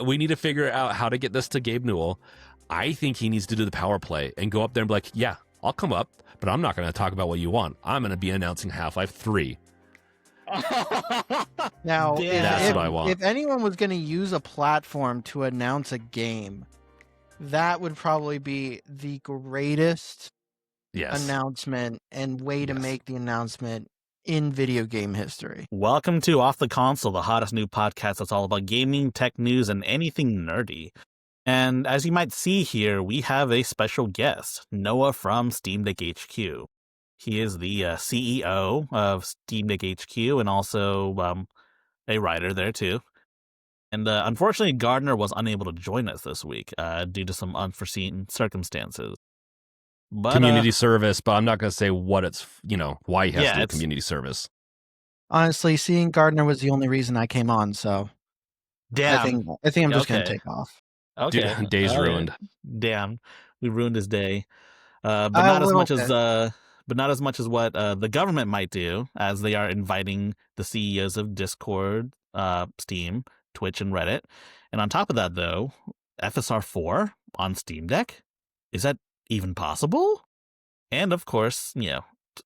we need to figure out how to get this to Gabe Newell. I think he needs to do the power play and go up there and be like, yeah, I'll come up, but I'm not going to talk about what you want. I'm going to be announcing Half-Life 3. Now, That's what I want. if anyone was going to use a platform to announce a game, that would probably be the greatest announcement and way to make the announcement in video game history. Welcome to Off the Console, the hottest new podcast that's all about gaming, tech news, and anything nerdy. And as you might see here, we have a special guest, Noah from SteamDeck HQ. He is the CEO of SteamDeck HQ and also a writer there too. And unfortunately, Gardner was unable to join us this week due to some unforeseen circumstances. But, community service, but I'm not going to say what it's, why he has to do community service. Honestly, seeing Gardner was the only reason I came on, so damn. I think I'm just going to take off. Okay. Dude, day's ruined. Damn. We ruined his day. But not as much as what the government might do, as they are inviting the CEOs of Discord, Steam, Twitch, and Reddit. And on top of that, though, FSR 4 on Steam Deck? Is that even possible? And of course,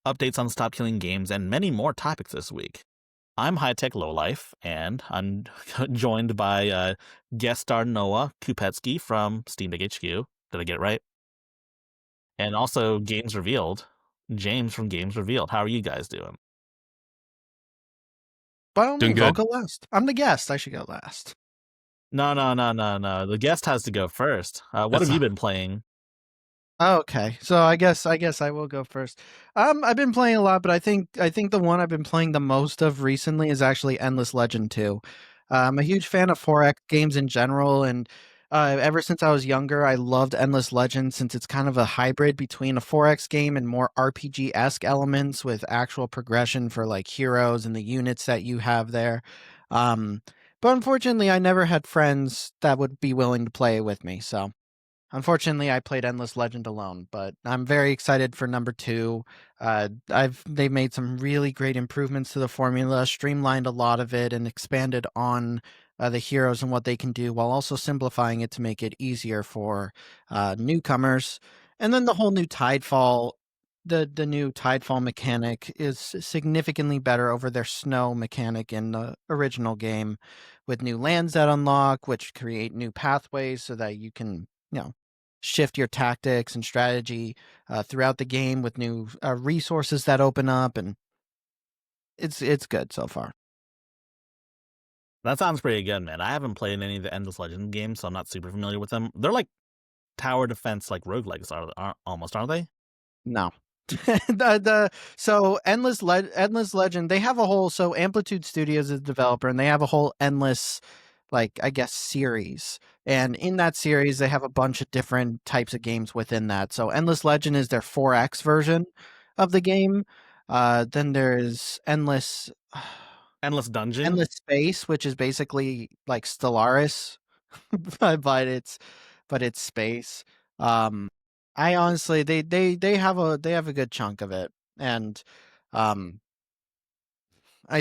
updates on Stop Killing Games and many more topics this week. I'm High Tech Lowlife, and I'm joined by guest star Noah Kupetsky from SteamDeck HQ. Did I get it right? And also Games Revealed, James from Games Revealed. How are you guys doing? Doing good. I'll go last. I'm the guest. I should go last. No. The guest has to go first. What have you been playing? Okay, so I guess I will go first. I've been playing a lot, but I think the one I've been playing the most of recently is actually Endless Legend 2. I'm a huge fan of 4X games in general, and ever since I was younger, I loved Endless Legend since it's kind of a hybrid between a 4X game and more RPG-esque elements with actual progression for like heroes and the units that you have there. But unfortunately, I never had friends that would be willing to play with me, so unfortunately, I played Endless Legend alone, but I'm very excited for number 2. They've made some really great improvements to the formula, streamlined a lot of it, and expanded on the heroes and what they can do, while also simplifying it to make it easier for newcomers. And then the whole new Tidefall, the new Tidefall mechanic is significantly better over their snow mechanic in the original game, with new lands that unlock, which create new pathways so that you can shift your tactics and strategy throughout the game with new resources that open up, and it's good so far. That sounds pretty good, man. I haven't played any of the Endless Legend games, so I'm not super familiar with them. They're like tower defense, like roguelikes, aren't they? No. So Endless Legend, they have a whole, so Amplitude Studios is the developer, and they have a whole Endless, series. And in that series, they have a bunch of different types of games within that. So Endless Legend is their 4X version of the game. Then there's Endless Dungeon, Endless Space, which is basically like Stellaris, but it's space. I honestly, they have a good chunk of it, and I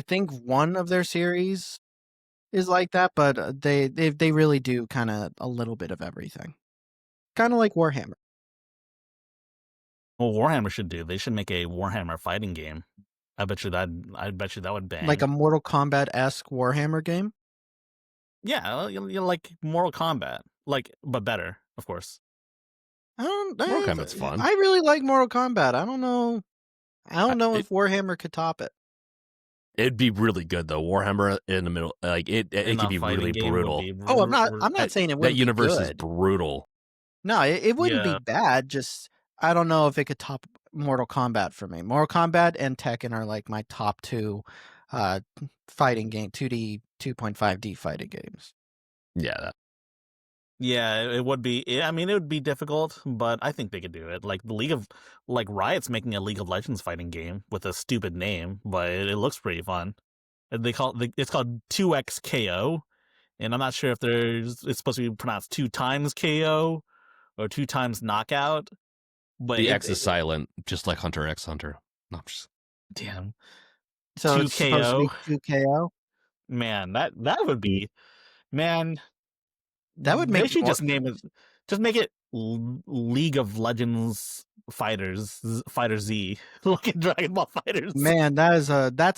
think one of their series is like that, but they really do kind of a little bit of everything, kind of like Warhammer. Well, Warhammer should do. They should make a Warhammer fighting game. I bet you that would bang. Like a Mortal Kombat-esque Warhammer game. Yeah, you like Mortal Kombat, but better, of course. Mortal Kombat's fun. I really like Mortal Kombat. I don't know if Warhammer could top it. It'd be really good though. Warhammer in the middle, it could be really brutal. I'm not saying it wouldn't. That universe be is brutal. No, it wouldn't be bad. Just I don't know if it could top Mortal Kombat for me. Mortal Kombat and Tekken are like my top 2 fighting game, 2D, 2.5D fighting games. Yeah. Yeah, it would be. I mean, it would be difficult, but I think they could do it. Like Riot's making a League of Legends fighting game with a stupid name, but it looks pretty fun. It's called 2XKO, and I'm not sure if it's supposed to be pronounced 2 times KO or 2 times knockout. But the X is silent, just like Hunter x Hunter. No, damn. So 2KO. It's supposed to be 2KO. Man, that would be, man. That would They make should more. just name it. Just make it League of Legends Fighters Fighter Z. Look at Dragon Ball Fighters. Man, that's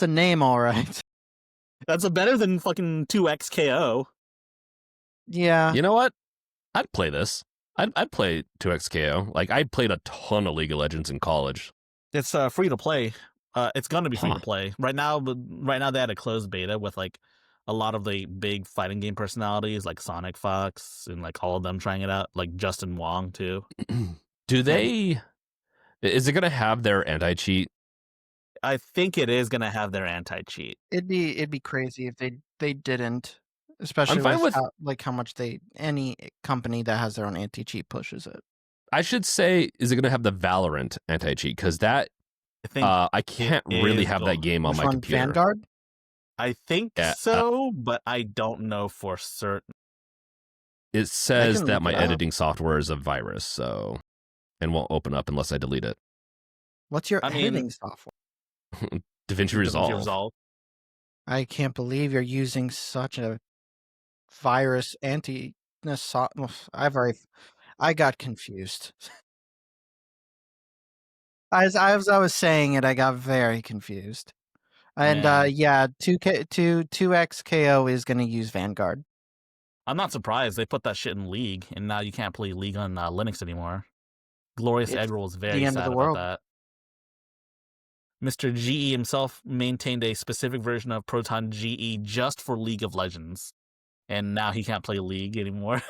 a name, all right. That's a better than fucking 2XKO. Yeah. You know what? I'd play this. I'd play 2XKO. Like, I played a ton of League of Legends in college. It's free to play. It's gonna be free Huh. to play right now. But right now they had a closed beta with like a lot of the big fighting game personalities, like Sonic Fox and like all of them trying it out. Like Justin Wong too. Do they? Is it gonna have their anti-cheat? I think it is gonna have their anti-cheat. It'd be crazy if they didn't, especially I'm fine with how much any company that has their own anti-cheat pushes it. I should say, is it gonna have the Valorant anti-cheat? Because that I think I can't really have that game on Which my one, computer. Vanguard? I think Yeah, so, but I don't know for certain. It says can that look my it up. editing software is a virus, so and won't open up unless I delete it. What's your I mean- editing software? DaVinci Resolve. I can't believe you're using such a virus I got confused. As I was saying it, I got very confused. And Yeah. 2XKO is going to use Vanguard. I'm not surprised they put that shit in League, and now you can't play League on Linux anymore. Glorious It's Eggroll was the very end of sad the about world. that. Mr. GE himself maintained a specific version of Proton GE just for League of Legends, and now he can't play League anymore.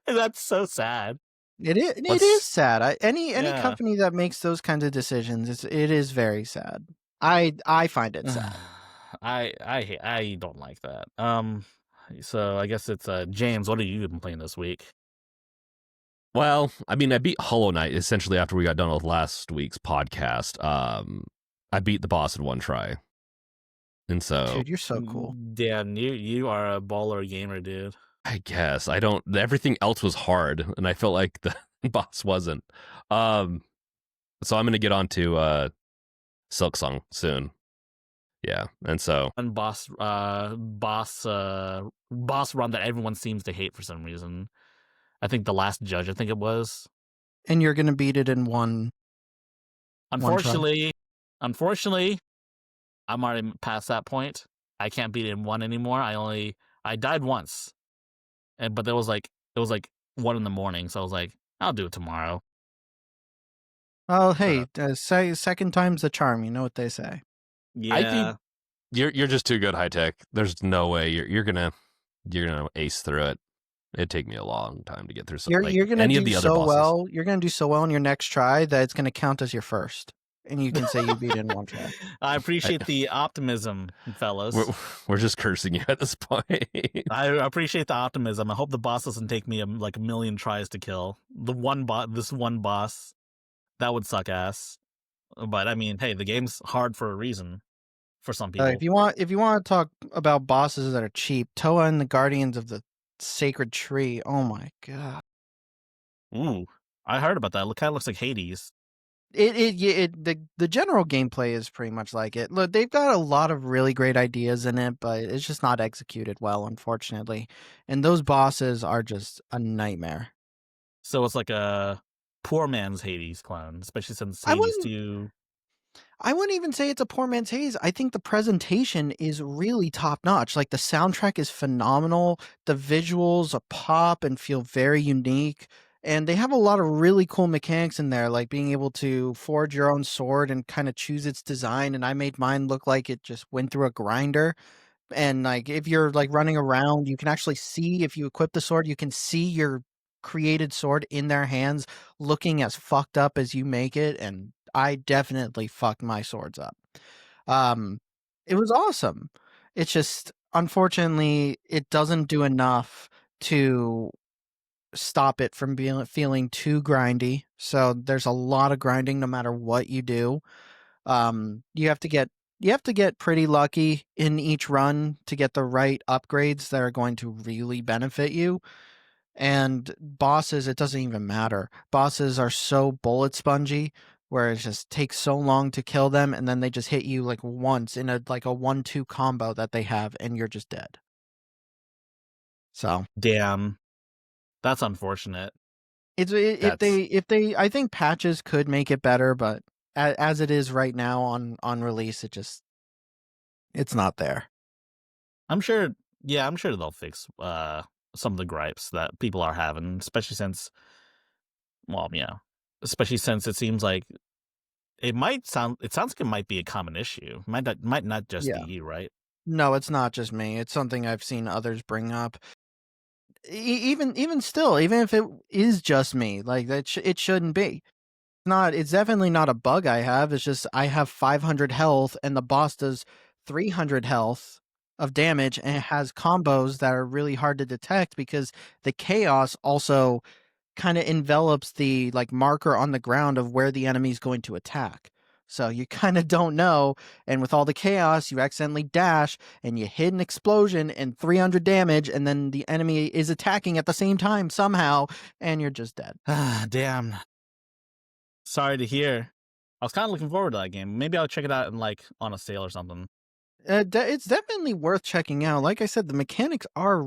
That's so sad. It What's- is sad. Any Yeah. company that makes those kinds of decisions, it is very sad. I find it sad. I don't like that. So I guess it's James. What have you been playing this week? Well, I mean, I beat Hollow Knight essentially after we got done with last week's podcast. I beat the boss in one try, and so Dude, you're so cool. Dan, you are a baller gamer, dude. I guess I don't. Everything else was hard, and I felt like the boss wasn't. So I'm gonna get on to Silk Song soon. Yeah, and so One boss run that everyone seems to hate for some reason. I think the last judge, I think it was. And you're gonna beat it in one. Unfortunately, I'm already past that point. I can't beat it in one anymore. I died once, but it was like 1 a.m, so I was like, I'll do it tomorrow. Oh, hey, second time's the charm. You know what they say. Yeah, I think you're just too good, High Tech. There's no way you're gonna ace through it. It'd take me a long time to get through something. You're gonna any do of the other so bosses. well. You're gonna do so well on your next try that it's gonna count as your first, and you can say you beat it in one try. I appreciate the optimism, fellas. We're just cursing you at this point. I appreciate the optimism. I hope the boss doesn't take me like a million tries to kill. This one boss, that would suck ass. But I mean, hey, the game's hard for a reason. For some people, If you want to talk about bosses that are cheap, Toa and the Guardians of the Sacred Tree. Oh my god! ooh, I heard about that. It kind of looks like Hades. The general gameplay is pretty much like it. Look, they've got a lot of really great ideas in it, but it's just not executed well, unfortunately. And those bosses are just a nightmare. So it's like a poor man's Hades clone, especially since I Hades wouldn't- 2. I wouldn't even say it's a poor man's Hades. I think the presentation is really top notch. Like the soundtrack is phenomenal. The visuals are pop and feel very unique. And they have a lot of really cool mechanics in there, like being able to forge your own sword and kind of choose its design. And I made mine look like it just went through a grinder. And like if you're like running around, you can actually see, if you equip the sword, you can see your created sword in their hands looking as fucked up as you make it. And I definitely fucked my swords up. It was awesome. It's just, unfortunately, it doesn't do enough to stop it from feeling too grindy. So there's a lot of grinding no matter what you do. You have to get pretty lucky in each run to get the right upgrades that are going to really benefit you. And bosses, it doesn't even matter. Bosses are so bullet spongy where it just takes so long to kill them, and then they just hit you like once in a 1-2 combo that they have, and you're just dead. So Damn. That's unfortunate. If they, I think patches could make it better, but as it is right now on release, it's not there. I'm sure they'll fix some of the gripes that people are having, especially since it seems like it sounds like it might be a common issue. Might not just be Yeah. you, right? No, it's not just me. It's something I've seen others bring up. Even still, even if it is just me, like that, it shouldn't be. It's definitely not a bug I have. It's just I have 500 health and the boss does 300 health of damage, and it has combos that are really hard to detect because the chaos also kind of envelops the like marker on the ground of where the enemy's going to attack. So you kind of don't know, and with all the chaos, you accidentally dash and you hit an explosion and 300 damage, and then the enemy is attacking at the same time somehow, and you're just dead. Damn. Sorry to hear. I was kind of looking forward to that game. Maybe I'll check it out on a sale or something. It's definitely worth checking out. Like I said, the mechanics are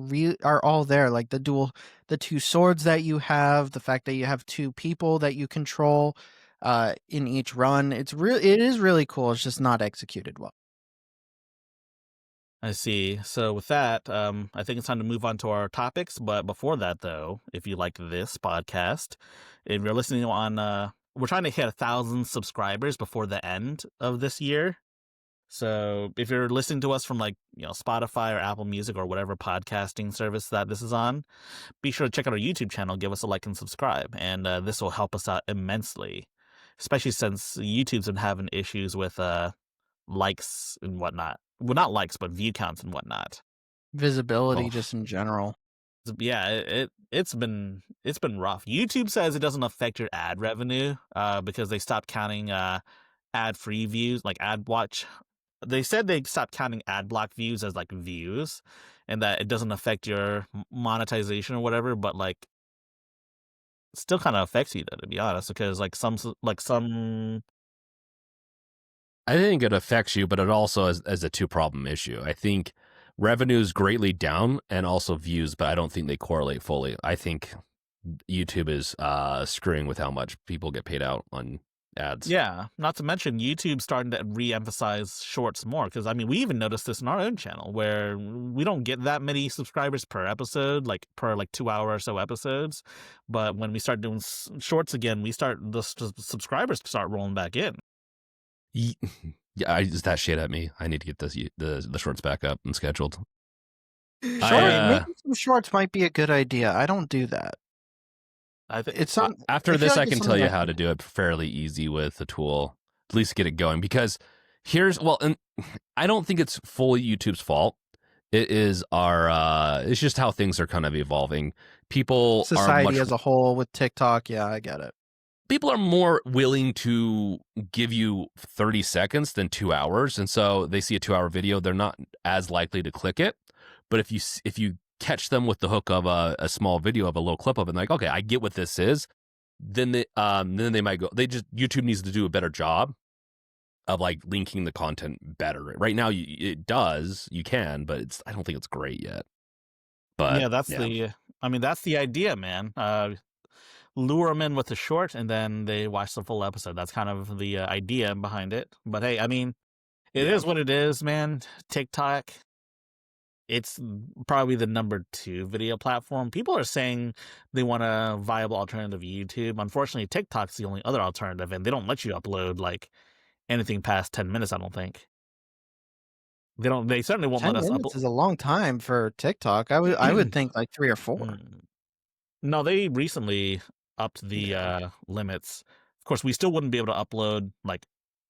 all there. Like the two swords that you have, the fact that you have two people that you control in each run. It is really cool. It's just not executed well. I see. So with that, I think it's time to move on to our topics. But before that, though, if you like this podcast, if you're listening we're trying to hit 1,000 subscribers before the end of this year. So if you're listening to us from Spotify or Apple Music or whatever podcasting service that this is on, be sure to check out our YouTube channel, give us a like and subscribe, and this will help us out immensely, especially since YouTube's been having issues with likes and whatnot. Well, not likes, but view counts and whatnot. Visibility just in general. Yeah, it's been rough. YouTube says it doesn't affect your ad revenue because they stopped counting ad-free views, like ad watch. They said they stopped counting ad block views as views, and that it doesn't affect your monetization or whatever, but still kind of affects you though, to be honest, because some I think it affects you, but it also is a two-problem issue. I think revenue is greatly down and also views, but I don't think they correlate fully. I think YouTube is screwing with how much people get paid out on ads. Yeah, not to mention YouTube's starting to re-emphasize shorts more, because we even noticed this in our own channel where we don't get that many subscribers per episode, per 2 hour or so episodes, but when we start doing shorts again, the subscribers start rolling back in. Yeah, is that shit at me? I need to get the shorts back up and scheduled. Maybe some shorts might be a good idea. I don't do that. After this, I can tell you how to do it fairly easy with the tool. At least get it going, because and I don't think it's fully YouTube's fault. It is it's just how things are kind of evolving. Society as a whole with TikTok. Yeah, I get it. People are more willing to give you 30 seconds than 2 hours. And so they see a 2-hour video, they're not as likely to click it. But if you catch them with the hook of a small video of a little clip of it, and okay, I get what this is, then they might go. YouTube needs to do a better job of linking the content better. Right now, it does. You can, but I don't think it's great yet. But yeah, that's the idea, man. Lure them in with a short, and then they watch the full episode. That's kind of the idea behind it. But hey, it is what it is, man. TikTok, it's probably the number 2 video platform. People are saying they want a viable alternative to YouTube. Unfortunately, TikTok's the only other alternative, and they don't let you upload anything past 10 minutes, I don't think. They certainly won't let us upload. 10 minutes is a long time for TikTok. I would think 3 or 4. No, they recently upped the limits. Of course, we still wouldn't be able to upload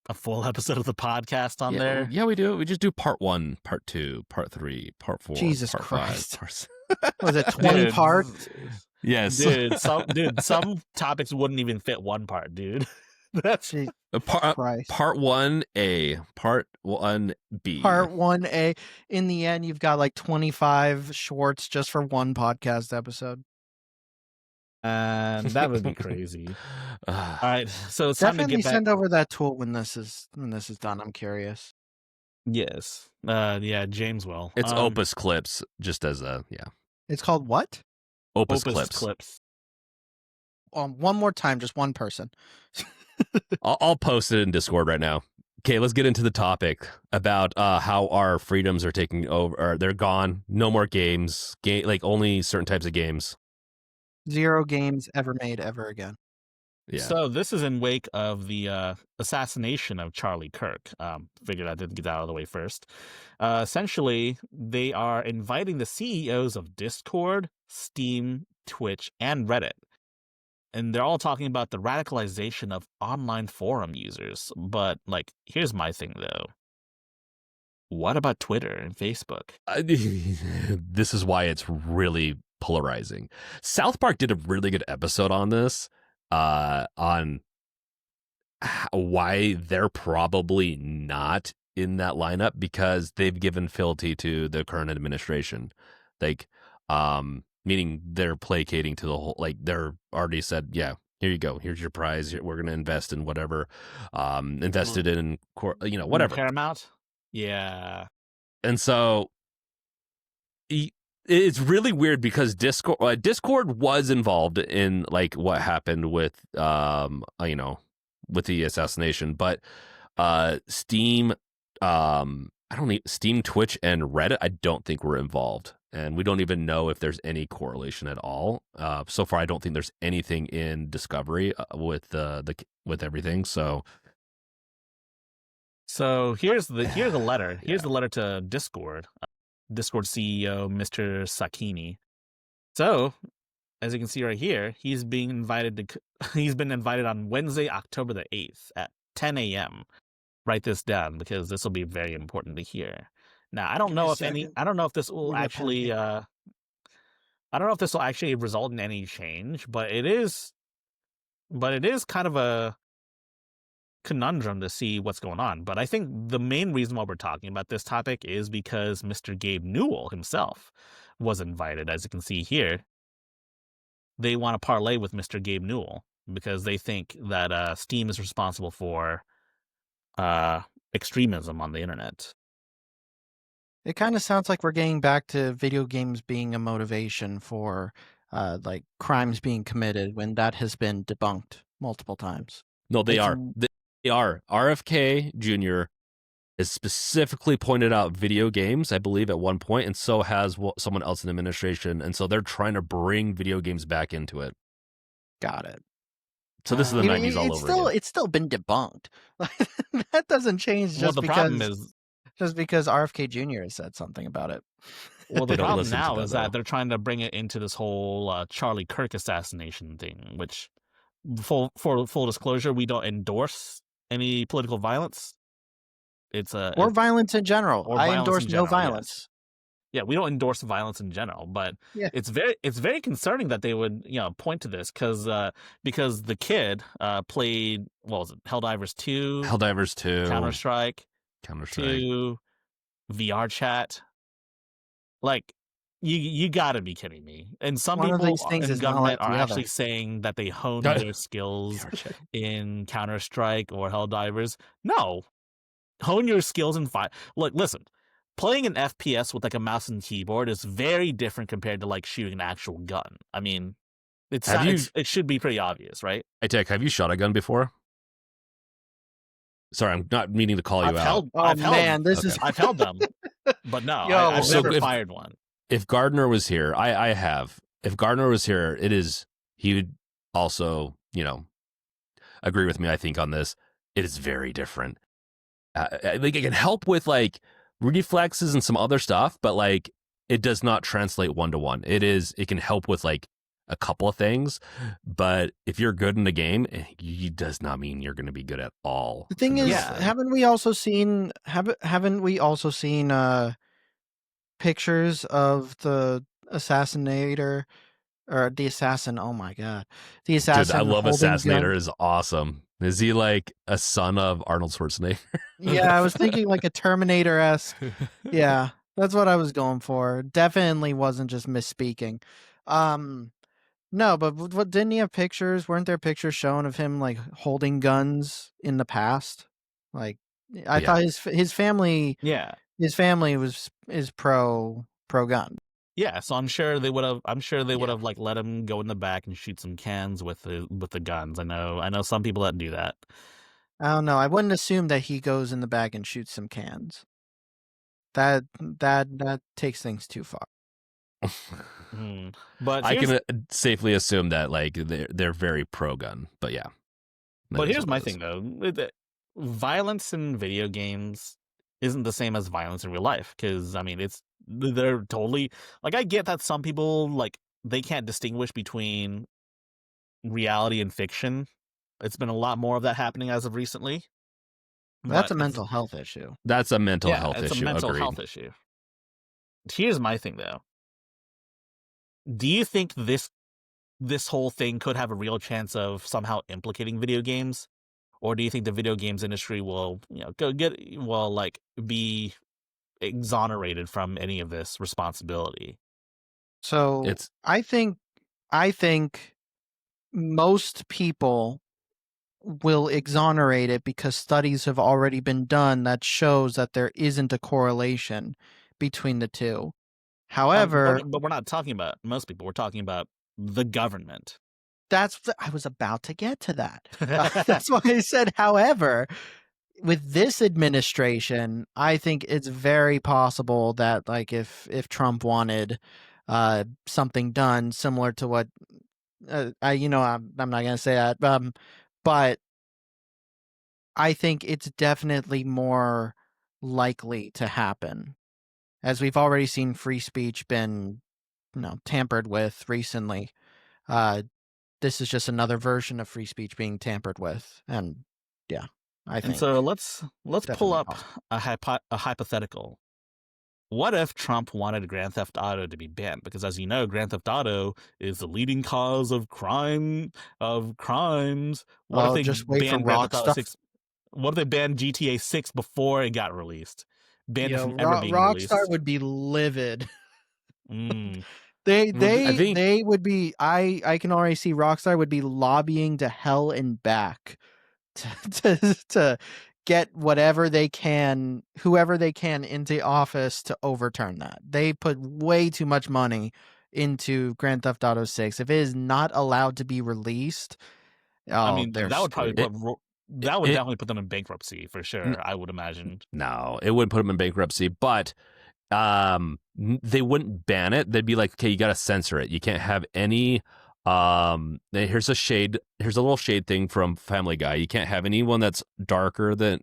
a full episode of the podcast on there. Yeah, we do. We just do part 1, part 2, part 3, part 4. Jesus part Christ! 5, Was it 20 parts? Yes, dude. Some topics wouldn't even fit one part, dude. That's part 1A, part 1B, part 1A. In the end, you've got 25 shorts just for one podcast episode. And that would be crazy. All right, so it's time to get back. Send over that tool when this is done. I'm curious. Yes. James will. It's Opus Clips, just as a It's called what? Opus Clips. One more time, just one person. I'll post it in Discord right now. Okay, let's get into the topic about how our freedoms are taking over. Or they're gone. No more games. Like only certain types of games. 0 games ever made ever again. Yeah. So this is in wake of the assassination of Charlie Kirk. Figured I didn't get that out of the way first. Essentially, they are inviting the CEOs of Discord, Steam, Twitch, and Reddit. And they're all talking about the radicalization of online forum users. But, like, here's my thing, though. What about Twitter and Facebook? This is why it's really polarizing. South Park did a really good episode on this, on why they're probably not in that lineup, because they've given fealty to the current administration. Like, meaning they're placating to the whole, like they're already said, yeah, here you go, here's your prize, we're going to invest in whatever, invested in, whatever. Paramount? Yeah. And so it's really weird because Discord was involved in like what happened with, with the assassination, but Steam, Steam, Twitch, and Reddit, I don't think were involved. And we don't even know if there's any correlation at all. So far, I don't think there's anything in Discovery with with everything. So here's the letter. Here's the letter to Discord. Discord CEO Mr. Sakini. So, as you can see right here, he's been invited on Wednesday, October the 8th at 10 a.m. Write this down because this will be very important to hear. Now, I don't know if this will actually result in any change, but it is kind of a conundrum to see what's going on. But I think the main reason why we're talking about this topic is because Mr. Gabe Newell himself was invited. As you can see here, they want to parlay with Mr. Gabe Newell because they think that Steam is responsible for extremism on the internet. It kind of sounds like we're getting back to video games being a motivation for like crimes being committed when that has been debunked multiple times. No, they are. They are. RFK Jr. has specifically pointed out video games, I believe, at one point, and so has someone else in the administration. And so they're trying to bring video games back into it. Got it. So this is the 90s all over again. It's still been debunked. That doesn't change just because RFK Jr. has said something about it. Well, the problem now is that they're trying to bring it into this whole Charlie Kirk assassination thing, which, for full disclosure, we don't endorse any political violence. Or violence in general. I endorse no violence. Yes. Yeah, we don't endorse violence in general, but it's very concerning that they would point to this because the kid played, what was it, Helldivers 2, Counter-Strike 2, VR chat. Like, you got to be kidding me. And some people in government are actually saying that they honed their skills in Counter-Strike or Helldivers. No, hone your skills in fire. Look, listen. Playing an FPS with like a mouse and keyboard is very different compared to like shooting an actual gun. I mean, it should be pretty obvious, right? Hey, Tech, have you shot a gun before? Sorry, I'm not meaning to call you out. I've held them, but no, I've never fired one. If Gardner was here, I have. If Gardner was here, he would also, agree with me, I think, on this. It is very different. Like, it can help with like reflexes and some other stuff, but like it does not translate 1-to-1. It can help with like a couple of things, but if you're good in the game, it does not mean you're going to be good at all. The thing is, haven't we also seen pictures of the assassinator or the assassin? Oh my god, the assassin! Dude, I love Assassinator. Is awesome. Is he like a son of Arnold Schwarzenegger? Yeah, I was thinking like a Terminator-esque. Yeah, that's what I was going for. Definitely wasn't just misspeaking. No, but what didn't he have pictures? Weren't there pictures shown of him like holding guns in the past? Like, I thought his family. Yeah, his family is pro gun. Yeah, so I'm sure they would have. I'm sure they would have like let him go in the back and shoot some cans with the guns. I know some people that do that. I don't know. I wouldn't assume that he goes in the back and shoots some cans. That takes things too far. But I can safely assume that like they're very pro gun. But yeah. But here's my thing though: violence in video games isn't the same as violence in real life. Because I mean, they're totally like, I get that some people like they can't distinguish between reality and fiction. It's been a lot more of that happening as of recently. That's a mental health issue. That's a mental health issue. It's a mental Agreed. health issue. Here's my thing though. Do you think this whole thing could have a real chance of somehow implicating video games? Or do you think the video games industry will, be exonerated from any of this responsibility? So I think most people will exonerate it because studies have already been done that shows that there isn't a correlation between the two. However, but we're not talking about most people. We're talking about the government. I was about to get to that. That's why I said, however, with this administration, I think it's very possible that like if Trump wanted something done similar to what I'm not going to say that, but I think it's definitely more likely to happen, as we've already seen free speech been tampered with recently. This is just another version of free speech being tampered with, and yeah, I think. And so let's pull up a hypothetical. What if Trump wanted Grand Theft Auto to be banned? Because as you know, Grand Theft Auto is the leading cause of crimes. What if they just wait for banned Grand Theft Auto Rockstar? 6? What if they banned GTA 6 before it got released? Banned it from ever being released. Rockstar would be livid. They would be. I can already see Rockstar would be lobbying to hell and back to get whoever they can into office to overturn that. They put way too much money into Grand Theft Auto 6. If it is not allowed to be released, that would definitely put them in bankruptcy for sure. I would imagine. No, it wouldn't put them in bankruptcy, but they wouldn't ban it. They'd be like, okay, you got to censor it. You can't have any. Here's a little shade thing from Family Guy. You can't have anyone that's darker than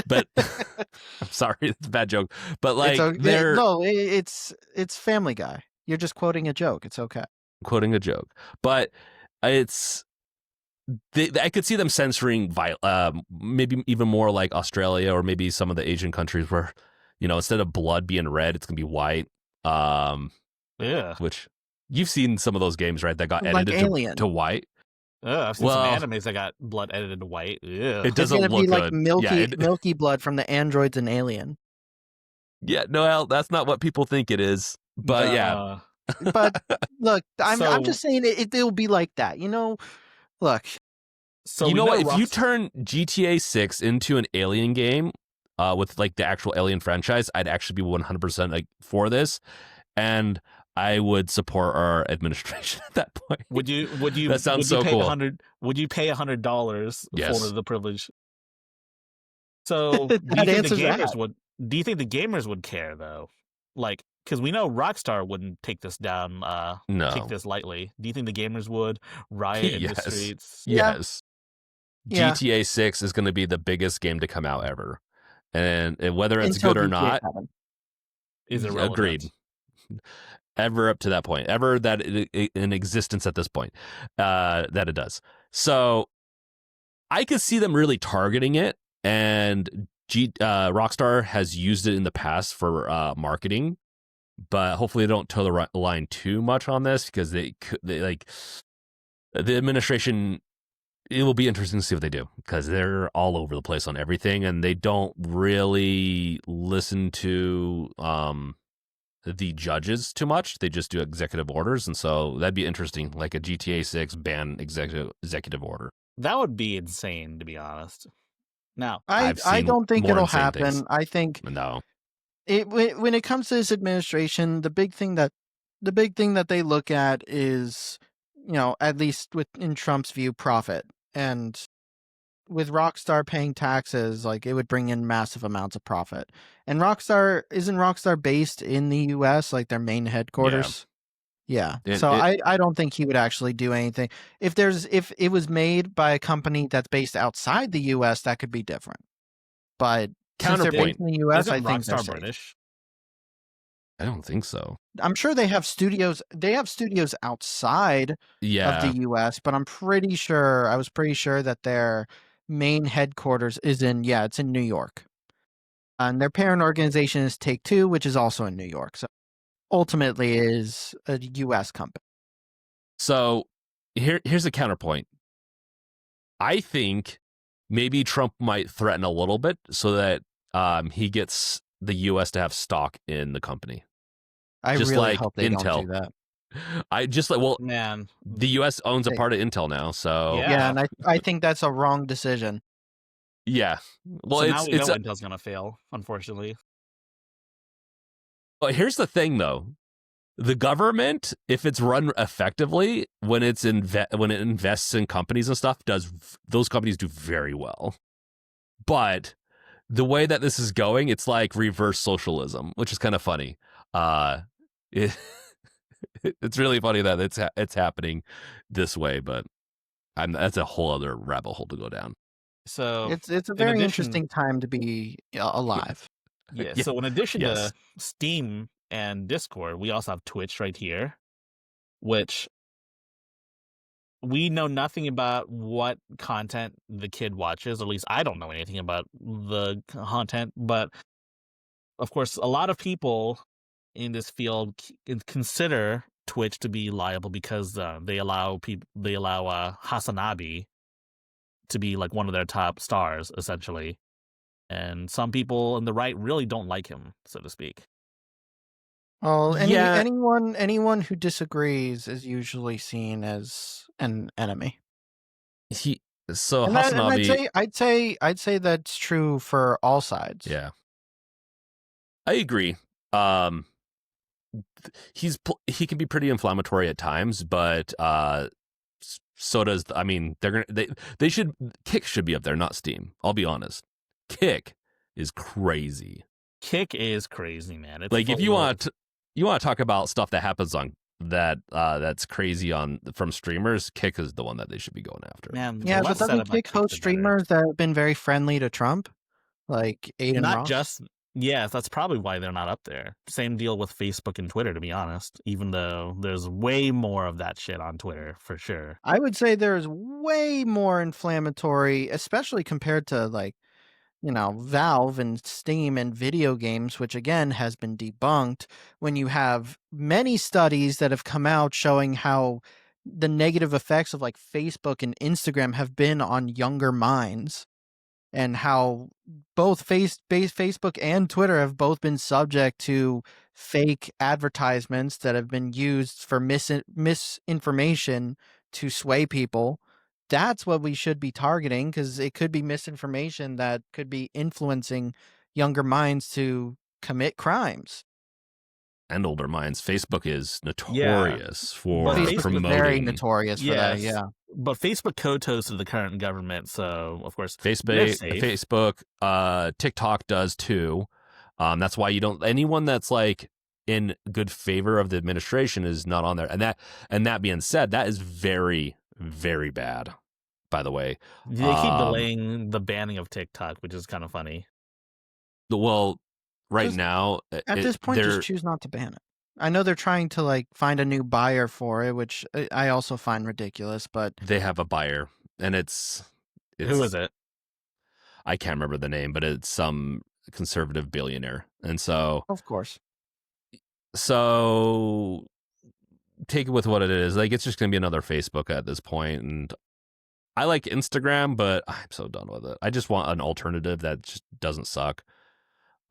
but I'm sorry, it's a bad joke. But like, it's Family Guy. You're just quoting a joke. It's okay. Quoting a joke, but it's. I could see them censoring maybe even more like Australia or maybe some of the Asian countries where, instead of blood being red, it's gonna be white. Which you've seen some of those games, right? That got edited to white. I've seen some animes that got blood edited to white. It doesn't look be good. Like milky blood from the androids in Alien. Yeah, Noel, that's not what people think it is. But yeah. But look, I'm just saying it'll be like that. Look. So you know what? If you turn GTA 6 into an Alien game with like the actual Alien franchise, I'd actually be 100% like for this, and I would support our administration at that point. Would you? That sounds so cool. Would you pay $100 for the privilege? So do you think the gamers would care though? Like, because we know Rockstar wouldn't take this down, take this lightly. Do you think the gamers would riot in the streets? Yes. GTA 6 is going to be the biggest game to come out ever. And whether it's good or not, is irrelevant. Agreed. Ever up to that point, ever that in existence at this point, that it does. So I could see them really targeting it, and Rockstar has used it in the past for marketing, but hopefully they don't toe the line too much on this because they like the administration. It will be interesting to see what they do because they're all over the place on everything, and they don't really listen to the judges too much. They just do executive orders, and so that'd be interesting, like a GTA 6 ban executive order. That would be insane, to be honest. Now, I don't think it'll happen. I think no. when it comes to this administration, the big thing that they look at is, at least in Trump's view, profit. And with Rockstar paying taxes, like, it would bring in massive amounts of profit. And isn't Rockstar based in the US, like their main headquarters? Yeah. So I don't think he would actually do anything. If it was made by a company that's based outside the US, that could be different. But since they're based in the US, I think they're Rockstar safe. British? I don't think so. I'm sure they have studios. They have studios outside of the US, but I was pretty sure that their main headquarters is it's in New York. And their parent organization is Take-Two, which is also in New York. So ultimately is a US company. So here's a counterpoint. I think maybe Trump might threaten a little bit so that he gets the US to have stock in the company. I just really hope they don't do that. Man, the US owns a part of Intel now, so yeah, and I think that's a wrong decision. Yeah. Well, so now we know Intel's gonna fail, unfortunately. But here's the thing, though. The government, if it's run effectively, when it invests in companies and stuff, those companies do very well. But the way that this is going, it's like reverse socialism, which is kind of funny. It's really funny that it's happening this way, but that's a whole other rabbit hole to go down. So it's a very interesting time to be alive. Yeah. So in addition to Steam and Discord, we also have Twitch right here, which we know nothing about what content the kid watches. At least I don't know anything about the content, but of course, a lot of people in this field consider Twitch to be liable because they allow Hasanabi to be like one of their top stars, essentially. And some people on the right really don't like him, so to speak. Well, anyone who disagrees is usually seen as an enemy. Hasanabi, I'd say that's true for all sides. Yeah, I agree. He can be pretty inflammatory at times, but so does Kick should be up there, not Steam. I'll be honest. Kick is crazy. Kick is crazy, man. It's like if you want to talk about stuff that happens on that's crazy from streamers, Kick is the one that they should be going after. Man, yeah, but doesn't Kick host streamers that have been very friendly to Trump, like Aiden Not Ross? just. Yes, that's probably why they're not up there. Same deal with Facebook and Twitter, to be honest, even though there's way more of that shit on Twitter, for sure. I would say there's way more inflammatory, especially compared to Valve and Steam and video games, which again has been debunked, when you have many studies that have come out showing how the negative effects of Facebook and Instagram have been on younger minds. And how both Facebook and Twitter have both been subject to fake advertisements that have been used for misinformation to sway people. That's what we should be targeting, because it could be misinformation that could be influencing younger minds to commit crimes. And older minds. Facebook is notorious for promoting. Very notorious for that, yeah. But Facebook kowtows to the current government, so of course Facebook, TikTok does too. That's why anyone that's in good favor of the administration is not on there. And that being said, that is very, very bad. By the way, they keep delaying the banning of TikTok, which is kind of funny. Well, right now, at this point, just choose not to ban it. I know they're trying to find a new buyer for it, which I also find ridiculous, but they have a buyer, and it's who is it? I can't remember the name, but it's some conservative billionaire, and so of course. So take it with what it is. It's just going to be another Facebook at this point, and I like Instagram, but I'm so done with it. I just want an alternative that just doesn't suck.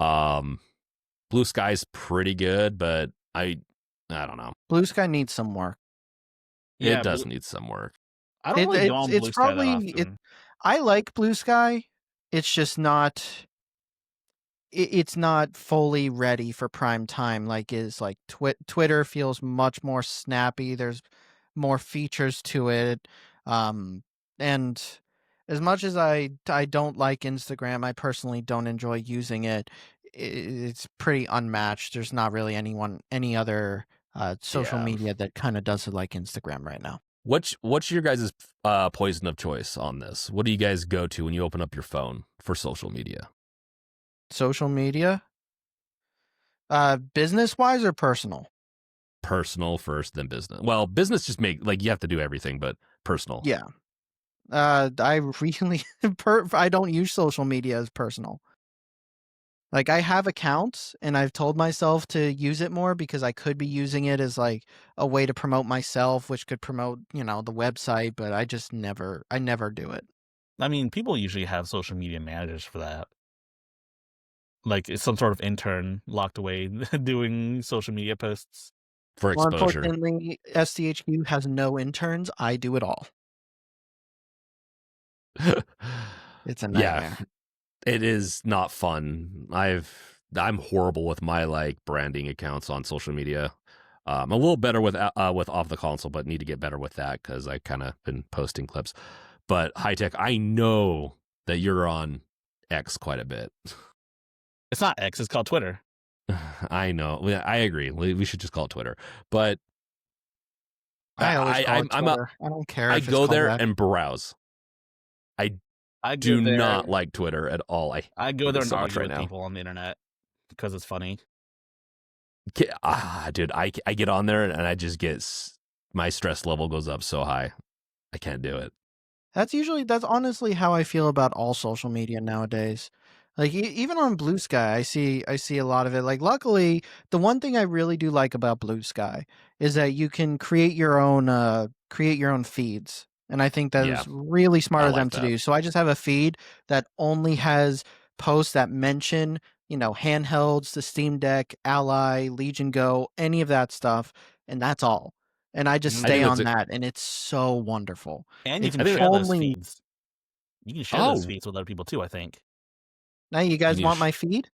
Blue Sky's pretty good, but I don't know. Blue Sky needs some work. Yeah, it does need some work. I don't really go on Blue Sky that often. I like Blue Sky. It's just not. it's not fully ready for prime time like Twitter feels much more snappy. There's more features to it. And as much as I don't like Instagram, I personally don't enjoy using it. It's pretty unmatched. There's not really any other social Yeah. media that kind of does it like Instagram right now. What's your guys' poison of choice on this? What do you guys go to when you open up your phone for social media? Social media, business wise or personal? Personal first, then business. Well, business just you have to do everything, but personal. Yeah. I really I don't use social media as personal. Like I have accounts and I've told myself to use it more because I could be using it as like a way to promote myself, which could promote, the website, but I never do it. I mean, people usually have social media managers for that. Like it's some sort of intern locked away doing social media posts. For Well, exposure. unfortunately, STHQ has no interns. I do it all. It's a nightmare. Yeah, it is not fun. I'm horrible with my branding accounts on social media. I'm a little better with off the console, but need to get better with that because I kind of been posting clips. But High Tech, I know that you're on X quite a bit. It's not X, it's called Twitter. I know. I agree. We should just call it Twitter. But I always call it Twitter. I don't care. I if go it's there that. and browse. I do not like Twitter at all. I go there and so argue right with now. people on the internet because it's funny. Dude, I get on there and I just my stress level goes up so high. I can't do it. That's honestly how I feel about all social media nowadays. Like even on Blue Sky, I see a lot of it. Like luckily, the one thing I really do like about Blue Sky is that you can create your own feeds. And I think that Yeah, is really smart of them like to that. do. So I just have a feed that only has posts that mention, handhelds, the Steam Deck, Ally, Legion Go, any of that stuff, and that's all. And I just Mhm. stay on that, and it's so wonderful. And you If can you share those only feeds. You can share those feeds with other people too, I think. now you guys want my feed?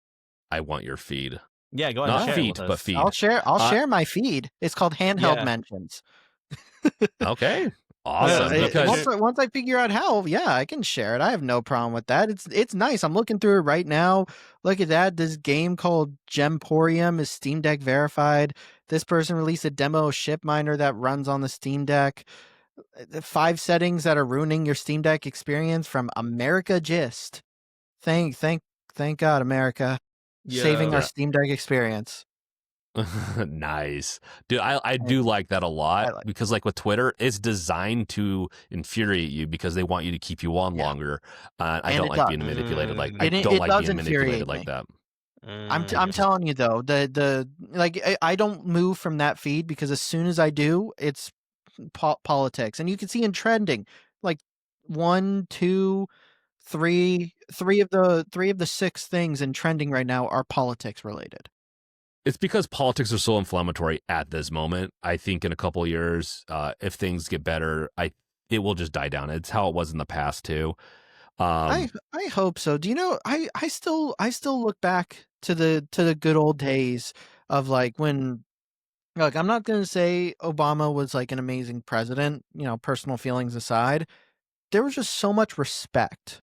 I want your feed. Yeah, go ahead Not and share feed, it with but us. feed. I'll share my feed. It's called Handheld Mentions. Okay. Awesome. Because once I figure out how, yeah, I can share it. I have no problem with that. It's nice. I'm looking through it right now. Look at that. This game called Gemporium is Steam Deck verified. This person released a demo ship miner that runs on the Steam Deck. 5 settings that are ruining your Steam Deck experience from America Gist. Thank God, America. Saving our Steam Deck experience. nice, dude. I do like that a lot because with Twitter, it's designed to infuriate you because they want you to keep you on longer. I don't like being manipulated I don't like being manipulated like that. I'm telling you though, I don't move from that feed because as soon as I do, it's politics, and you can see in trending, like 1, 2, 3 of the 6 things in trending right now are politics related. It's because politics are so inflammatory at this moment. I think in a couple of years, if things get better, it will just die down. It's how it was in the past too. I hope so. Do you know? I still look back to the good old days of when. Look, I'm not going to say Obama was an amazing president. Personal feelings aside, there was just so much respect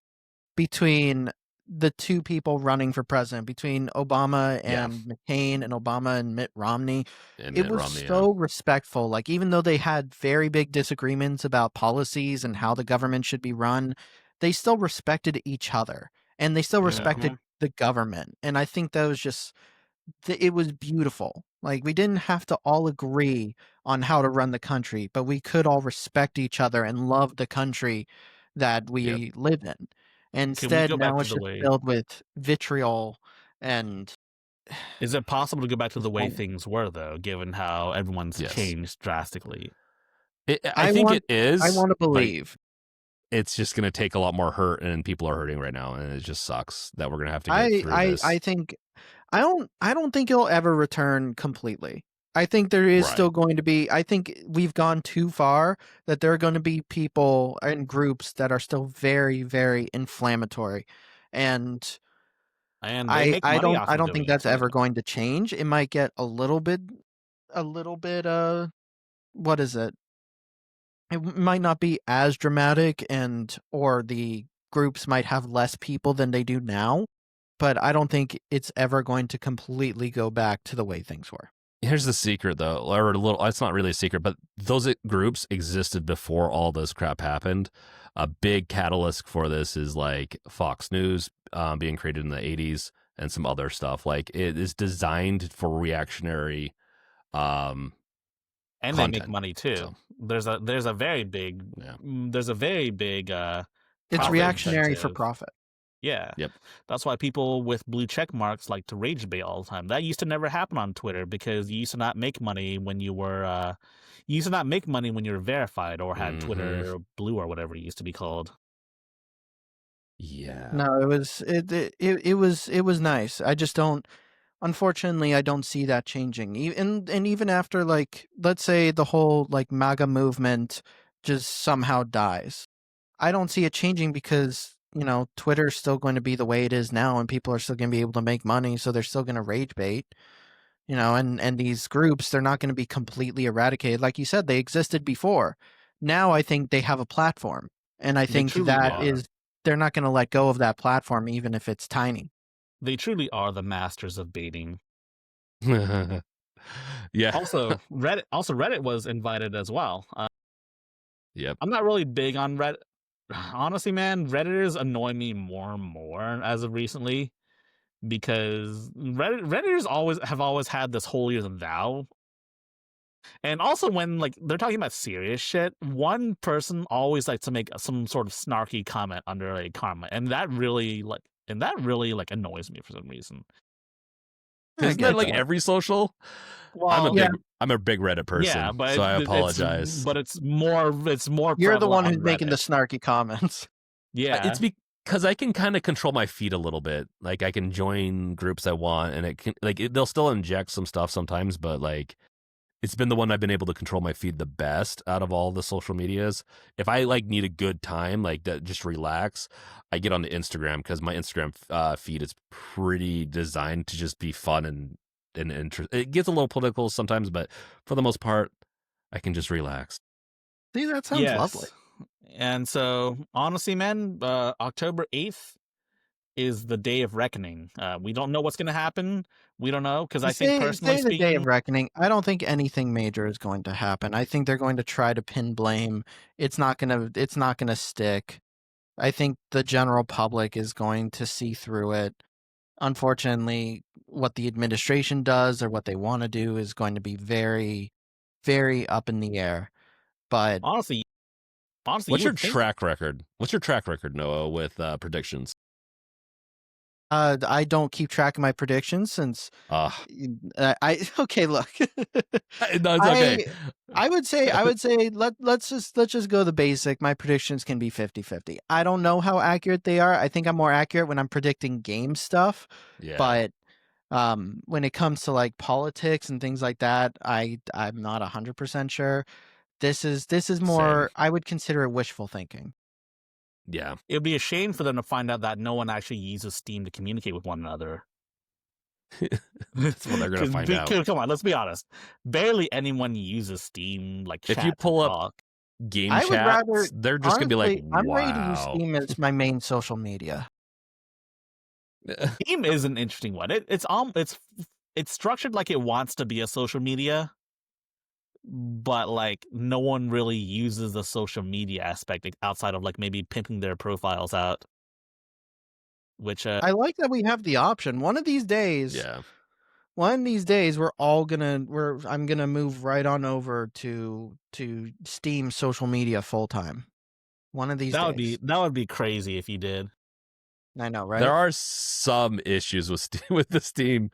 between the 2 people running for president, between Obama and McCain and Obama and Mitt Romney. It was so respectful. Even though they had very big disagreements about policies and how the government should be run, they still respected each other and they still respected the government. And I think that was just, it was beautiful. We didn't have to all agree on how to run the country, but we could all respect each other and love the country that we live in. Instead, now it's just filled with vitriol and. Is it possible to go back to the way things were, though, given how everyone's changed drastically? I think it is. I want to believe. It's just going to take a lot more hurt, and people are hurting right now, and it just sucks that we're going to have to get through this. I don't think it'll ever return completely. I think there is still going to be, I think we've gone too far that there are going to be people and groups that are still very, very inflammatory. And And they make money off I of don't doing think it that's ever too. going to change. It might get a little bit what is it? It might not be as dramatic or the groups might have less people than they do now, but I don't think it's ever going to completely go back to the way things were. Here's the secret, though, or a little. It's not really a secret, but those groups existed before all this crap happened. A big catalyst for this is like Fox News being created in the '80s and some other stuff. Like it is designed for reactionary and content. They make money too. So, there's a very big it's reactionary incentive for profit. Yeah. Yep. That's why people with blue check marks like to rage bait all the time. That used to never happen on Twitter because you used to not make money when you were verified or had Twitter Blue or whatever it used to be called. Yeah. No, it was nice. I just don't. Unfortunately, I don't see that changing. And even after, like, let's say the whole like MAGA movement just somehow dies, I don't see it changing because Twitter's still going to be the way it is now, and people are still going to be able to make money, so they're still going to rage bait. And these groups, they're not going to be completely eradicated. Like you said, they existed before. Now I think they have a platform, and I think they're not going to let go of that platform even if it's tiny. They truly are the masters of baiting. Yeah. Also, Reddit was invited as well. Yep. I'm not really big on Reddit. Honestly, man, Redditors annoy me more and more as of recently because Redditors have always had this holier than thou. And also when like they're talking about serious shit, one person always likes to make some sort of snarky comment under a comment, and that really annoys me for some reason. Isn't that like every social? Well, I'm a big Reddit person, yeah, but so I apologize. It's more. You're the one who's making the snarky comments. Yeah, it's because I can kind of control my feed a little bit. Like I can join groups I want, and they'll still inject some stuff sometimes, but like it's been the one I've been able to control my feed the best out of all the social medias. If I like need a good time, like that, just relax, I get on the Instagram because my Instagram feed is pretty designed to just be fun and interest. It gets a little political sometimes, but for the most part, I can just relax. See, that sounds lovely. And so, honestly, man, October 8th is the day of reckoning. We don't know what's going to happen. We don't know because I think personally speaking, the day of reckoning. I don't think anything major is going to happen. I think they're going to try to pin blame. It's not gonna stick. I think the general public is going to see through it. Unfortunately, what the administration does or what they want to do is going to be very, very up in the air. But honestly, what's your track record? What's your track record, Noah, with predictions? I don't keep track of my predictions since okay, look. No, it's okay. I would say let's just go the basic. My predictions can be 50-50. I don't know how accurate they are. I think I'm more accurate when I'm predicting game stuff. Yeah. But when it comes to like politics and things like that, I'm not 100% sure. This is more, I would consider it wishful thinking. Yeah. It would be a shame for them to find out that no one actually uses Steam to communicate with one another. That's what they're going to find out. Come on, let's be honest. Barely anyone uses Steam. Like, if you pull up game chats, they're just going to be like, wow. I'm ready to use Steam as my main social media. Steam is an interesting one. It's structured like it wants to be a social media, but like no one really uses the social media aspect outside of like maybe pimping their profiles out. Which I like that we have the option. One of these days, I'm gonna move right on over to Steam social media full time. One of these days. That would be crazy if you did. I know, right? There are some issues with the Steam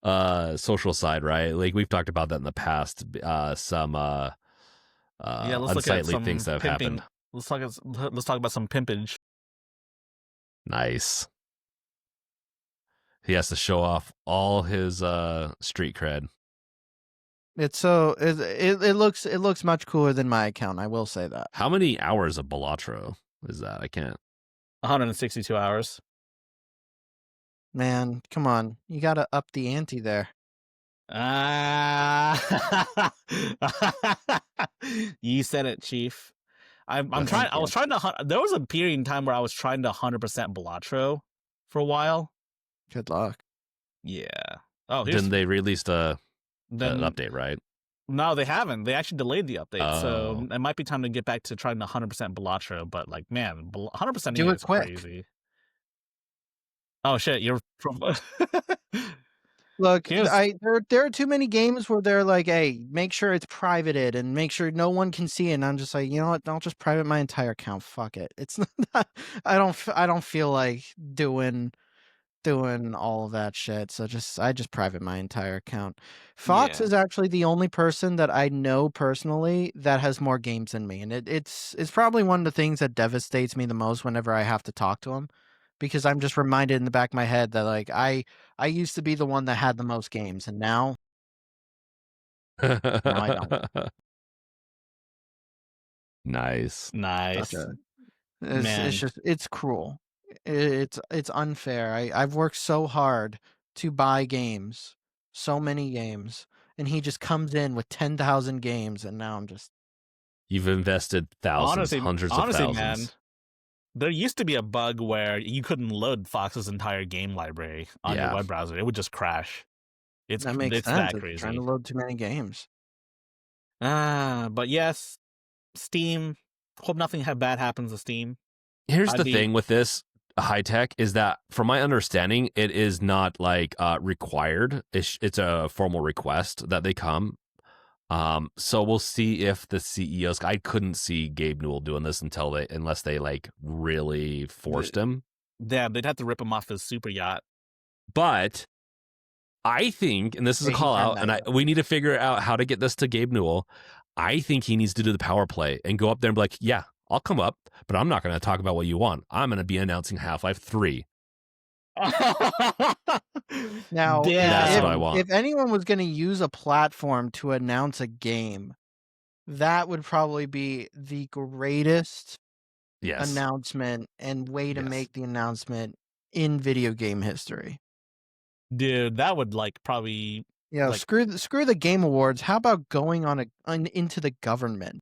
social side, right? Like we've talked about that in the past. Some unsightly things that have happened. Let's talk about some pimpage. Nice. He has to show off all his street cred. It looks much cooler than my account. I will say that. How many hours of Balatro is that? I can't. 162 hours. Man, come on. You got to up the ante there. You said it, Chief. I'm That's- trying. I was trying to. There was a period in time where I was trying to 100% Balatro for a while. Good luck. Yeah. Oh, Didn't they release an then update, right? no, they haven't. They actually delayed the update, so Oh. it might be time to get back to trying the 100% Balatro. But like, man, 100% Do it is quick. crazy. Oh shit, you're from. Look, Here's- there are too many games where they're like, "Hey, make sure it's privated and make sure no one can see it." And I'm just like, you know what? I'll just private my entire account. Fuck it. It's not. I don't feel like doing all of that shit. So I just private my entire account. Fox Yeah. is actually the only person that I know personally that has more games than me, and it's probably one of the things that devastates me the most whenever I have to talk to him, because I'm just reminded in the back of my head that like I used to be the one that had the most games, and now I don't. Nice. Nice. It's just it's cruel. It's unfair. I've worked so hard to buy games, so many games, and he just comes in with 10,000 games, and now I'm just. You've invested thousands, hundreds of thousands. Man, there used to be a bug where you couldn't load Fox's entire game library on your web browser. It would just crash. That makes sense. That It's crazy. trying to load too many games. But yes, Steam. Hope nothing bad happens to Steam. Here's the thing with this high tech is that, from my understanding, it is not like required. It's a formal request that they come. So we'll see if the CEOs. I couldn't see Gabe Newell doing this unless they like really forced him. Yeah, they'd have to rip him off his super yacht. But I think, and this is a call out, and we need to figure out how to get this to Gabe Newell. I think he needs to do the power play and go up there and be like, yeah, I'll come up, but I'm not going to talk about what you want. I'm going to be announcing Half-Life 3. Now, that's what I want. If anyone was going to use a platform to announce a game, that would probably be the greatest announcement and way to make the announcement in video game history. Dude, that would like probably. Yeah, like, screw the Game Awards. How about going into the government?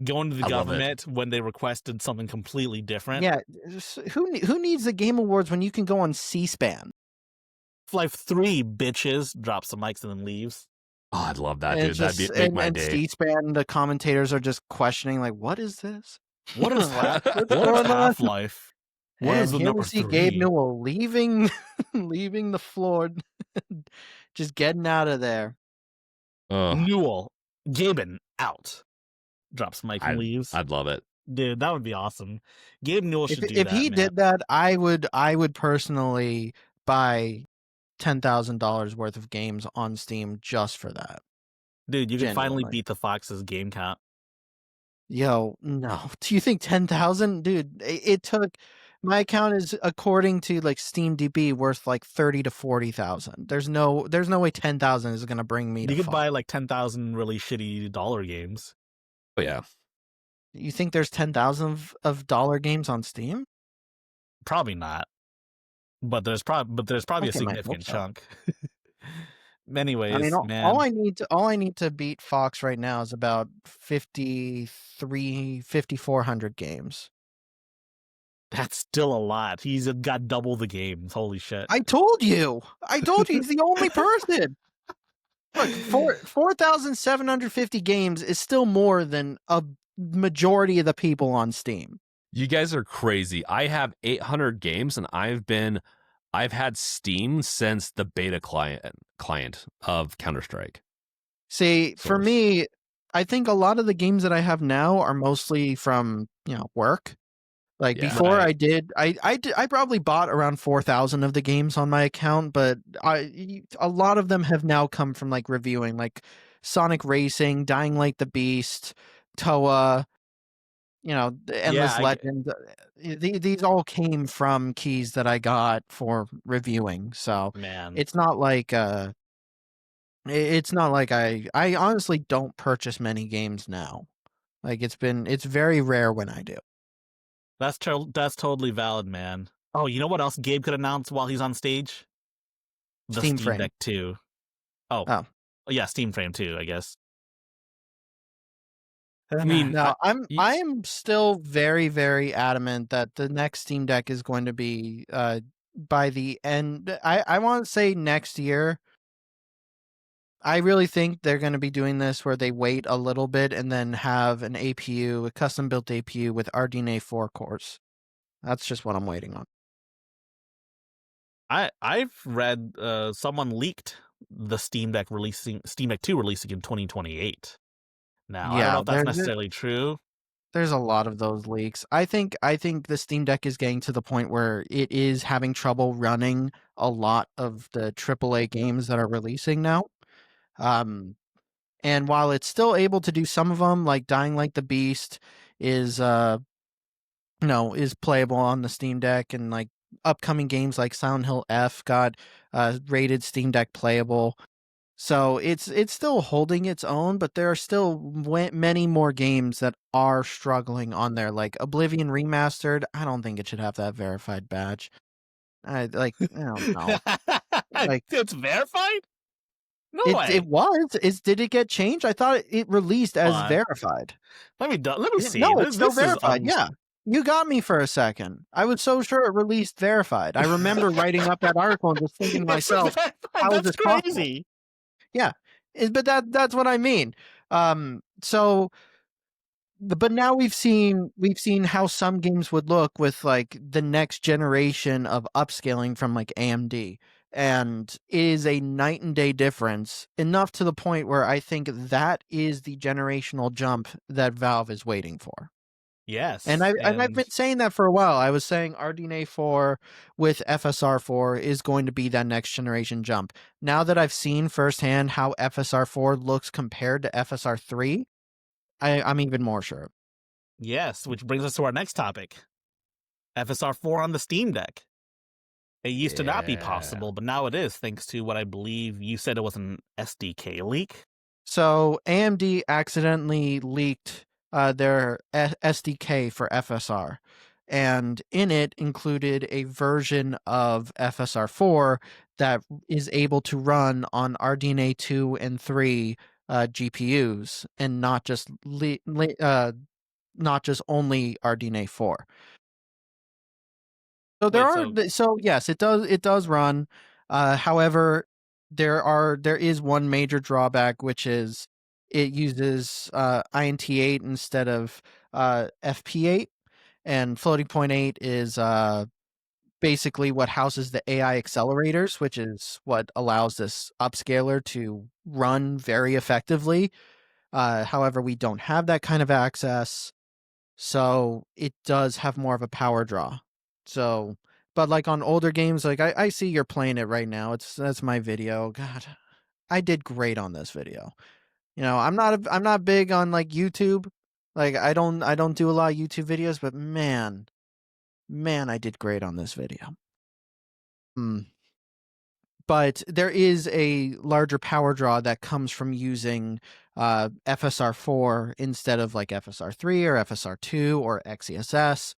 Going to the government when they requested something completely different. Yeah, who needs the Game Awards when you can go on C-SPAN? Half-Life 3, bitches. Drops the mics and then leaves. Oh, I'd love that, dude. That'd make my day. C-SPAN, the commentators are just questioning, like, what is this? What is Half-Life? What is the here number we see 3? Gabe Newell leaving the floor, just getting out of there. Newell, Gaben out. Drops mic and leaves. I'd love it, dude. That would be awesome. Gabe Newell should do that. If he did that, I would personally buy $10,000 worth of games on Steam just for that. Dude, you can finally beat the Fox's game count. Yo, no. Do you think 10,000? Dude, it took. My account is, according to like SteamDB, worth like 30 to 40,000. There's no way 10,000 is gonna bring me. You could buy like 10,000 really shitty dollar games. Oh yeah. You think there's 10,000 of dollar games on Steam? Probably not. But there's probably a significant chunk. Anyways, I mean, man. all I need to beat Fox right now is about 5,400 games. That's still a lot. He's got double the games. Holy shit. I told you he's the only person. Look, 4,750 games is still more than a majority of the people on Steam. You guys are crazy. I have 800 games, and I've had Steam since the beta client of Counter-Strike. See, for me, I think a lot of the games that I have now are mostly from, work. Like before, I probably bought around 4,000 of the games on my account, but a lot of them have now come from like reviewing, like Sonic Racing, Dying Light the Beast, Toa, Endless Legend. These all came from keys that I got for reviewing. So it's not like I honestly don't purchase many games now. Like it's very rare when I do. That's totally valid, man. Oh, you know what else Gabe could announce while he's on stage? The Steam Steam Frame. Deck 2. Oh, Oh. yeah, Steam Frame 2, I guess. I mean, No, y- I am still very, very adamant that the next Steam Deck is going to be by the end. I want to say next year. I really think they're going to be doing this where they wait a little bit and then have an APU, a custom built APU with RDNA 4 cores. That's just what I'm waiting on. I've read someone leaked the Steam Deck 2 releasing in 2028. Now, I don't know Yeah, if that's necessarily true. there's a lot of those leaks. I think the Steam Deck is getting to the point where it is having trouble running a lot of the AAA games that are releasing now. And while it's still able to do some of them, like Dying Like the Beast is is playable on the Steam Deck, and like upcoming games like Silent Hill F got rated Steam Deck playable. So it's still holding its own, but there are still many more games that are struggling on there. Like Oblivion Remastered, I don't think it should have that verified badge. I don't know. Like It's verified? No it way. was. Did it get changed? I thought it released as verified. Let me see. No, it's still This is verified. Yeah. You got me for a second. I was so sure it released verified. I remember writing up that article and just thinking to myself, how is this crazy. possible? Yeah. But that's what I mean. But now we've seen how some games would look with like the next generation of upscaling from like AMD, and it is a night and day difference, enough to the point where I think that is the generational jump that Valve is waiting for. Yes. And I've been saying that for a while. I was saying RDNA 4 with FSR 4 is going to be that next generation jump. Now that I've seen firsthand how FSR 4 looks compared to FSR 3, I'm even more sure. Yes, which brings us to our next topic. FSR 4 on the Steam Deck. It used to not be possible, but now it is, thanks to what I believe you said it was an SDK leak. So AMD accidentally leaked their SDK for FSR, and in it included a version of FSR 4 that is able to run on RDNA 2 and 3 GPUs, and not just only RDNA 4. So so yes, it does run. However, there is one major drawback, which is it uses INT8 instead of FP8, and floating point 8 is basically what houses the AI accelerators, which is what allows this upscaler to run very effectively. However, we don't have that kind of access, so it does have more of a power draw. So, but like on older games, like I see you're playing it right now. That's my video. God, I did great on this video. I'm not big on like YouTube. Like I don't do a lot of YouTube videos, but man, I did great on this video. But there is a larger power draw that comes from using FSR4 instead of like FSR3 or FSR2 or XeSS.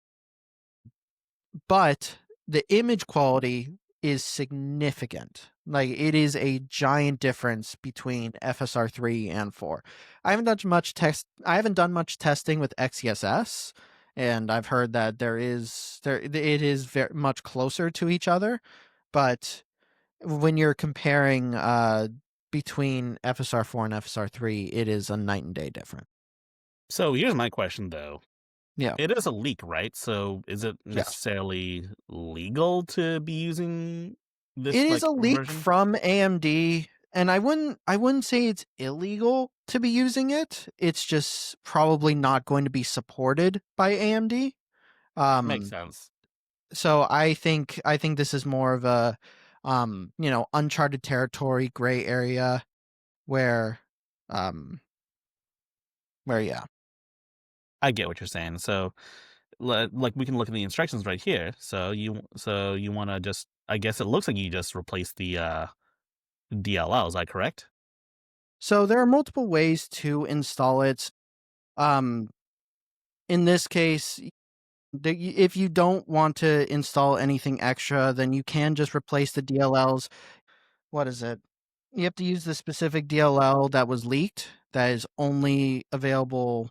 But the image quality is significant. Like it is a giant difference between FSR3 and 4. I haven't done much testing with XeSS, and I've heard that it is very much closer to each other, but when you're comparing between FSR4 and FSR3, it is a night and day difference. So here's my question, though. Yeah. It is a leak, right? So is it necessarily legal to be using this? It is a leak version? from AMD, and I wouldn't say it's illegal to be using it. It's just probably not going to be supported by AMD. Makes sense. So I think this is more of a uncharted territory, gray area where yeah. I get what you're saying. So like we can look at the instructions right here. So you want to just, I guess it looks like you just replaced the DLL. Is that correct? So there are multiple ways to install it. In this case, If you don't want to install anything extra, then you can just replace the DLLs. What is it? You have to use the specific DLL that was leaked, that is only available,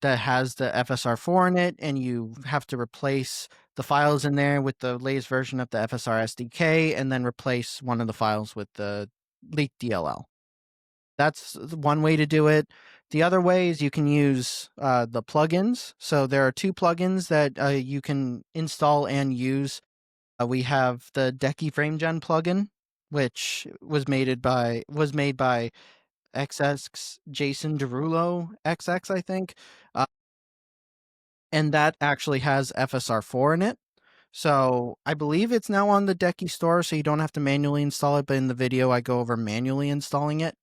that has the FSR4 in it, and you have to replace the files in there with the latest version of the FSR SDK, and then replace one of the files with the leaked DLL. That's one way to do it. The other way is you can use the plugins. So there are 2 plugins that you can install and use. We have the Decky FrameGen plugin, which was made by XX Jason Derulo XX, I think, and that actually has FSR4 in it. So I believe it's now on the Decky store, so you don't have to manually install it. But in the video, I go over manually installing it.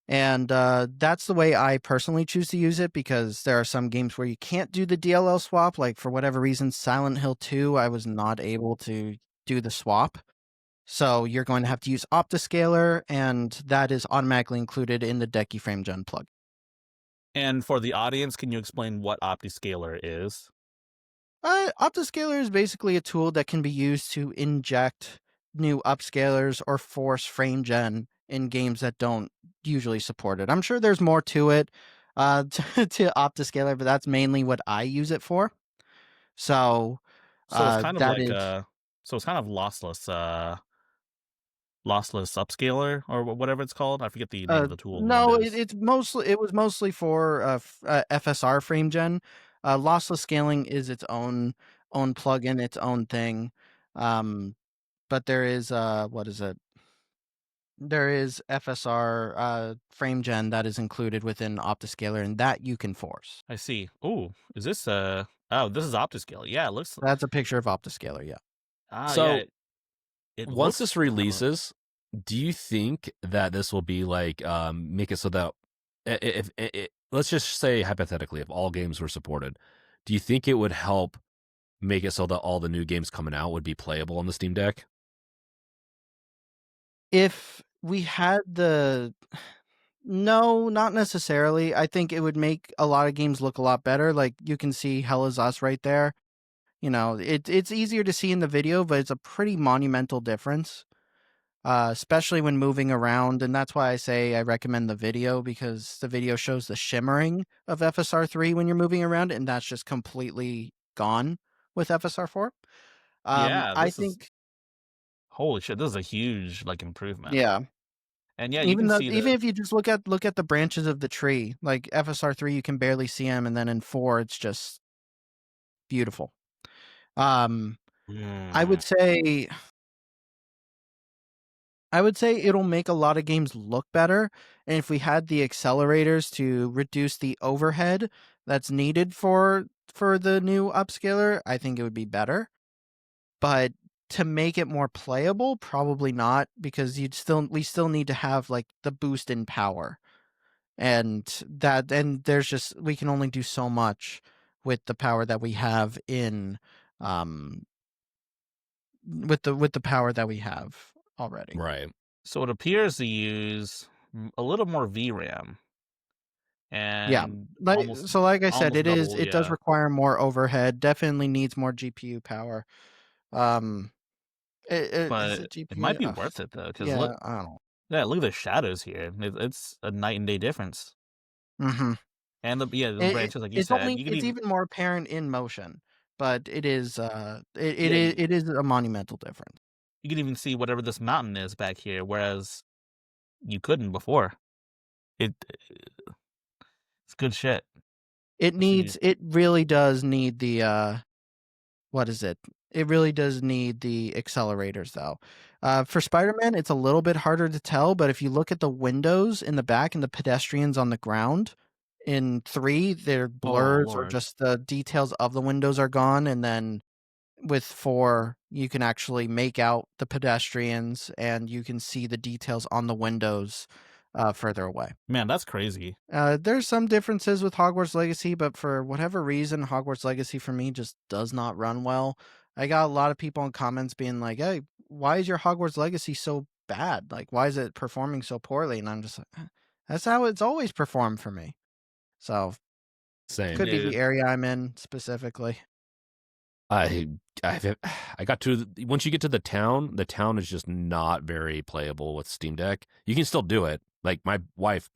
And that's the way I personally choose to use it, because there are some games where you can't do the DLL swap. Like, for whatever reason, Silent Hill 2, I was not able to do the swap. So you're going to have to use Optiscaler, and that is automatically included in the Decky FrameGen plug. And for the audience, can you explain what Optiscaler is? Optiscaler is basically a tool that can be used to inject new upscalers or force frame gen in games that don't usually support it. I'm sure there's more to it to Optiscaler, but that's mainly what I use it for. So it's kind of that like is so it's kind of lossless upscaler or whatever it's called. I forget the name of the tool. no, What it is. it was mostly for FSR frame gen. Lossless scaling is its own plugin, its own thing. But there is what is it? There is FSR frame gen that is included within Optiscaler, and that you can force. I see. Oh, is this oh, this is Optiscaler. Yeah, it looks. That's a picture of Optiscaler. Yeah. So yeah. It once looks this releases, do you think that this will be like make it so that if let's just say hypothetically, if all games were supported, do you think it would help make it so that all the new games coming out would be playable on the Steam Deck? If we had the No, not necessarily. I think it would make a lot of games look a lot better. Like, you can see Hell Is Us right there. You know, it's easier to see in the video, but it's a pretty monumental difference, especially when moving around. And that's why I say I recommend the video, because the video shows the shimmering of FSR3 when you're moving around, and that's just completely gone with FSR4. yeah, I this is think, holy shit. This is a huge improvement. yeah. And yeah, you can see Even if you just look at the branches of the tree, like FSR3, you can barely see them, and then in 4, it's just beautiful. I would say it'll make a lot of games look better, and if we had the accelerators to reduce the overhead that's needed for the new upscaler, I think it would be better. But to make it more playable, probably not, because we still need to have like the boost in power. And there's just, we can only do so much with the power that we have in with the power that we have already. Right. So it appears to use a little more VRAM. And yeah, like I said, it does yeah. require more overhead. Definitely needs more GPU power. Is it GPU? It might be worth it though, because yeah, look, I don't know. yeah, look at the shadows here. It's a night and day difference. Mm-hmm. And the branches, like you It's said, you can even more apparent in motion, but it is Yeah, it is a monumental difference. you can even see whatever this mountain is back here, whereas you couldn't before. It's good shit. It really does need the what is it? It really does need the accelerators, though. For Spider-Man, it's a little bit harder to tell, but if you look at the windows in the back and the pedestrians on the ground, in 3, their blurs or Lord. just the details of the windows are gone, and then with 4, you can actually make out the pedestrians, and you can see the details on the windows further away. Man, that's crazy. There's some differences with Hogwarts Legacy, but for whatever reason, Hogwarts Legacy for me just does not run well. I got a lot of people in comments being like, "Hey, why is your Hogwarts Legacy so bad? Like, why is it performing so poorly?" And I'm just like, that's how it's always performed for me. So Same. Could be Dude. the area I'm in specifically. I got to once you get to the town is just not very playable with Steam Deck. You can still do it. Like my wife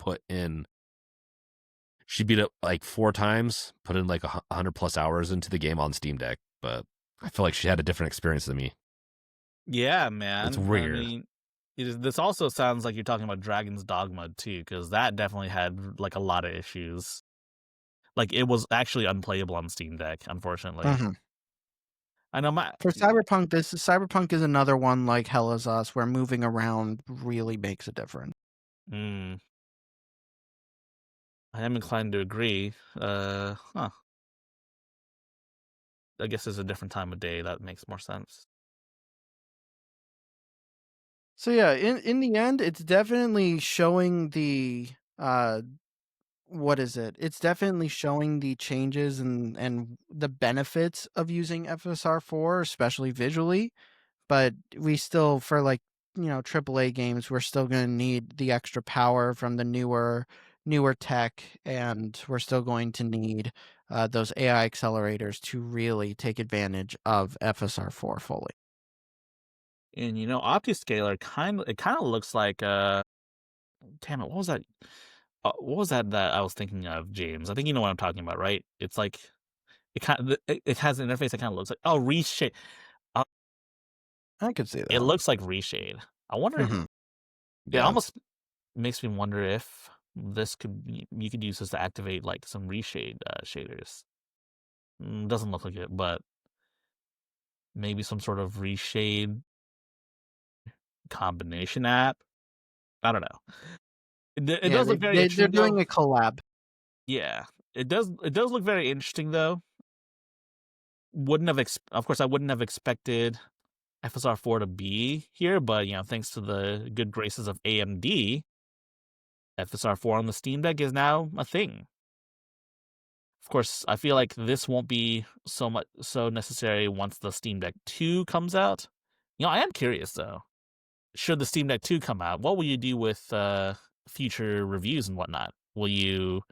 she beat it like 4 times, put in like 100+ hours into the game on Steam Deck, but I feel like she had a different experience than me. Yeah, man. It's weird. I mean, this also sounds like you're talking about Dragon's Dogma too, because that definitely had like a lot of issues. Like it was actually unplayable on Steam Deck, unfortunately. Mm-hmm. I know For Cyberpunk is another one like Hell is Us, where moving around really makes a difference. I am inclined to agree. I guess it's a different time of day. That makes more sense. So yeah, in the end, it's definitely showing the what is it? It's definitely showing the changes and the benefits of using FSR4, especially visually. But we still, for like, AAA games, we're still going to need the extra power from the newer tech, and we're still going to need those AI accelerators to really take advantage of FSR4 fully. And OptiScaler kind of looks like damn it, what was that? What was that I was thinking of, James? I think you know what I'm talking about, right? It's like it has an interface that kind of looks like Reshade. I could see that. It looks like Reshade. I wonder. Mhm. It almost makes me wonder if you could use this to activate like some Reshade shaders. Doesn't look like it, but maybe some sort of Reshade combination app. I don't know. It does look very interesting. They're doing a collab. Yeah, it does look very interesting though. Of course, I wouldn't have expected FSR4 to be here, but thanks to the good graces of AMD, FSR4 on the Steam Deck is now a thing. Of course, I feel like this won't be so necessary once the Steam Deck 2 comes out. I am curious though. Should the Steam Deck 2 come out, what will you do with future reviews and whatnot? Will you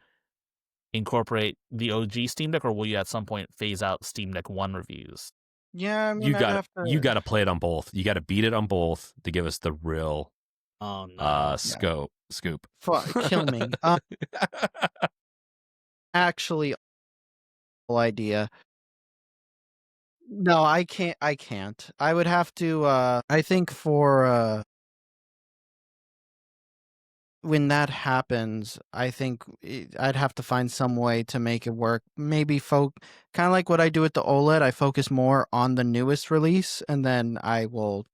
incorporate the OG Steam Deck, or will you at some point phase out Steam Deck 1 reviews? Yeah, I mean, you got to play it on both. You got to beat it on both to give us the real scoop. Kill me. Actually, idea. No, I can't. I would have to I think for when that happens, I think I'd have to find some way to make it work. Maybe kind of like what I do with the OLED, I focus more on the newest release, and then I will,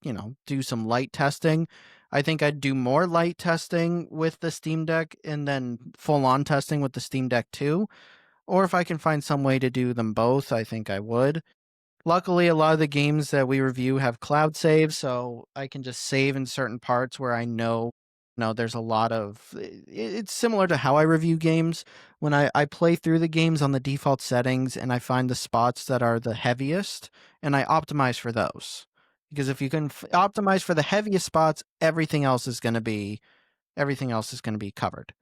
do some light testing. I think I'd do more light testing with the Steam Deck and then full on testing with the Steam Deck 2. Or if I can find some way to do them both, I think I would. Luckily, a lot of the games that we review have cloud save, so I can just save in certain parts where I know there's a lot of. It's similar to how I review games. When I play through the games on the default settings and I find the spots that are the heaviest, and I optimize for those. Because if you can optimize for the heaviest spots, everything else is going to be covered.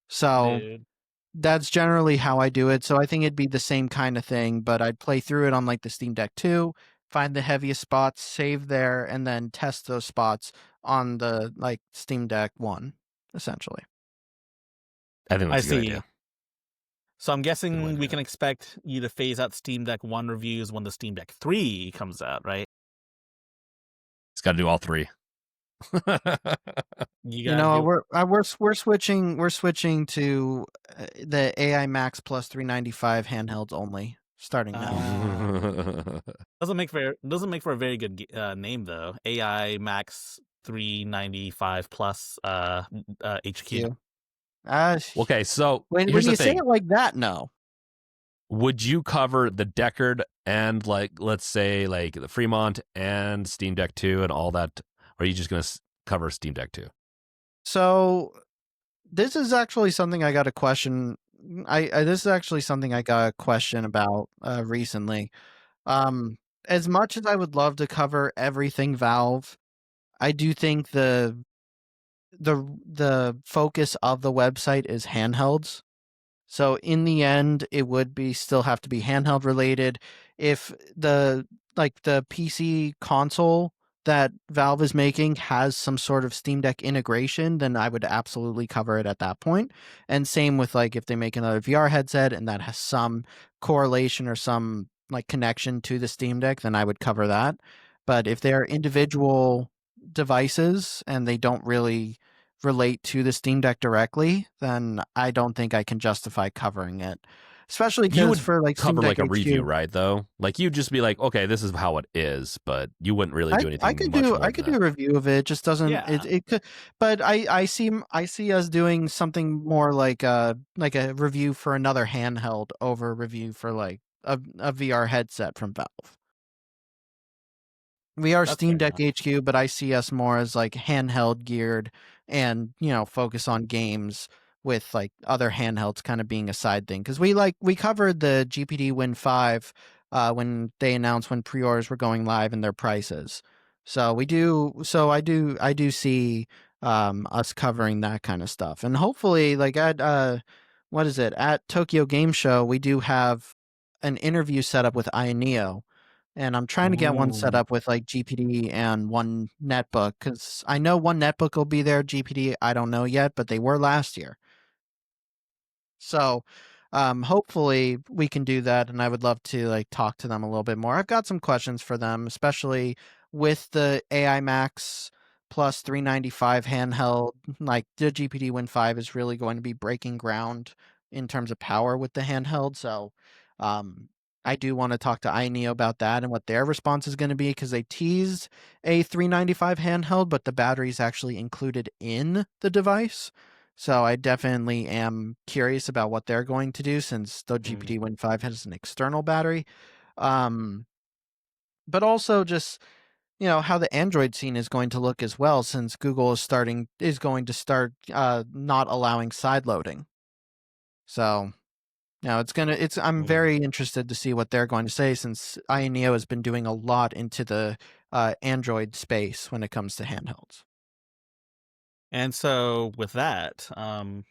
So. Dude. That's generally how I do it. So I think it'd be the same kind of thing, but I'd play through it on like the Steam Deck 2, find the heaviest spots, save there, and then test those spots on the like Steam Deck 1, essentially. I think that's a good idea. So I'm guessing we can expect you to phase out Steam Deck 1 reviews when the Steam Deck 3 comes out, right? It's got to do all 3. We're switching to the AI Max Plus 395 handhelds only starting now. Doesn't make for a very good name though. AI Max 395 Plus HQ. Okay, so when you say it like that, no. Would you cover the Deckard and like let's say like the Fremont and Steam Deck 2 and all that? Or are you just going to cover Steam Deck 2? So this is actually something I got a question. This is actually something I got a question about recently. As much as I would love to cover everything Valve, I do think the focus of the website is handhelds. So in the end, it would be still have to be handheld related. If the PC console that Valve is making has some sort of Steam Deck integration, then I would absolutely cover it at that point. And same with like if they make another VR headset and that has some correlation or some like connection to the Steam Deck, then I would cover that. But if they are individual devices and they don't really relate to the Steam Deck directly, then I don't think I can justify covering it. Especially You because would for like Steam cover Deck like a review, HQ, right? Though, like you'd just be like, okay, this is how it is, but you wouldn't really do I anything could much do more I than could do that. a review of it. It just doesn't Yeah. it could, but I see us doing something more like a review for another handheld over a review for like a VR headset from Valve. We are That's fair Steam Deck enough. HQ, but I see us more as like handheld geared and, focus on games with like other handhelds kind of being a side thing. Cause we covered the GPD Win 5 when they announced when pre-orders were going live and their prices. So I do see us covering that kind of stuff. And hopefully like at what is it? At Tokyo Game Show, we do have an interview set up with Ioneo, and I'm trying to get one set Ooh. up with like GPD and one netbook because I know one netbook will be there. GPD, I don't know yet, but they were last year. So hopefully we can do that, and I would love to like talk to them a little bit more. I've got some questions for them, especially with the AI Max plus 395 handheld. Like the GPD Win 5 is really going to be breaking ground in terms of power with the handheld. So um, I do want to talk to iNeo about that and what their response is going to be because they teased a 395 handheld, but the battery is actually included in the device. So I definitely am curious about what they're going to do since the GPD Win 5 has an external battery. Um, but also just, how the Android scene is going to look as well since Google is going to start not allowing side loading. So, I'm Ooh. very interested to see what they're going to say since Ioneo has been doing a lot into the Android space when it comes to handhelds. And so with that, you're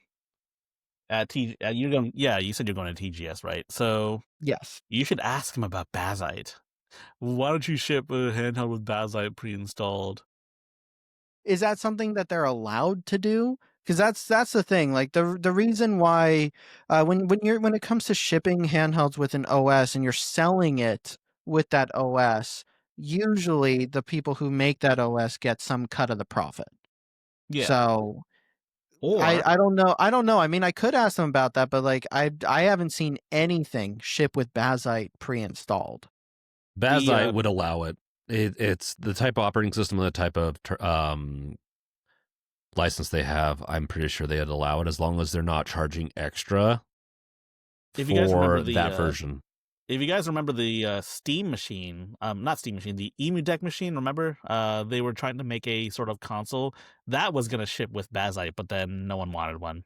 going. Yeah, you said you're going to TGS, right? So Yes. you should ask him about Bazite. Why don't you ship a handheld with Bazite pre-installed? Is that something that they're allowed to do? Because that's the thing. Like the reason why when it comes to shipping handhelds with an OS and you're selling it with that OS, usually the people who make that OS get some cut of the profit. Yeah. So Or I don't know. I don't know. I mean, I could ask them about that, but like I haven't seen anything ship with Bazite pre-installed. Bazite would allow it. It's the type of operating system and the type of license they have. I'm pretty sure they'd allow it as long as they're not charging extra if you guys remember for that version. if you guys remember the Steam machine, not Steam machine, the EmuDeck machine, remember? They were trying to make a sort of console that was going to ship with Bazite, but then no one wanted one.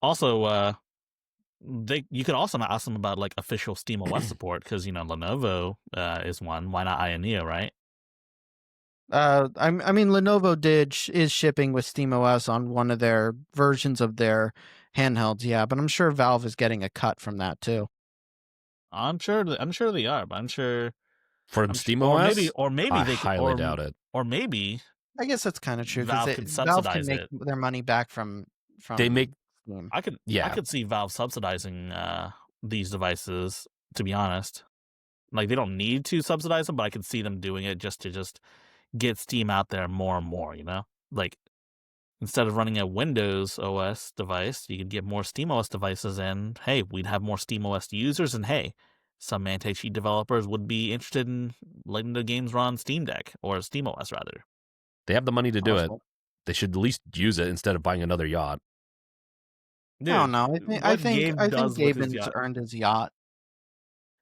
Also, you could also ask them about like official SteamOS support because Lenovo is one. Why not Ioneo, right? I mean, Lenovo is shipping with SteamOS on one of their versions of their handhelds, yeah, but I'm sure Valve is getting a cut from that too. I'm sure they are, but I'm sure For SteamOS, or maybe I they could, highly doubt it. or maybe I guess that's kind of true Valve because can Valve can subsidize make it. their money back from They make Steam. I could see Valve subsidizing these devices. To be honest, like they don't need to subsidize them, but I could see them doing it just to get Steam out there more and more. Like instead of running a Windows OS device, you could get more SteamOS devices, and hey, we'd have more SteamOS users, and hey, some anti-cheat developers would be interested in letting the games run on Steam Deck or SteamOS rather. They have the money to do it. Possible. They should at least use it instead of buying another yacht. Dude, I don't know. what Gabe I think does with his Gaben's yacht, earned his yacht.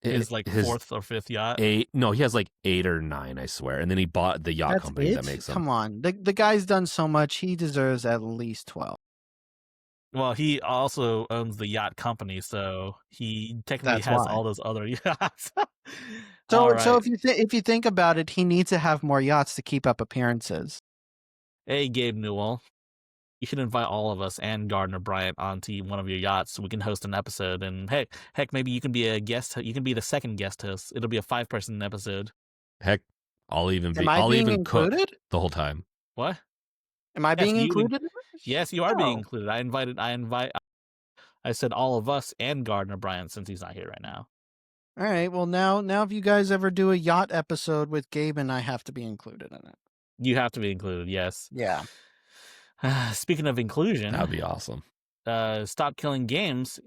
his like fourth or fifth yacht. He has like 8 or 9, I swear. And then he bought the yacht That's company it? that makes them. Come on, the guy's done so much. He deserves at least 12. Well, he also owns the yacht company, so he technically That's has why. all those other yachts. So All right. if you think about it, he needs to have more yachts to keep up appearances. Hey, Gabe Newell, you should invite all of us and Gardner Bryant onto one of your yachts so we can host an episode. And heck, maybe you can be a guest. You can be the second guest host. It'll be a 5-person episode. Heck, I'll even cook included the whole time. What? Am I being included? Yes, you are being included. I said all of us and Gardner Bryant since he's not here right now. All right. Well, now if you guys ever do a yacht episode with Gabe and I have to be included in it. You have to be included, yes. Yeah. Speaking of inclusion, that'd be awesome. Stop Killing Games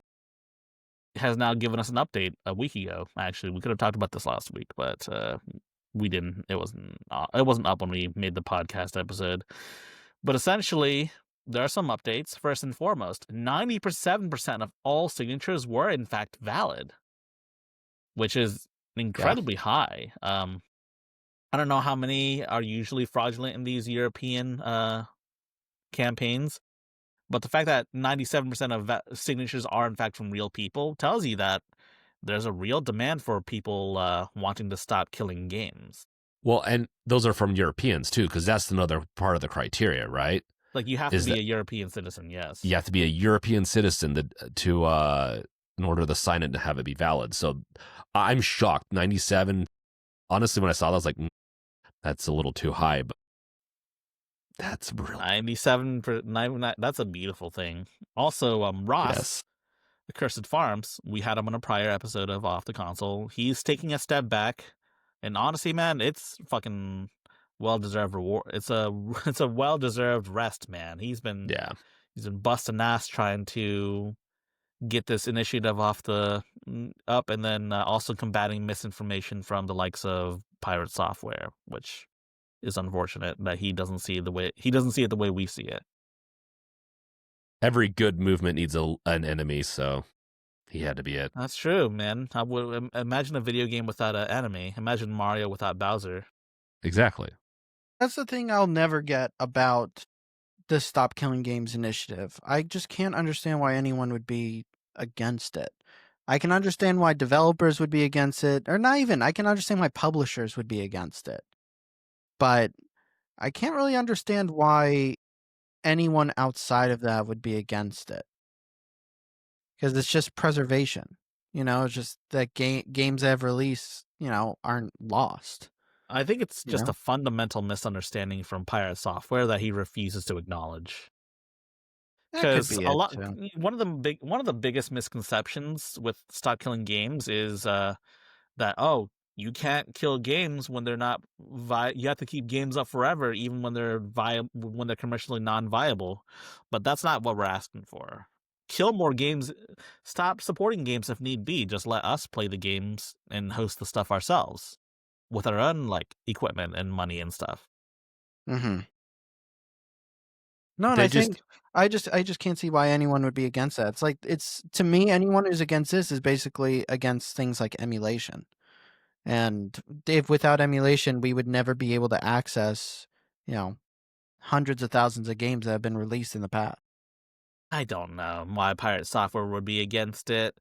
has now given us an update a week ago. Actually, we could have talked about this last week, but we didn't. It wasn't up when we made the podcast episode. But essentially, there are some updates. First and foremost, 97% of all signatures were in fact valid, which is incredibly high. I don't know how many are usually fraudulent in these European campaigns, but the fact that 97% of signatures are in fact from real people tells you that there's a real demand for people wanting to stop killing games. Well, and those are from Europeans too, because that's another part of the criteria, right? Like you have to be a European citizen, yes. You have to be a European citizen to in order to sign it to have it be valid. So I'm shocked. 97. Honestly, when I saw that, I was like, that's a little too high, but that's really 97 for 99. That's a beautiful thing. Also, Ross, the Cursed Farms, we had him on a prior episode of Off the Console. He's taking a step back, and honestly, man, it's fucking well-deserved reward. It's a well-deserved rest, man. He's been busting ass trying to get this initiative off the up, and then also combating misinformation from the likes of Pirate Software, which is unfortunate that he doesn't see it the way we see it. Every good movement needs an enemy, so he had to be it. That's true, man. I would imagine a video game without an enemy. Imagine Mario without Bowser. Exactly. That's the thing I'll never get about the Stop Killing Games initiative. I just can't understand why anyone would be against it. I can understand why developers would be against it, or not even. I can understand why publishers would be against it. But I can't really understand why anyone outside of that would be against it. Because it's just preservation. It's just that games that have released, aren't lost. I think it's just a fundamental misunderstanding from Pirate Software that he refuses to acknowledge. Because one of the biggest misconceptions with Stop Killing Games is that you can't kill games when they're not you have to keep games up forever, even when they're when they're commercially non-viable. But that's not what we're asking for. Kill more games. Stop supporting games if need be. Just let us play the games and host the stuff ourselves with our own equipment and money and stuff. Mm-hmm. No, and I just can't see why anyone would be against that. It's to me, anyone who's against this is basically against things like emulation. And if without emulation, we would never be able to access, hundreds of thousands of games that have been released in the past. I don't know why Pirate Software would be against it.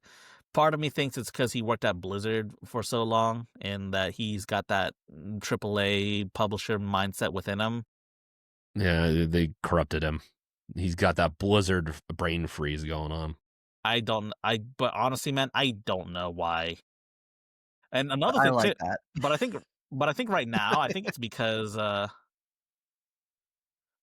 Part of me thinks it's because he worked at Blizzard for so long and that he's got that AAA publisher mindset within him. Yeah, they corrupted him. He's got that Blizzard brain freeze going on. But honestly, man, I don't know why. And another thing like too, that. but I think right now, I think it's because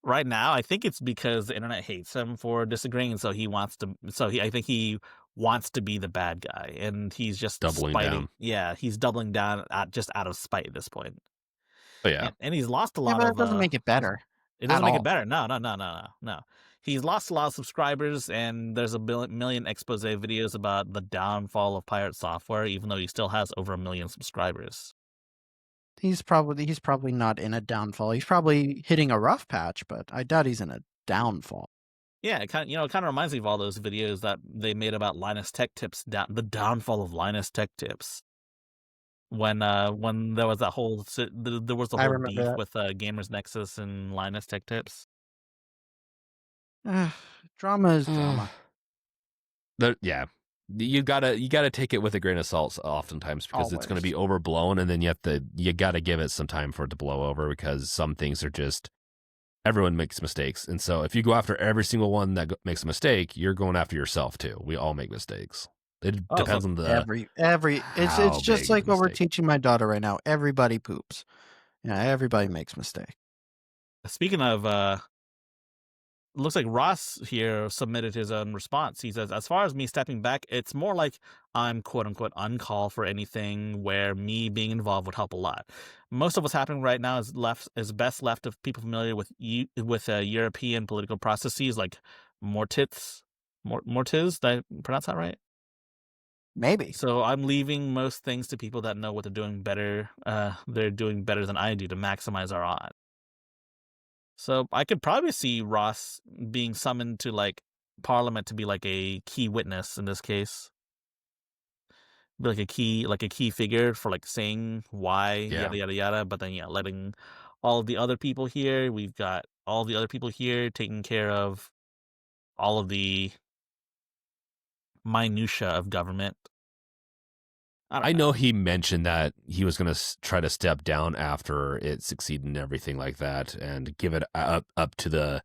right now, I think it's because the internet hates him for disagreeing, and so I think he wants to be the bad guy, and he's just doubling down. Yeah, he's doubling down just out of spite at this point. Oh yeah, and he's lost a lot but of. It doesn't make it better. It doesn't make it better. No. He's lost a lot of subscribers, and there's a million expose videos about the downfall of Pirate Software, even though he still has over 1 million subscribers. He's probably not in a downfall. He's probably hitting a rough patch, but I doubt he's in a downfall. Yeah, it kind of reminds me of all those videos that they made about Linus Tech Tips, the downfall of Linus Tech Tips. When there was that whole beef with Gamers Nexus and Linus Tech Tips. Drama is drama. Yeah, you gotta take it with a grain of salt oftentimes because it's going to be overblown, and then you gotta give it some time for it to blow over because some things are just everyone makes mistakes, and so if you go after every single one that makes a mistake, you're going after yourself too. We all make mistakes. It depends on the it's how just big the like what we're mistake. teaching my daughter right now. Everybody poops. Yeah, everybody makes mistakes. Speaking of, looks like Ross here submitted his own response. He says, as far as me stepping back, it's more like I'm quote unquote uncalled for anything where me being involved would help a lot. Most of what's happening right now is best left of people familiar with European political processes like Mortiz. Mortiz, did I pronounce that right? Maybe. So I'm leaving most things to people that know what they're doing better. They're doing better than I do to maximize our odds. So I could probably see Ross being summoned to like Parliament to be like a key witness in this case, be like a key figure for like saying why yada yada yada. But then letting all of the other people here. We've got all the other people here taking care of all of the minutia of government. I know he mentioned that he was going to try to step down after it succeeded and everything like that, and give it up to the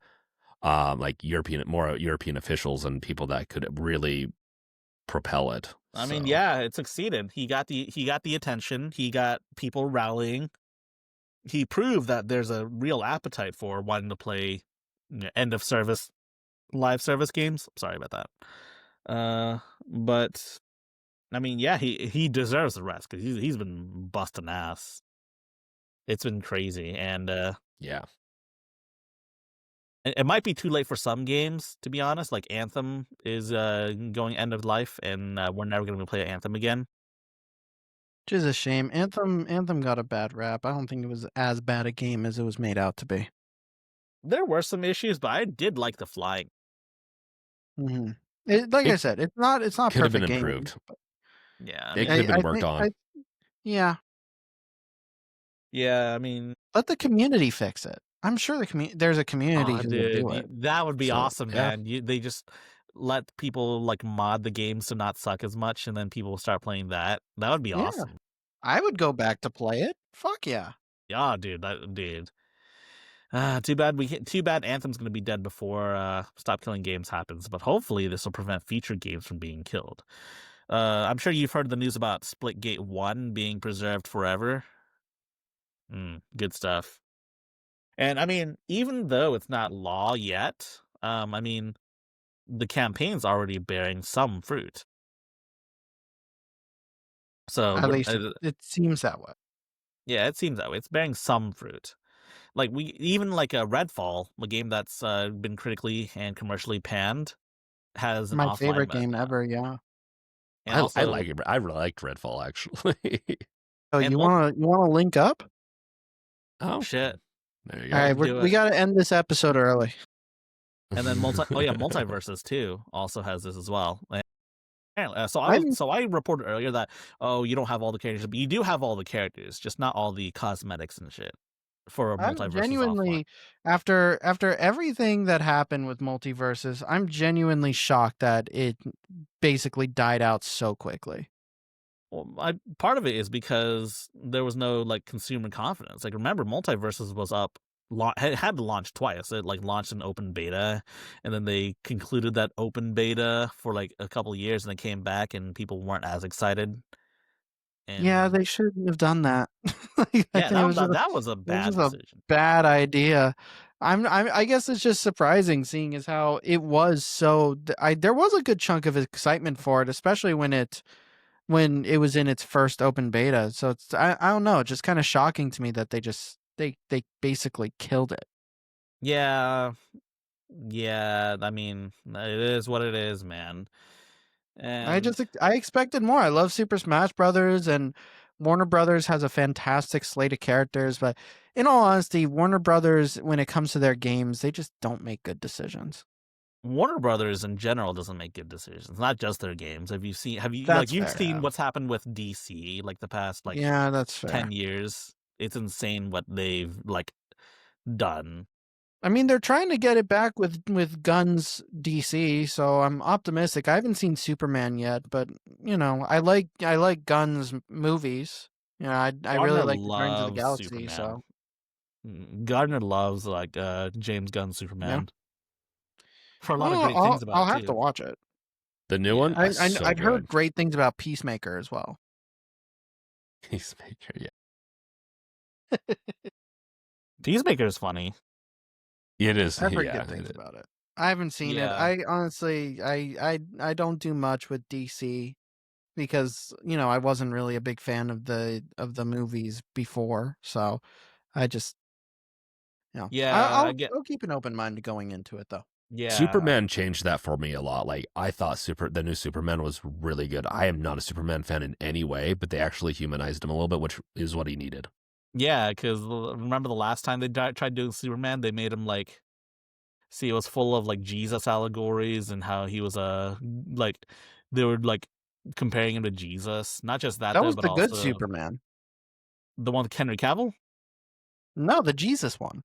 like more European officials and people that could really propel it. I mean, yeah, it succeeded. He got the attention. He got people rallying. He proved that there's a real appetite for wanting to play end of service live service games. Sorry about that. But I mean, yeah, he deserves the rest because he's been busting ass. It's been crazy, and yeah, it might be too late for some games, to be honest. Like Anthem is going end of life, and we're never going to play Anthem again. Which is a shame. Anthem got a bad rap. I don't think it was as bad a game as it was made out to be. There were some issues, but I did like the flying. Mm-hmm. I said, it's not could have been perfect improved. Game, yeah, it could have been worked on. Yeah. Yeah, I mean, let the community fix it. I'm sure there's a community who will do it. That would be awesome, man. They just let people like mod the games to not suck as much, and then people will start playing that. That would be awesome. I would go back to play it. Fuck yeah. Yeah, dude. Too bad Anthem's gonna be dead before Stop Killing Games happens, but hopefully this will prevent future games from being killed. I'm sure you've heard the news about Splitgate 1 being preserved forever. Good stuff. And I mean, even though it's not law yet, I mean, the campaign's already bearing some fruit. So at least it seems that way. Yeah, it seems that way. It's bearing some fruit. Like even like a Redfall, a game that's been critically and commercially panned, has my favorite game ever. Yeah, and I like it. I really liked Redfall actually. Oh, you want to link up? Oh shit! There you go. All right, we got to end this episode early. And then Multiverses too also has this as well. So I reported earlier that you don't have all the characters, but you do have all the characters, just not all the cosmetics and shit for Multiverses. I'm genuinely after everything that happened with Multiverses, I'm genuinely shocked that it basically died out so quickly. Well, part of it is because there was no like consumer confidence. Like remember, Multiverses was up. Had to launch twice. It like launched an open beta, and then they concluded that open beta for like a couple of years, and they came back, and people weren't as excited. And yeah, they shouldn't have done that. That was a bad decision. Bad idea. I guess it's just surprising seeing as how it was so. There was a good chunk of excitement for it, especially when it was in its first open beta. So it's I don't know, just kind of shocking to me that they basically killed it. Yeah. I mean, it is what it is, man. And I expected more. I love Super Smash Brothers, and Warner Brothers has a fantastic slate of characters. But in all honesty, Warner Brothers, when it comes to their games, they just don't make good decisions. Warner Brothers in general doesn't make good decisions, not just their games. Have you seen what's happened with DC like the past that's fair. 10 years? It's insane what they've like done. I mean, they're trying to get it back with Guns DC, so I'm optimistic. I haven't seen Superman yet, but I like Guns movies. I really like Guardians of the Galaxy. Superman. So Gardner loves like James Gunn's Superman for a lot of Oh, great things about I'll it have to too. watch it. The new Yeah. one, so I'd heard good. great things about Peacemaker as well. Peacemaker, yeah. Peacemaker is funny. It is. I've heard Yeah, good things about it. I haven't seen it. I honestly, I don't do much with DC because I wasn't really a big fan of the movies before, so I just Yeah, I get. I'll keep an open mind going into it though. Yeah, Superman changed that for me a lot. Like I thought the new Superman was really good. I am not a Superman fan in any way, but they actually humanized him a little bit, which is what he needed. Yeah, because remember the last time they tried doing Superman, they made him like, see, it was full of like Jesus allegories and how he was like they were like comparing him to Jesus. Not just that That though, was but the good also Superman. the one with Henry Cavill. No, the Jesus one.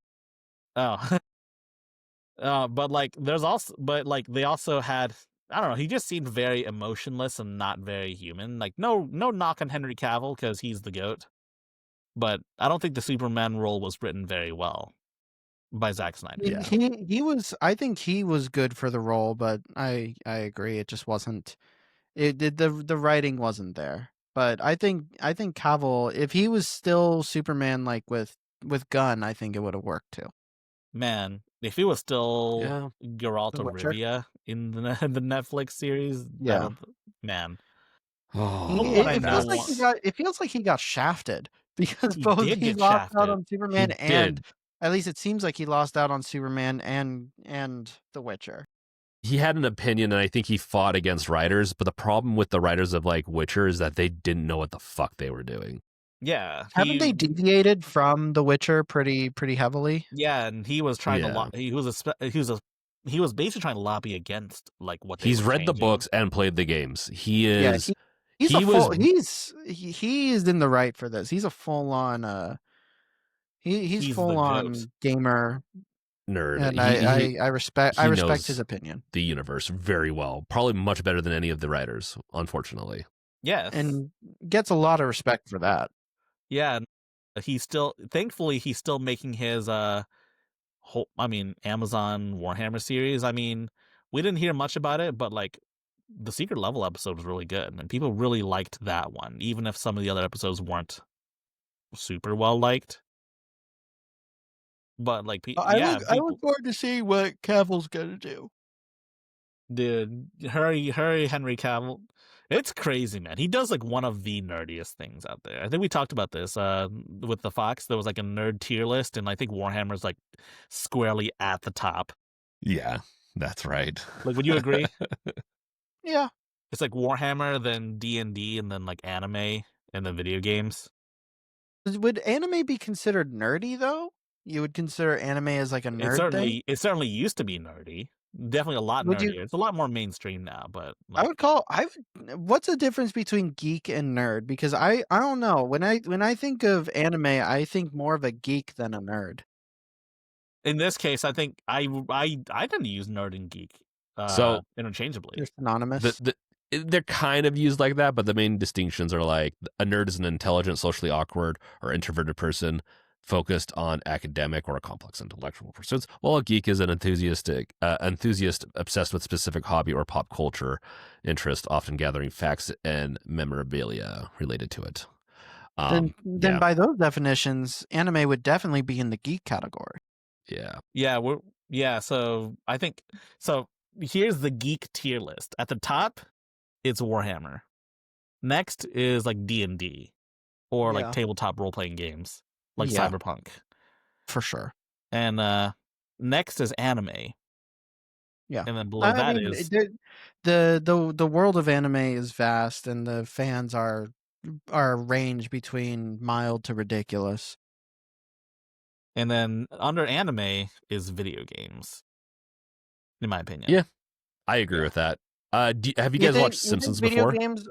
Oh, but like they also had, I don't know. He just seemed very emotionless and not very human. Like no knock on Henry Cavill because he's the GOAT, but I don't think the Superman role was written very well by Zack Snyder. Yeah. He was. I think he was good for the role, but I agree. It just wasn't. The writing wasn't there. But I think Cavill, if he was still Superman like with Gunn, I think it would have worked too. Man, if he was still Yeah. Geralt The of Witcher? Rivia in the the Netflix series, Yeah. Man, Oh, what I It feels like know. he got shafted because He both did he get lost out shafted. on Superman he and did. at least it seems like he lost out on Superman and The Witcher. He had an opinion, and I think he fought against writers. But the problem with the writers of like Witcher is that they didn't know what the fuck they were doing. Yeah, Haven't they deviated from The Witcher pretty heavily? Yeah, and he was trying Yeah. to. He was basically trying to lobby against like what they He's were read the changing. books and played the games. He Yeah, is. he's he a was full. He is in the right for this. He's a full on. He's He's full the GOAT. on gamer, nerd. and He I respect knows his opinion. the universe very well. Probably much better than any of the writers, unfortunately. Yes, and gets a lot of respect for that. Yeah, he's still, thankfully, he's still making his Amazon Warhammer series. I mean, we didn't hear much about it, but like the Secret Level episode was really good, and people really liked that one, even if some of the other episodes weren't super well liked. But like, I look forward to seeing what Cavill's gonna do. Dude, Henry Cavill, it's crazy, man. He does like one of the nerdiest things out there. I think we talked about this with the Fox. There was like a nerd tier list, and I think Warhammer's like squarely at the top. Yeah, that's right. Like, would you agree? Yeah, It's like Warhammer, then D&D, and then like anime, and then video games. would anime be considered nerdy though? You would consider anime as like a nerd thing? It certainly used to be nerdy. Definitely a lot Would nerdier. you? It's a lot more mainstream now, but I like, would call. What's the difference between geek and nerd? Because I don't know. When I think of anime, I think more of a geek than a nerd. in this case, I think I tend to use nerd and geek So interchangeably. They're synonymous. They're kind of used like that, but the main distinctions are like a nerd is an intelligent, socially awkward, or introverted person focused on academic or complex intellectual pursuits, while a geek is an enthusiast obsessed with specific hobby or pop culture interest, often gathering facts and memorabilia related to it. Then by those definitions, anime would definitely be in the geek category. Yeah. So I think so. Here's the geek tier list. At the top, it's Warhammer. Next is like D&D or like tabletop role playing games like Cyberpunk, for sure. and next is anime. Yeah, and then below that is the world of anime is vast, and the fans are range between mild to ridiculous. And then under anime is video games, in my opinion. Yeah, I agree with that. Have you guys watched Simpsons video before? Games?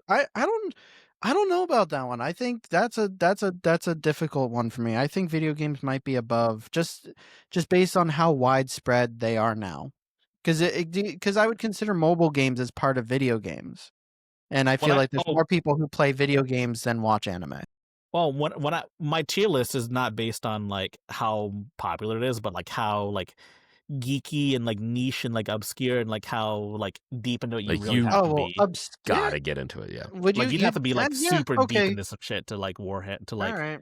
I don't know about that one. I think that's a difficult one for me. I think video games might be above just based on how widespread they are now. Because I would consider mobile games as part of video games, and I feel like there's more people who play video games than watch anime. Well, my tier list is not based on like how popular it is, but like how like geeky and like niche and like obscure and like how like deep into it you Like, really you have to well, be. obscure. gotta get into it. Yeah. Would you? Like you'd have You to be like yeah. super deep Okay. into some shit to like All right.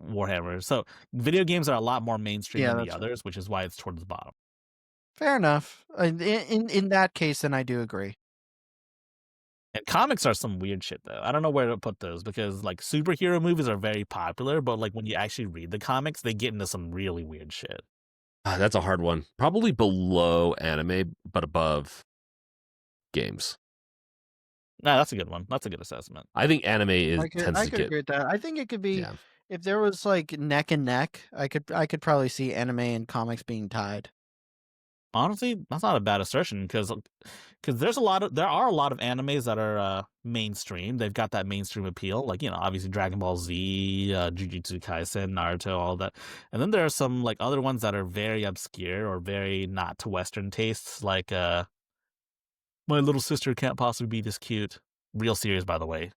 Warhammer. So video games are a lot more mainstream Yeah, than the that's others, which is why it's towards the bottom. fair enough. In that case, then I do agree. And comics are some weird shit though. I don't know where to put those because like superhero movies are very popular, but like when you actually read the comics, they get into some really weird shit. That's a hard one. Probably below anime, but above games. Nah, that's a good one. That's a good assessment. I think anime tends I to could get. agree with that. I think it could be Yeah. if there was like neck and neck. I could probably see anime and comics being tied. Honestly, that's not a bad assertion because there are a lot of animes that are mainstream. They've got that mainstream appeal, like obviously Dragon Ball Z, Jujutsu Kaisen, Naruto, all that. And then there are some like other ones that are very obscure or very not to Western tastes, like My Little Sister Can't Possibly Be This Cute. Real serious, by the way.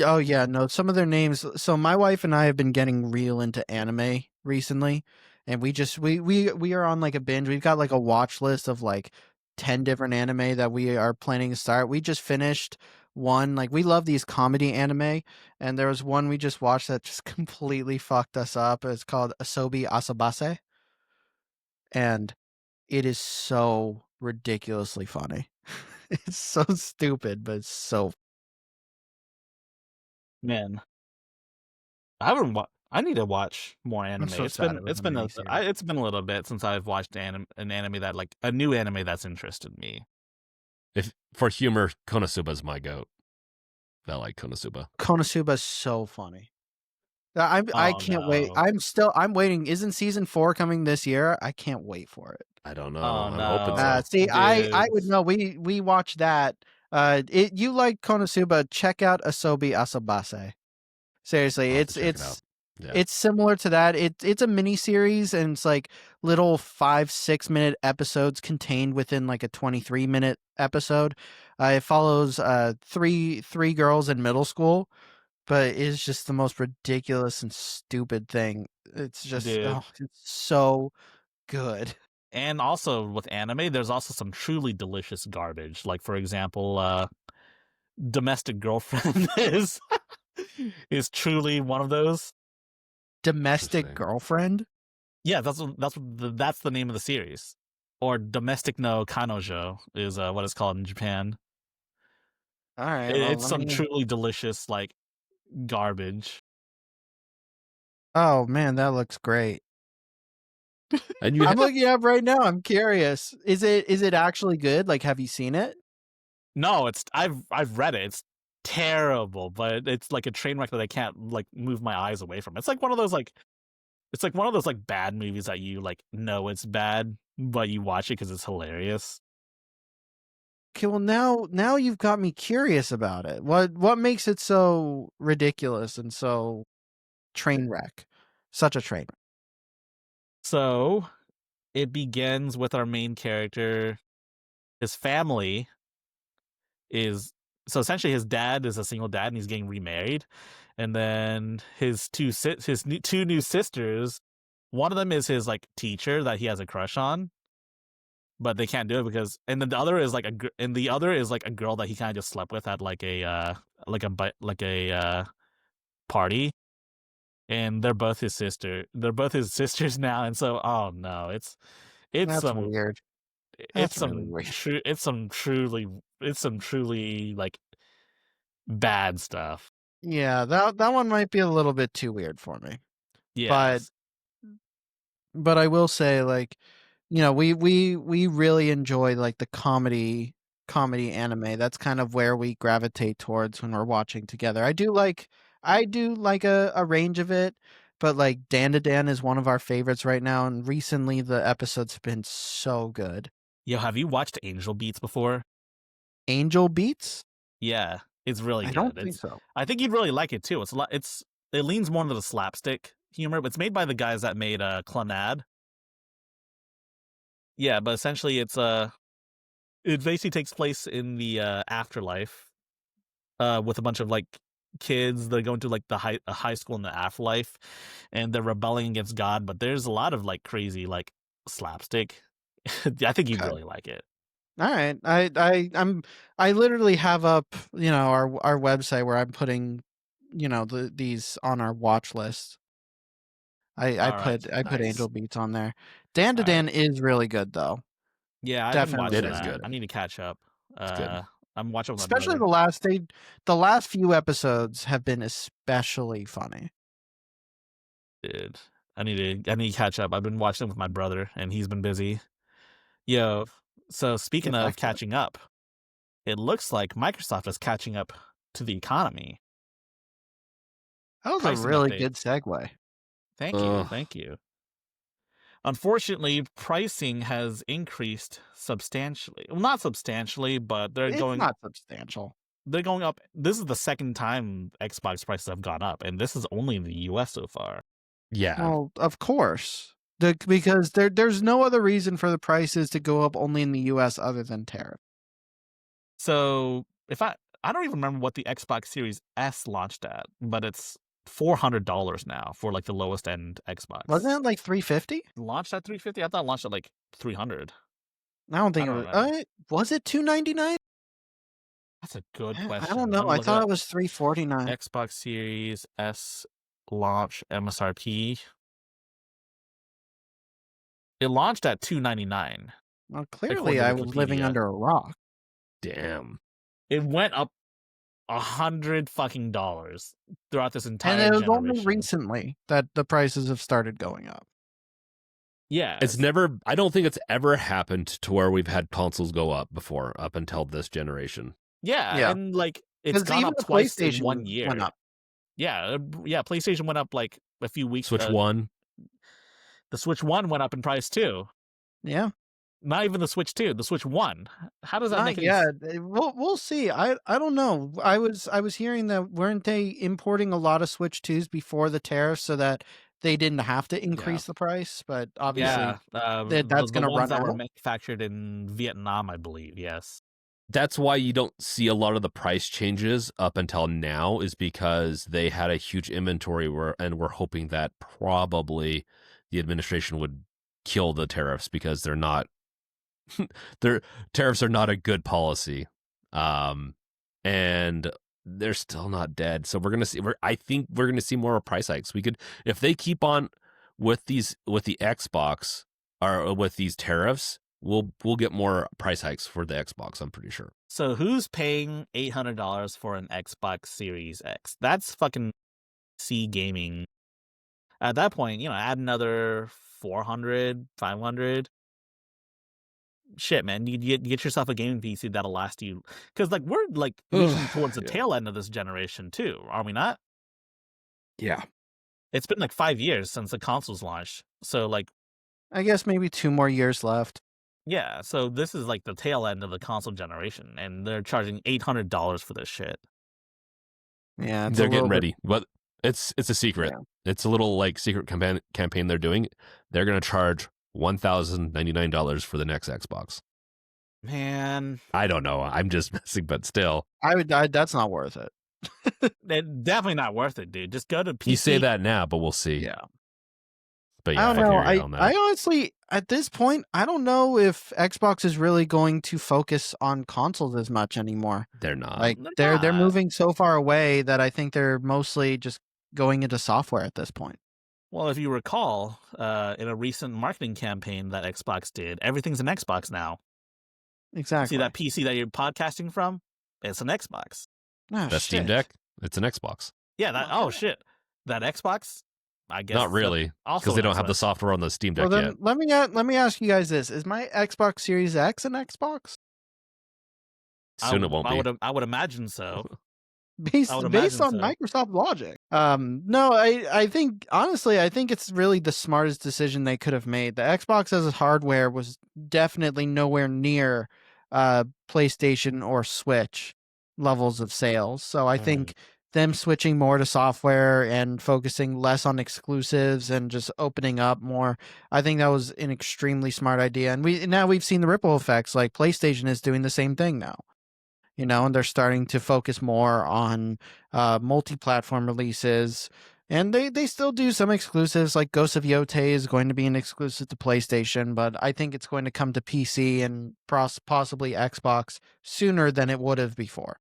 Oh yeah, no. Some of their names. So my wife and I have been getting real into anime recently, and we are on like a binge. We've got like a watch list of like 10 different anime that we are planning to start. We just finished one. Like we love these comedy anime, and there was one we just watched that just completely fucked us up. It's called Asobi Asabase, and it is so ridiculously funny. It's so stupid, but it's so. Man, I haven't. I need to watch more I'm anime. so sad it was a miniseries. It's been a little bit since I've watched an anime that like a new anime that's interested me. If for humor, Konosuba's my goat. I like Konosuba. Konosuba's so funny. I Oh can't wait. no! I'm waiting. Isn't season 4 coming this year? I can't wait for it. I don't know. Oh I'm hoping no, so. See, I would dude! know. We watched that. You like Konosuba? Check out Asobi Asabase. Seriously, I'll have to check it out. Yeah. it's similar to that. It's a mini series and it's like little 5-6 minute episodes contained within like a 23-minute episode. It follows three girls in middle school, but it's just the most ridiculous and stupid thing. It's just Dude. it's so good. And also with anime, there's also some truly delicious garbage. Like for example, Domestic Girlfriend is truly one of those. Domestic Girlfriend? Yeah, that's the name of the series. Or Domestic no Kanojo is what it's called in Japan. All right, well, It's some truly delicious like garbage. Oh man, that looks great. And I'm looking it up right now. I'm curious. Is it actually good? Like, have you seen it? No, I've read it. It's terrible, but it's like a train wreck that I can't like move my eyes away from. It's like one of those like bad movies that you like know it's bad, but you watch it because it's hilarious. Okay, well now you've got me curious about it. What makes it so ridiculous and so train wreck? Such a train wreck. So it begins with our main character. His family is so essentially his dad is a single dad and he's getting remarried, and then his two new sisters. One of them is his like teacher that he has a crush on, but they can't do it because, and then the other is like a girl that he kind of just slept with at like a party, and they're both his sister. They're both his sisters now, and so oh no, it's That's some weird. That's really weird. it's some truly like bad stuff. Yeah, that one might be a little bit too weird for me. Yeah, But I will say, like, we really enjoy like the comedy anime. That's kind of where we gravitate towards when we're watching together. I do like a range of it, but like Dan to Dan is one of our favorites right now, and recently the episodes have been so good. Yo, have you watched Angel Beats before? Angel Beats? Yeah, it's really I good. don't think so. I think you'd really like it too. It leans more into the slapstick humor, but it's made by the guys that made Clannad. Yeah, but essentially it basically takes place in the afterlife, with a bunch of like kids. They're going to like a high school in the afterlife, and they're rebelling against God. But there's a lot of like crazy like slapstick. I think you'd really like it. All right, I literally have up our website where I'm putting these on our watch list. I put Angel Beats on there. Dan to Dan is really good though. Yeah, I've been watching that. Good. I need to catch up. I'm watching with my especially brother. the last few episodes have been especially funny. Dude, I need to catch up. I've been watching with my brother, and he's been busy. Yo, so speaking of catching up, it looks like Microsoft is catching up to the economy. That was a really good segue. Thank you. Unfortunately, pricing has increased substantially. Well, not substantially, but it's not substantial. They're going up. This is the second time Xbox prices have gone up, and this is only in the US so far. Yeah. Well, of course. Because there's no other reason for the prices to go up only in the US other than tariff. So if I don't even remember what the Xbox Series S launched at, but it's $400 now for like the lowest end Xbox. Wasn't it like $350? Launched at $350? I thought it launched at like $300. I don't think it was. Was it $299? That's a good question. I don't know. I thought it was $349. Xbox Series S launch MSRP. It launched at $299. Well, clearly I was living under a rock. Damn. It went up $100 fucking dollars throughout this entire generation. And it was only recently that the prices have started going up. Yeah. I don't think it's ever happened to where we've had consoles go up before, up until this generation. Yeah. And like, it's gone up twice in 1 year. Went up. Yeah. PlayStation went up like a few weeks. Switch 1. The Switch 1 went up in price too. Yeah. Not even the Switch 2, the Switch 1. How does that make any sense? Yeah, we'll see. I don't know. I was hearing that weren't they importing a lot of Switch 2s before the tariffs so that they didn't have to increase the price, but obviously that's going to run out. Were manufactured in Vietnam, I believe. Yes. That's why you don't see a lot of the price changes up until now, is because they had a huge inventory and we're hoping that probably the administration would kill the tariffs, because they're not their tariffs are not a good policy, and they're still not dead. So we're gonna see. I think we're gonna see more price hikes. We could, if they keep on with the Xbox or with these tariffs, we'll get more price hikes for the Xbox. I'm pretty sure. So who's paying $800 for an Xbox Series X? That's fucking C gaming. At that point, add another 400, 500. Shit, man, you get yourself a gaming PC that'll last you, because like we're like reaching towards the tail end of this generation too, are we not? Yeah, it's been like 5 years since the consoles launched, so like I guess maybe 2 more years left. Yeah, so this is like the tail end of the console generation, and they're charging $800 for this shit. Yeah, they're getting ready, but it's a secret. Yeah. It's a little like secret campaign they're doing. They're gonna charge $1,099 for the next Xbox. Man, I don't know. I'm just messing, but still, that's not worth it. It's definitely not worth it, dude. Just go to PC. You say that now, but we'll see. Yeah, but yeah, I don't know. I honestly, at this point, I don't know if Xbox is really going to focus on consoles as much anymore. They're not. Like they're moving so far away that I think they're mostly just going into software at this point. Well, if you recall, in a recent marketing campaign that Xbox did, everything's an Xbox now. Exactly. See that PC that you're podcasting from? It's an Xbox. Oh, that SteamDeck? It's an Xbox. Yeah. Shit. That Xbox? I guess not really, because they don't have the software on the SteamDeck yet. Let me ask you guys this: is my Xbox Series X an Xbox? Soon it won't be. I would imagine so. Based on Microsoft logic. No, I think honestly, I think it's really the smartest decision they could have made. The Xbox as a hardware was definitely nowhere near PlayStation or Switch levels of sales. So I think them switching more to software and focusing less on exclusives and just opening up more, I think that was an extremely smart idea. And we've seen the ripple effects. Like PlayStation is doing the same thing now. and they're starting to focus more on multi-platform releases. And they still do some exclusives, like Ghost of Yotei is going to be an exclusive to PlayStation, but I think it's going to come to PC and possibly Xbox sooner than it would have before.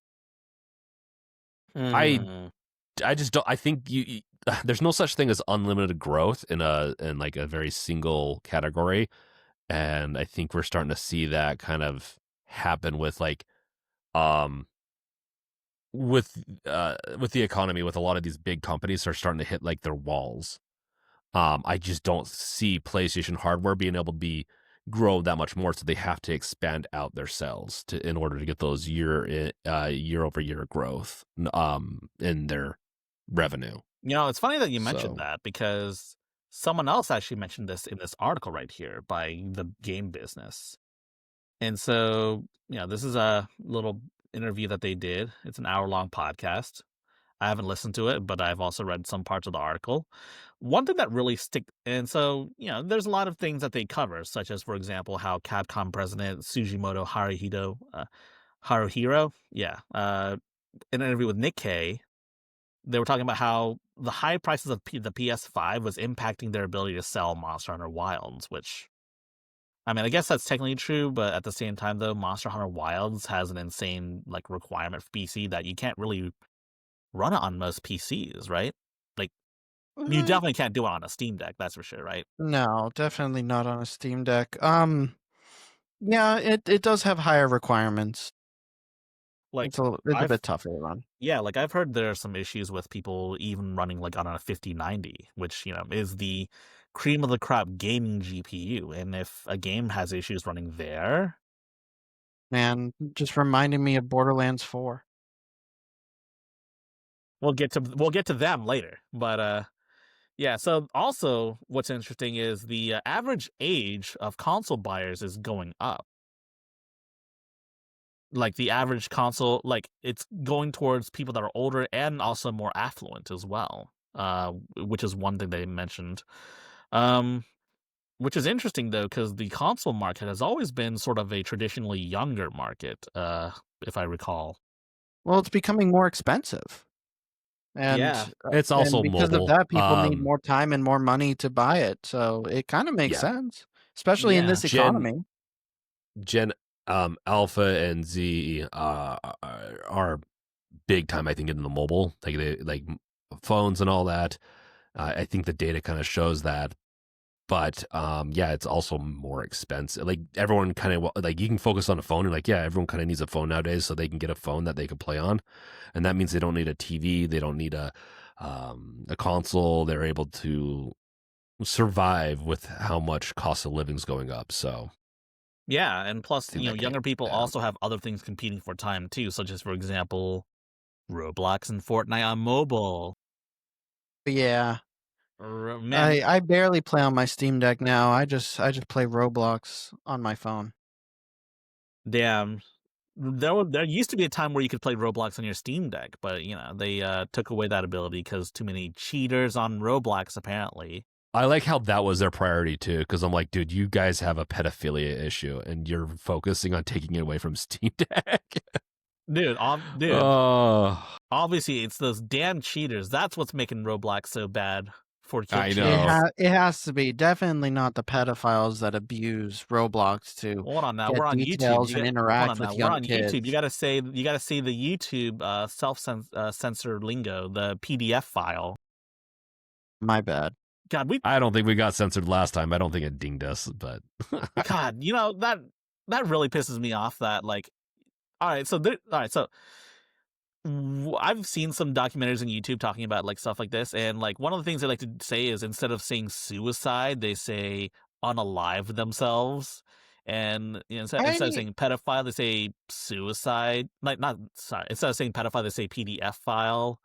I just don't. I think there's no such thing as unlimited growth in like a very single category, and I think we're starting to see that kind of happen with with the economy, with a lot of these big companies are starting to hit like their walls. I just don't see PlayStation hardware being able to grow that much more, so they have to expand out their sales in order to get those year over year growth in their revenue. It's funny that you mentioned that, because someone else actually mentioned this in this article right here by the game business. And so, this is a little interview that they did. It's an hour-long podcast. I haven't listened to it, but I've also read some parts of the article. One thing that really and so, there's a lot of things that they cover, such as, for example, how Capcom president Sugimoto Haruhiro, in an interview with Nikkei, they were talking about how the high prices of the PS5 was impacting their ability to sell Monster Hunter Wilds, which, I mean, I guess that's technically true, but at the same time, though, Monster Hunter Wilds has an insane requirement for PC that you can't really run it on most PCs, right? You definitely can't do it on a Steam Deck, that's for sure, right? No, definitely not on a Steam Deck. Yeah, it does have higher requirements. It's a bit tougher to run. Yeah, I've heard there are some issues with people even running on a 5090, which, is the cream of the crop gaming GPU. And if a game has issues running there, man, just reminding me of Borderlands 4. We'll get to them later, but yeah. So also, what's interesting is the average age of console buyers is going up. The average console, it's going towards people that are older and also more affluent as well, which is one thing they mentioned. Which is interesting, though, because the console market has always been sort of a traditionally younger market, if I recall. Well, it's becoming more expensive. And yeah, it's also because mobile. of that, people need more time and more money to buy it. So it kind of makes sense, especially in this economy. Gen Alpha and Z are big time, I think, in the mobile, like phones and all that. I think the data kind of shows that. But it's also more expensive. Everyone kind of you can focus on a phone, and everyone kind of needs a phone nowadays, so they can get a phone that they can play on, and that means they don't need a TV, they don't need a console. They're able to survive with how much cost of living's going up. So yeah, and plus, younger people also have other things competing for time too, such as, for example, Roblox and Fortnite on mobile. Yeah. I barely play on my Steam Deck now. I just play Roblox on my phone. Damn. There used to be a time where you could play Roblox on your Steam Deck, but they took away that ability because too many cheaters on Roblox, apparently. I like how that was their priority too, because I'm like, dude, you guys have a pedophilia issue, and you're focusing on taking it away from Steam Deck. Dude, obviously it's those damn cheaters. That's what's making Roblox so bad for kids. I know. It has to be. Definitely not the pedophiles that abuse Roblox to hold on now. get We're on details YouTube and interact with young kids. YouTube. You gotta say the YouTube self-censor lingo, the PDF file. My bad. God, I don't think we got censored last time. I don't think it dinged us, but God, that really pisses me off. That all right, so I've seen some documentaries on YouTube talking about stuff like this, and one of the things they like to say is, instead of saying suicide, they say unalive themselves, and instead of saying pedophile, they say suicide. Instead of saying pedophile, they say PDF file.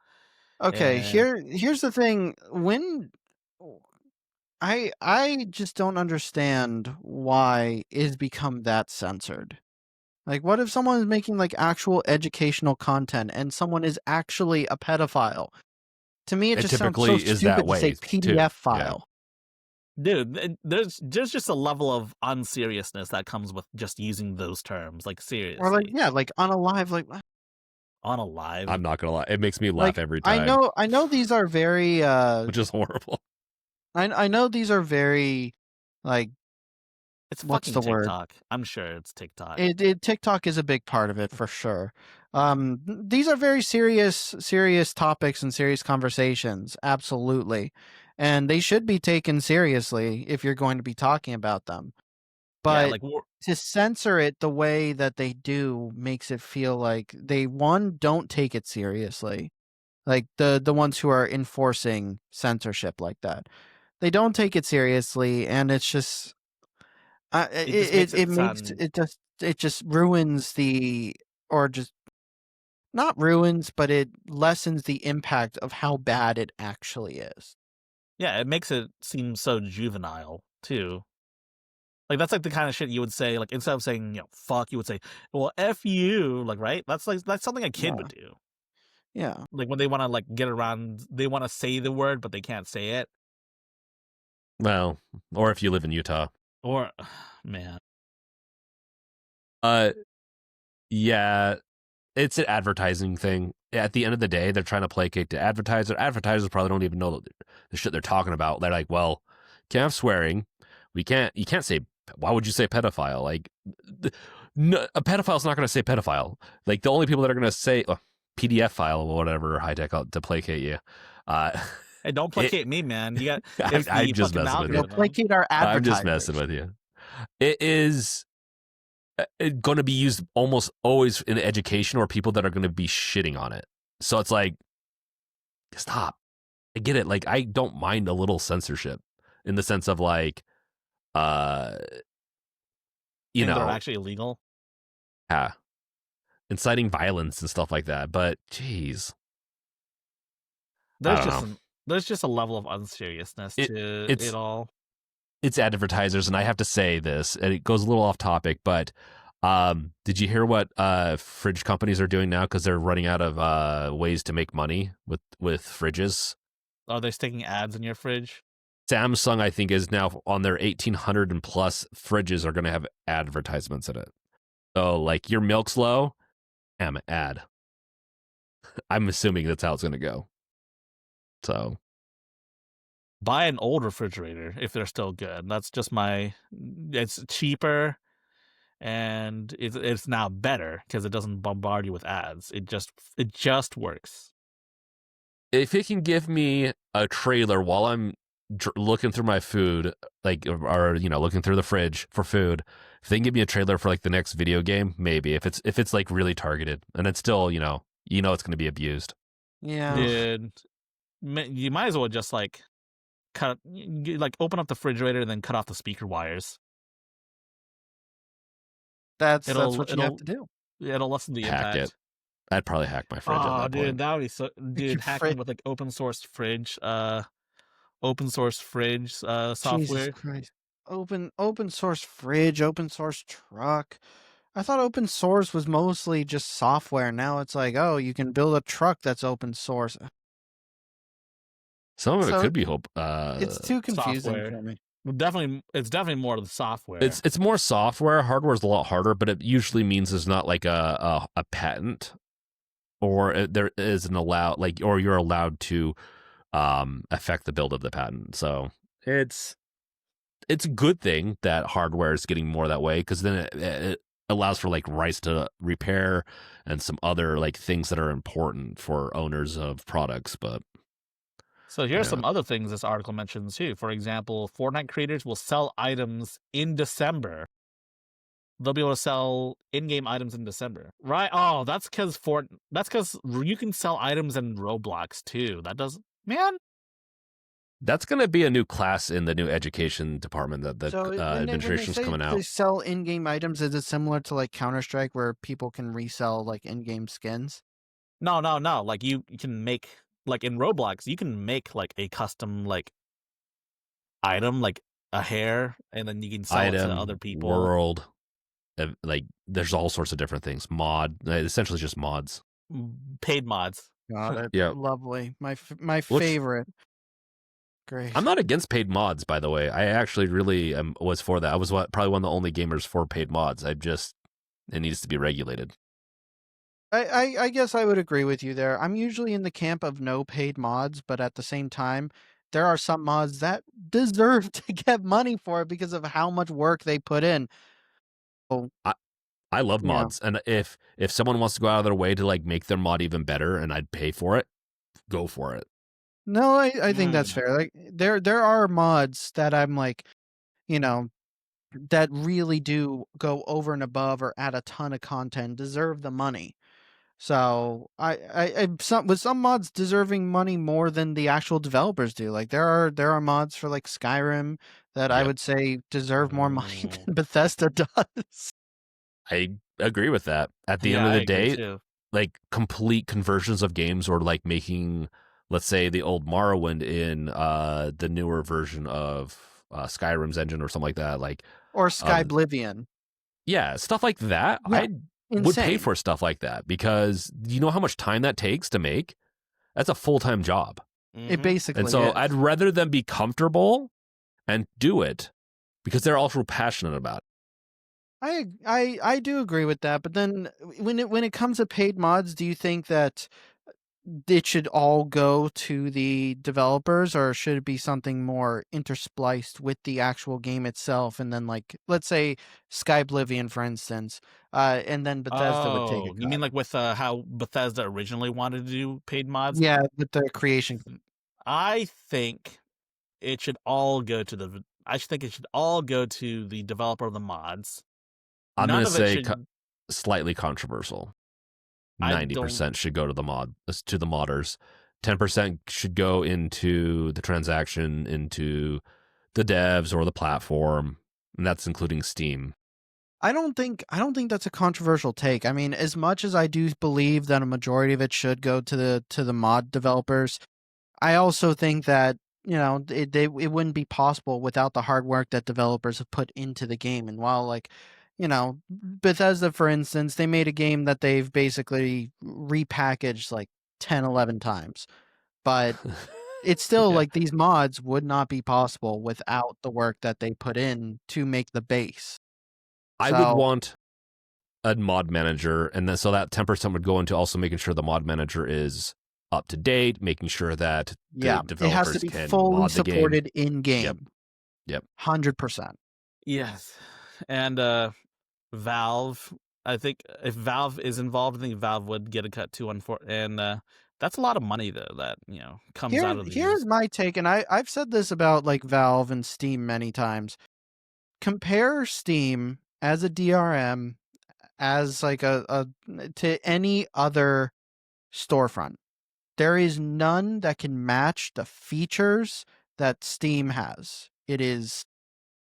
Okay, here's the thing. When I just don't understand why it's become that censored. What if someone is making actual educational content and someone is actually a pedophile? To me, it just sounds so stupid to say PDF file. Dude, there's just a level of unseriousness that comes with just using those terms. Like, seriously. Or like unalive, like Unalive. I'm not gonna lie, it makes me laugh every time. I know these are very which is horrible. I know these are very like it's what's fucking the word? TikTok. I'm sure it's TikTok. TikTok is a big part of it for sure. These are very serious topics and serious conversations, absolutely, and they should be taken seriously if you're going to be talking about them. But like to censor it the way that they do makes it feel like they don't take it seriously. Like the ones who are enforcing censorship like that, they don't take it seriously, and it's just it just ruins or just not ruins, but it lessens the impact of how bad it actually is. Yeah, it makes it seem so juvenile too. Like, that's like the kind of shit you would say, like, instead of saying, fuck, you would say, well, F you, like, right? That's something a kid would do. Yeah. Like, when they want to, like, get around, they want to say the word, but they can't say it. Well, or if you live in Utah. Or, man. Yeah, it's an advertising thing. At the end of the day, they're trying to placate to advertiser. Advertisers probably don't even know the shit they're talking about. They're like, well, can't have swearing. You can't say, why would you say pedophile? Like, no, a pedophile's not going to say pedophile. Like, the only people that are going to say PDF file or whatever high tech to placate you. Hey, don't placate me, man. You got. I'm just messing with you. Placate our advertisers. I'm just messing with you. It is going to be used almost always in education or people that are going to be shitting on it. So it's like, stop. I get it. Like, I don't mind a little censorship in the sense of like, you know, they're actually illegal. Yeah, inciting violence and stuff like that. But geez, There's just a level of unseriousness to it all. It's advertisers, and I have to say this, and it goes a little off topic, but did you hear what fridge companies are doing now because they're running out of ways to make money with fridges? Are they sticking ads in your fridge? Samsung, I think, is now on their 1,800 and plus fridges are going to have advertisements in it. So, like, your milk's low, ad. I'm assuming that's how it's going to go. So, buy an old refrigerator if they're still good. That's just it's cheaper, and it's now better because it doesn't bombard you with ads. It just works. If it can give me a trailer while I'm looking through my food, like, or looking through the fridge for food, if they can give me a trailer for like the next video game, maybe if it's like really targeted, and it's still it's going to be abused. Yeah, dude, you might as well just like open up the refrigerator and then cut off the speaker wires. That's what you have to do. It'll lessen the impact. It. I'd probably hack my fridge. Oh, at that dude, point. that would be so. Dude, hacking with like open source fridge software. Jesus Christ. Open source fridge, open source truck. I thought open source was mostly just software. Now it's like, oh, you can build a truck that's open source. Some of it could be it's too confusing software. for me. It's definitely more of the software. It's more software. Hardware is a lot harder, but it usually means there's not like a patent, or there isn't allowed, like, or you're allowed to affect the build of the patent. So it's a good thing that hardware is getting more that way, because then it allows for like rights to repair and some other like things that are important for owners of products. But so here's some other things this article mentions too. For example, Fortnite creators will sell items in December. They'll be able to sell in-game items in December, right? Oh, that's because you can sell items in Roblox too. That's going to be a new class in the new education department that the administration's coming out. They sell in-game items. Is it similar to like Counter-Strike where people can resell like in-game skins? No. Like you can make, like in Roblox, you can make like a custom like item, like a hair, and then you can sell it to other people. World, like there's all sorts of different things. Essentially just mods. Paid mods. Got it. Yeah, lovely. My favorite. great. I'm not against paid mods, by the way. I actually really was for that. I was probably one of the only gamers for paid mods. It needs to be regulated. I guess I would agree with you there. I'm usually in the camp of no paid mods, but at the same time, there are some mods that deserve to get money for it because of how much work they put in. Oh, I love yeah. mods, and if someone wants to go out of their way to like make their mod even better, and I'd pay for it, go for it. No, I think that's fair. Like there are mods that I'm like, you know, that really do go over and above or add a ton of content, deserve the money. So with some mods deserving money more than the actual developers do. Like there are mods for like Skyrim that I Yep. would say deserve more money than Bethesda does. I agree with that. At the Yeah, end of I the agree day, too. like complete conversions of games, or like making, let's say, the old Morrowind in the newer version of Skyrim's engine or something like that, like Or Skyblivion. yeah, stuff like that. Yeah, I would pay insane. for stuff like that, because you know how much time that takes to make. That's a full-time job. It basically And so is. I'd rather them be comfortable and do it, because they're also passionate about it. I do agree with that, but then when it comes to paid mods, do you think that it should all go to the developers, or should it be something more interspliced with the actual game itself? And then, like, let's say Skyblivion, for instance, and then Bethesda would take a Oh, you cut. mean like with how Bethesda originally wanted to do paid mods? Yeah, with the creation. I think it should all go to the. I think it should all go to the developer of the mods. I'm None going to of it say should. slightly controversial. I 90% should go to the modders. 10% should go into the transaction, into the devs or the platform, and that's including Steam. I don't think that's a controversial take. I mean, as much as I do believe that a majority of it should go to the mod developers, I also think that, you know, it wouldn't be possible without the hard work that developers have put into the game. And while, like, you know, Bethesda, for instance, they made a game that they've basically repackaged like 10, 11 times. But it's still Yeah. like these mods would not be possible without the work that they put in to make the base. I would want a mod manager, and then so that 10% would go into also making sure the mod manager is up to date, making sure that the developers it has to be can fully mod the game. supported in game. Yep. 100%. Yes, and Valve. I think if Valve is involved, I think Valve would get a cut too. And that's a lot of money though that comes out of these. Here's my take, and I've said this about like Valve and Steam many times. Compare Steam as a DRM as like a to any other storefront. There is none that can match the features that Steam has. It is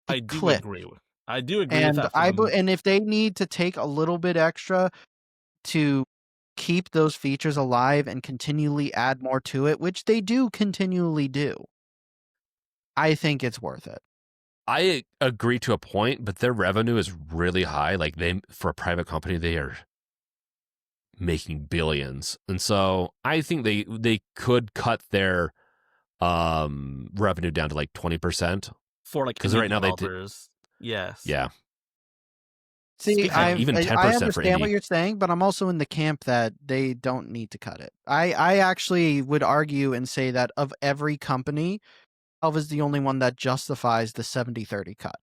I do agree with that. And if they need to take a little bit extra to keep those features alive and continually add more to it, which they do continually do, I think it's worth it. I agree to a point, but their revenue is really high. Like for a private company, they are making billions. And so I think they could cut their revenue down to like 20%. For like because right now developers. Yes. Yeah. See, even 10% I for understand what indie. you're saying, but I'm also in the camp that they don't need to cut it. I actually would argue and say that of every company, Valve is the only one that justifies the 70-30 cut.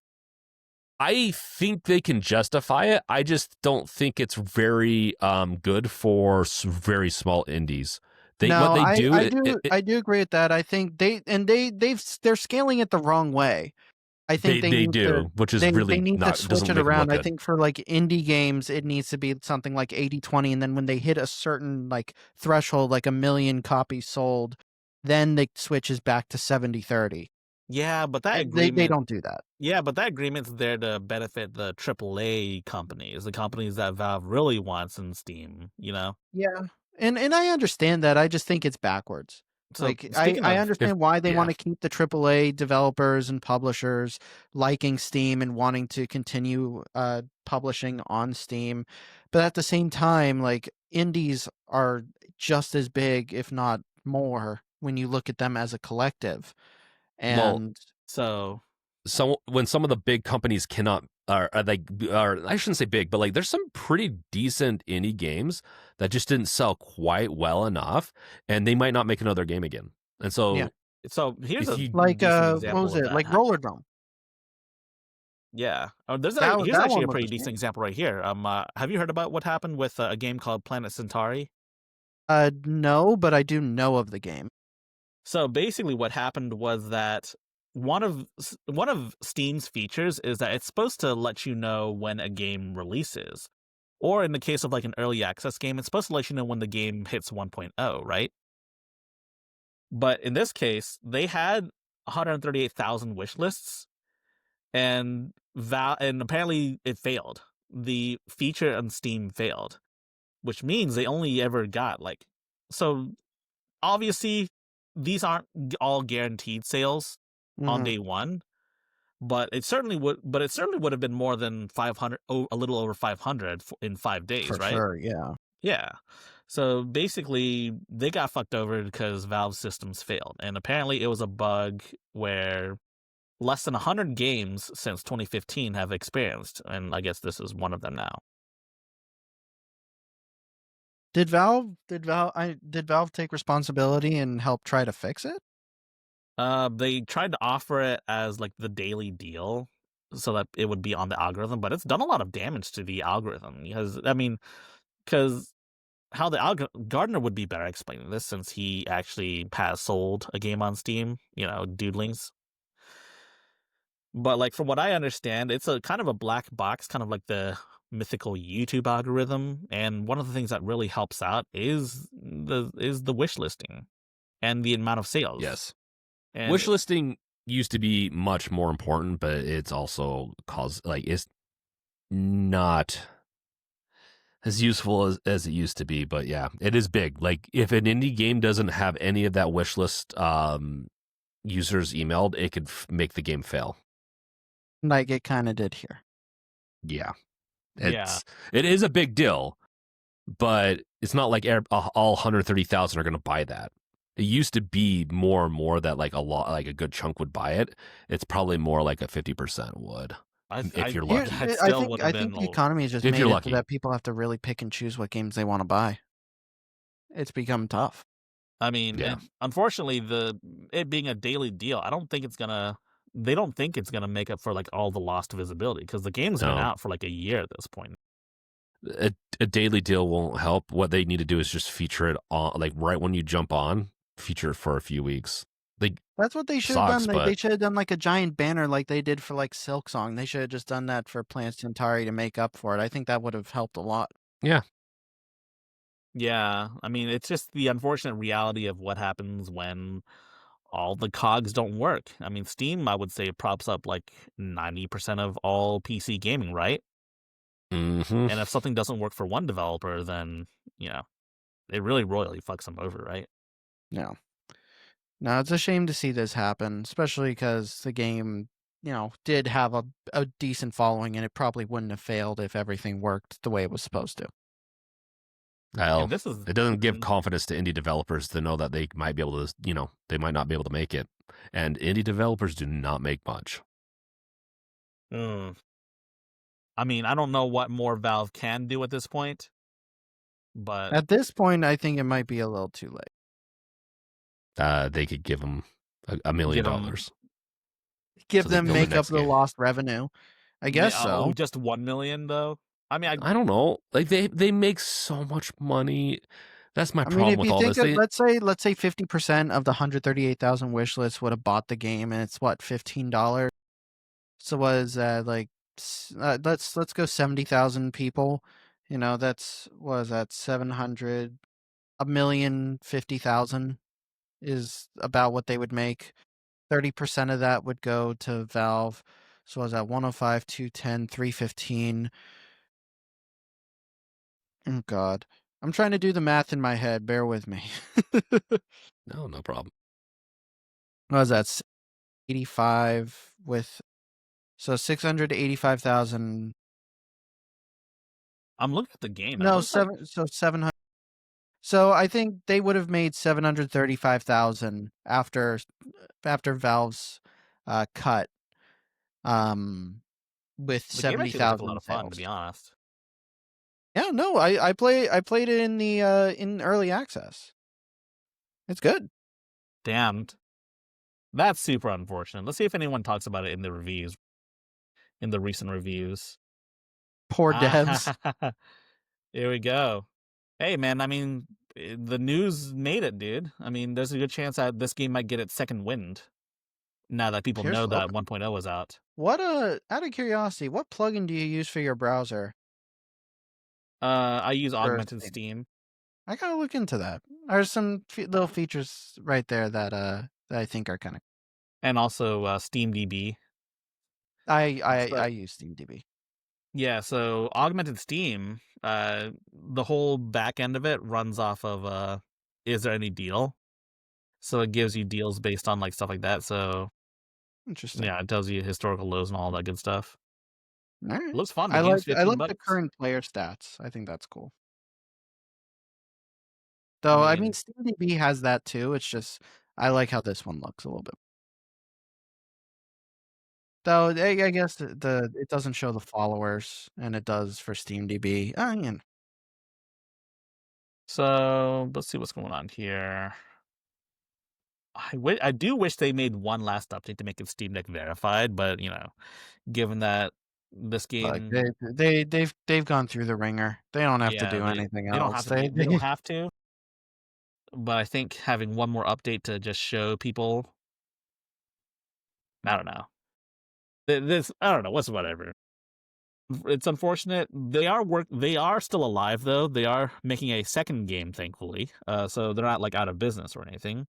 I think they can justify it. I just don't think it's very good for very small indies. I do agree with that. I think they're scaling it the wrong way. I think they do, which is really they need not, to switch doesn't it make them around. look I good. think for like indie games, it needs to be something like 80-20, and then when they hit a certain like threshold, like 1 million copies sold, then they switches back to 70-30. Yeah, but that agreement they don't do that. Yeah, but that agreement's there to benefit the AAA companies, the companies that Valve really wants in Steam. Yeah, and I understand that. I just think it's backwards. So like I understand why they want to keep the AAA developers and publishers liking Steam and wanting to continue publishing on Steam, but at the same time, like indies are just as big, if not more, when you look at them as a collective. And so when some of the big companies cannot are I shouldn't say big, but like there's some pretty decent indie games that just didn't sell quite well enough, and they might not make another game again. And so here's a like decent what example was of it? that. Like Roller Dome. Yeah. Here's that actually one a was pretty a decent shame. example right here. Have you heard about what happened with a game called Planet Centauri? No, but I do know of the game. So basically what happened was that one of Steam's features is that it's supposed to let you know when a game releases. Or in the case of like an early access game, it's supposed to let you know when the game hits 1.0, right? But in this case, they had 138,000 wish lists, and apparently it failed. The feature on Steam failed, which means they only ever got so obviously these aren't all guaranteed sales on day one, but it certainly would have been more than 500, a little over 500 in 5 days, for right? sure. Yeah. Yeah. So basically, they got fucked over because Valve's systems failed. And apparently, it was a bug where less than 100 games since 2015 have experienced. And I guess this is one of them now. Did Valve take responsibility and help try to fix it? They tried to offer it as like the daily deal so that it would be on the algorithm, but it's done a lot of damage to the algorithm because how Gardner would be better explaining this since he actually has sold a game on Steam, Doodlings. But like from what I understand, it's a kind of a black box, kind of like the mythical YouTube algorithm. And one of the things that really helps out is the wish listing and the amount of sales. yes, And wish listing used to be much more important, but it's also it's not as useful as it used to be. But yeah, it is big. Like if an indie game doesn't have any of that wish list users emailed, it could make the game fail. Like it kind of did here. Yeah, it is a big deal, but it's not like all 130,000 are going to buy that. It used to be more and more that like a good chunk would buy it. It's probably more like a 50% would. If you're lucky. I think the economy has just made it so that people have to really pick and choose what games they want to buy. It's become tough. I mean, unfortunately, it being a daily deal, I don't think they don't think it's gonna make up for like all the lost visibility because the game's been out for like a year at this point. A daily deal won't help. What they need to do is just feature it on, like right when you jump on, feature it for a few weeks. That's what they should have done. They should have done like a giant banner like they did for like Silksong. They should have just done that for Planet Centauri to make up for it. I think that would have helped a lot. Yeah. Yeah. I mean, it's just the unfortunate reality of what happens when all the cogs don't work. I mean, Steam, I would say, props up like 90% of all PC gaming, right? Mm-hmm. And if something doesn't work for one developer, then, it really royally fucks them over, right? No. No, it's a shame to see this happen, especially because the game, did have a decent following, and it probably wouldn't have failed if everything worked the way it was supposed to. Well, it doesn't give confidence to indie developers to know that they might be able to, they might not be able to make it. And indie developers do not make much. I mean, I don't know what more Valve can do at this point, but at this point, I think it might be a little too late. They could give them $1 million. Give them make up the lost revenue. I guess so. Oh, just 1 million though. I mean, I don't know. Like they make so much money. That's my problem with all this. Let's say 50% of the 138,000 wish lists would have bought the game, and it's what, $15. So was let's go 70,000 people. That's was that 700, 1,050,000 is about what they would make. 30% of that would go to Valve. So was that 105, 210, 315. Oh God, I'm trying to do the math in my head. Bear with me. No problem. What was that? 85 with, so 685,000. I'm looking at the game. No, 700. So I think they would have made 735,000 after Valve's cut with The game actually looks like a 70,000 lot in of fun, to sales. be honest. Yeah, no, I played it in the in early access. It's good. Damned. That's super unfortunate. Let's see if anyone talks about it in the reviews, in the recent reviews. Poor devs. Here we go. Hey, man, I mean, the news made it, dude. I mean, there's a good chance that this game might get its second wind now that people know that 1.0 is out. What out of curiosity, what plugin do you use for your browser? I use Augmented Steam. I gotta look into that. There's some little features right there that I think are kind of. And also SteamDB. I use SteamDB. Yeah, so Augmented Steam, the whole back end of it runs off of is there any deal? So it gives you deals based on like stuff like that. So Interesting. yeah, it tells you historical lows and all that good stuff. All right. Looks fun. The I game's like 15 the bucks. current player stats. I think that's cool. Though I mean SteamDB has that too. It's just I like how this one looks a little bit. Though I guess the it doesn't show the followers, and it does for SteamDB. So let's see what's going on here. I do wish they made one last update to make it SteamDeck verified, but you know, given that this Like game, they've gone through the ringer. They don't have to do anything they don't else. have to. They don't have to. But I think having one more update to just show people, I don't know. This I don't know. What's whatever. It's unfortunate. They are still alive though. They are making a second game, thankfully. So they're not like out of business or anything.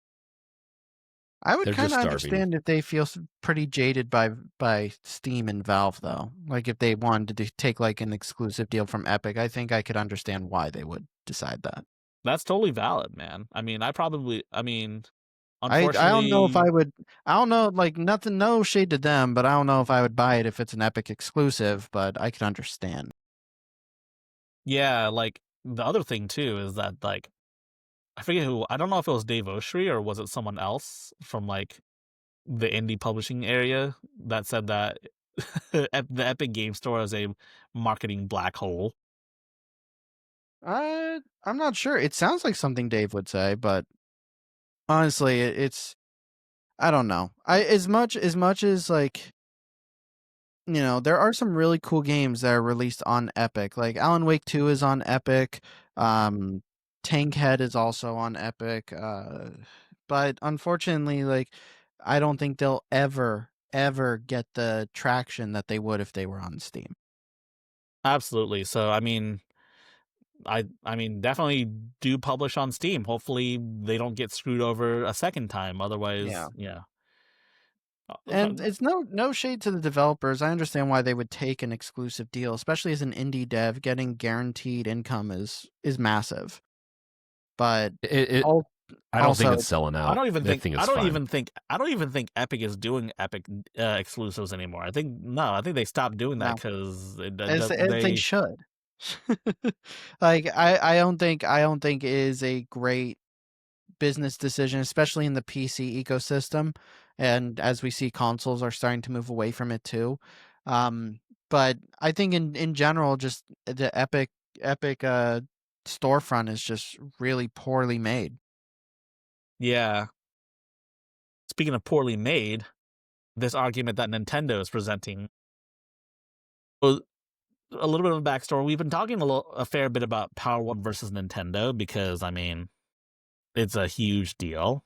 I would They're kind just of starving. understand if they feel pretty jaded by Steam and Valve though. Like if they wanted to take like an exclusive deal from Epic, I think I could understand why they would decide that. That's totally valid, man. I mean, unfortunately, I don't know if I would. I don't know, like nothing, no shade to them, but I don't know if I would buy it if it's an Epic exclusive. But I could understand. Yeah, like the other thing too is that like I forget who. I don't know if it was Dave Oshry or was it someone else from like the indie publishing area that said that the Epic Game Store is a marketing black hole. I'm not sure. It sounds like something Dave would say, but honestly, it's I don't know. I as much as like there are some really cool games that are released on Epic. Like Alan Wake 2 is on Epic. Tankhead is also on Epic. But unfortunately, like I don't think they'll ever get the traction that they would if they were on Steam. Absolutely. So I mean definitely do publish on Steam. Hopefully they don't get screwed over a second time. Otherwise, yeah. And it's no shade to the developers. I understand why they would take an exclusive deal, especially as an indie dev. Getting guaranteed income is massive. But I don't think it's selling out. I don't even think Epic is doing Epic exclusives anymore. I think they stopped doing that because they should. Like I don't think it is a great business decision, especially in the PC ecosystem, and as we see consoles are starting to move away from it too. But I think in general, just the Epic storefront is just really poorly made. Yeah. Speaking of poorly made, this argument that Nintendo is presenting. Well, a little bit of a backstory. We've been talking a fair bit about Power One versus Nintendo because I mean, it's a huge deal,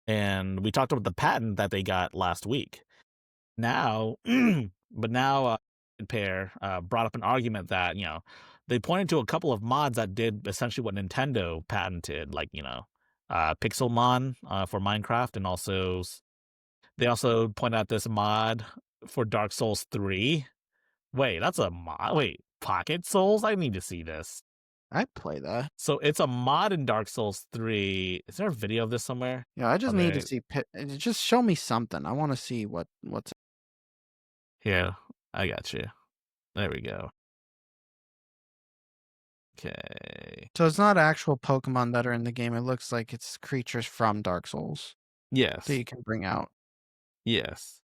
and we talked about the patent that they got last week. Now, Pair brought up an argument that they pointed to a couple of mods that did essentially what Nintendo patented, like Pixelmon for Minecraft, and also they also point out this mod for Dark Souls 3. Wait, that's a mod. Wait, Pocket Souls? I need to see this. I'd play that. So it's a mod in Dark Souls 3. Is there a video of this somewhere? Yeah, I just need to see. Just show me something. I want to see what's. Here, I got you. There we go. Okay. So it's not actual Pokemon that are in the game. It looks like it's creatures from Dark Souls Yes. that you can bring out. Yes.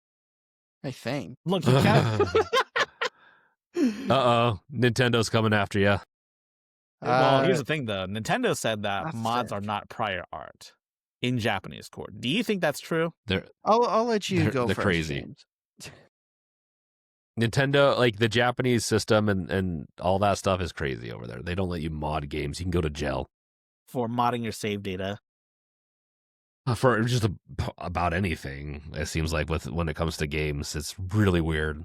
I think. Look, you can't. Nintendo's coming after you. Well, here's the thing, though. Nintendo said that that's mods fair. are not prior art in Japanese court. Do you think that's true? I'll let you go They're first, crazy. James. Nintendo, like the Japanese system and all that stuff is crazy over there. They don't let you mod games. You can go to jail For modding your save data. for just about anything. It seems like when it comes to games, it's really weird.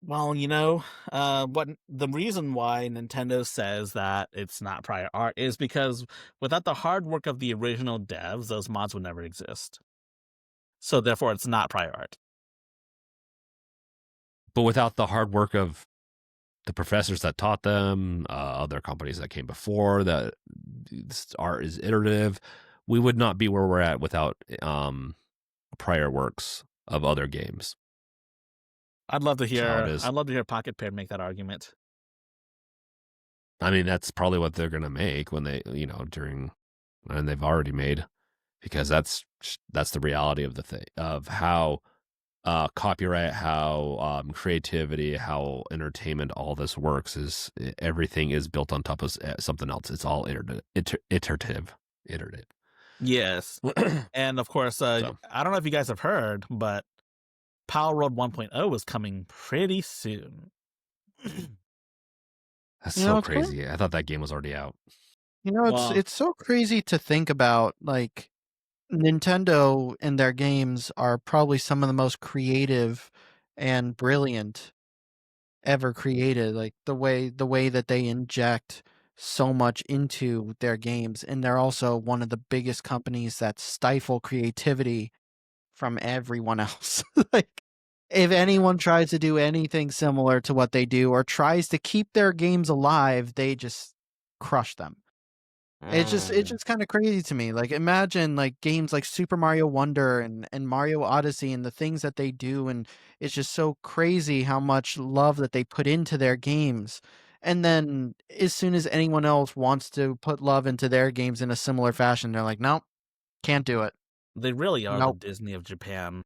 Well, what the reason why Nintendo says that it's not prior art is because without the hard work of the original devs, those mods would never exist. So therefore, it's not prior art. But without the hard work of the professors that taught them, other companies that came before, that this art is iterative, we would not be where we're at without prior works of other games. I'd love to That's how it hear. is. I'd love to hear Pocket Pair make that argument. I mean, that's probably what they're gonna make when they, and they've already made, because that's the reality of the thing, of how copyright, how creativity, how entertainment, all this works. Is everything is built on top of something else. It's all iterative. Yes, and of course, I don't know if you guys have heard, but Power World 1.0 is coming pretty soon. That's so crazy. I thought that game was already out. It's so crazy to think about. Like, Nintendo and their games are probably some of the most creative and brilliant ever created. Like the way that they inject so much into their games, and they're also one of the biggest companies that stifle creativity from everyone else. Like, if anyone tries to do anything similar to what they do or tries to keep their games alive, they just crush them. It's just kind of crazy to me. Like, imagine like games like Super Mario Wonder and Mario Odyssey and the things that they do, and it's just so crazy how much love that they put into their games. And then as soon as anyone else wants to put love into their games in a similar fashion, they're like, nope, can't do it. They really are Nope. the Disney of Japan.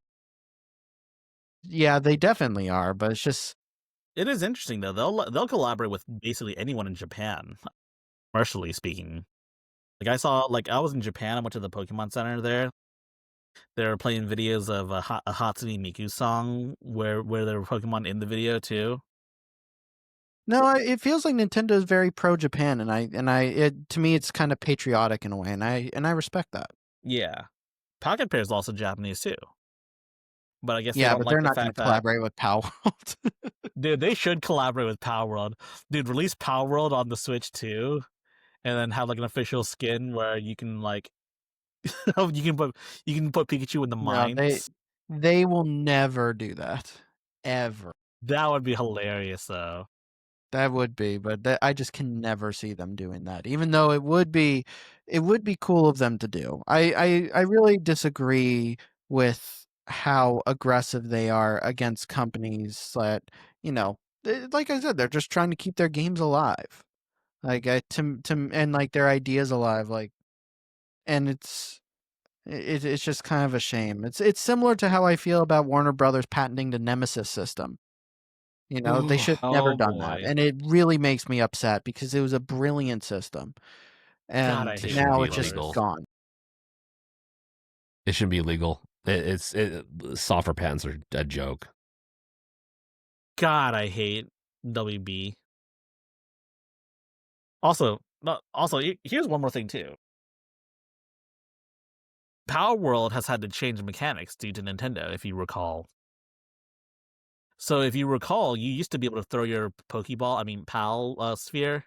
Yeah, they definitely are, but it's just. It is interesting though. They'll collaborate with basically anyone in Japan, commercially speaking. Like I was in Japan. I went to the Pokemon Center there. They were playing videos of a Hatsune Miku song where there were Pokemon in the video too. No, it feels like Nintendo is very pro Japan, and to me it's kind of patriotic in a way, and I respect that. Yeah, Pocket Pair is also Japanese too. But I guess Yeah, they don't but like they're the not going to fact that collaborate with Power World. dude, they should collaborate with Power World. Dude, release Power World on the Switch too, and then have like an official skin where you can like you can put Pikachu in the No, mines. they will never do that, ever. That would be hilarious, though. That would be, but I just can never see them doing that. Even though it would be cool of them to do. I really disagree with how aggressive they are against companies that, like I said, they're just trying to keep their games alive. Like, and like their ideas alive, like, and it's just kind of a shame. It's similar to how I feel about Warner Brothers patenting the Nemesis system. They should have never done that, and it really makes me upset because it was a brilliant system, God, I and hate now Warner it's just Brothers. gone. It shouldn't be illegal. Software patents are a joke. God, I hate WB. Also, here's one more thing too. Power World has had to change mechanics due to Nintendo, if you recall. So if you recall, you used to be able to throw your Pokeball, PAL sphere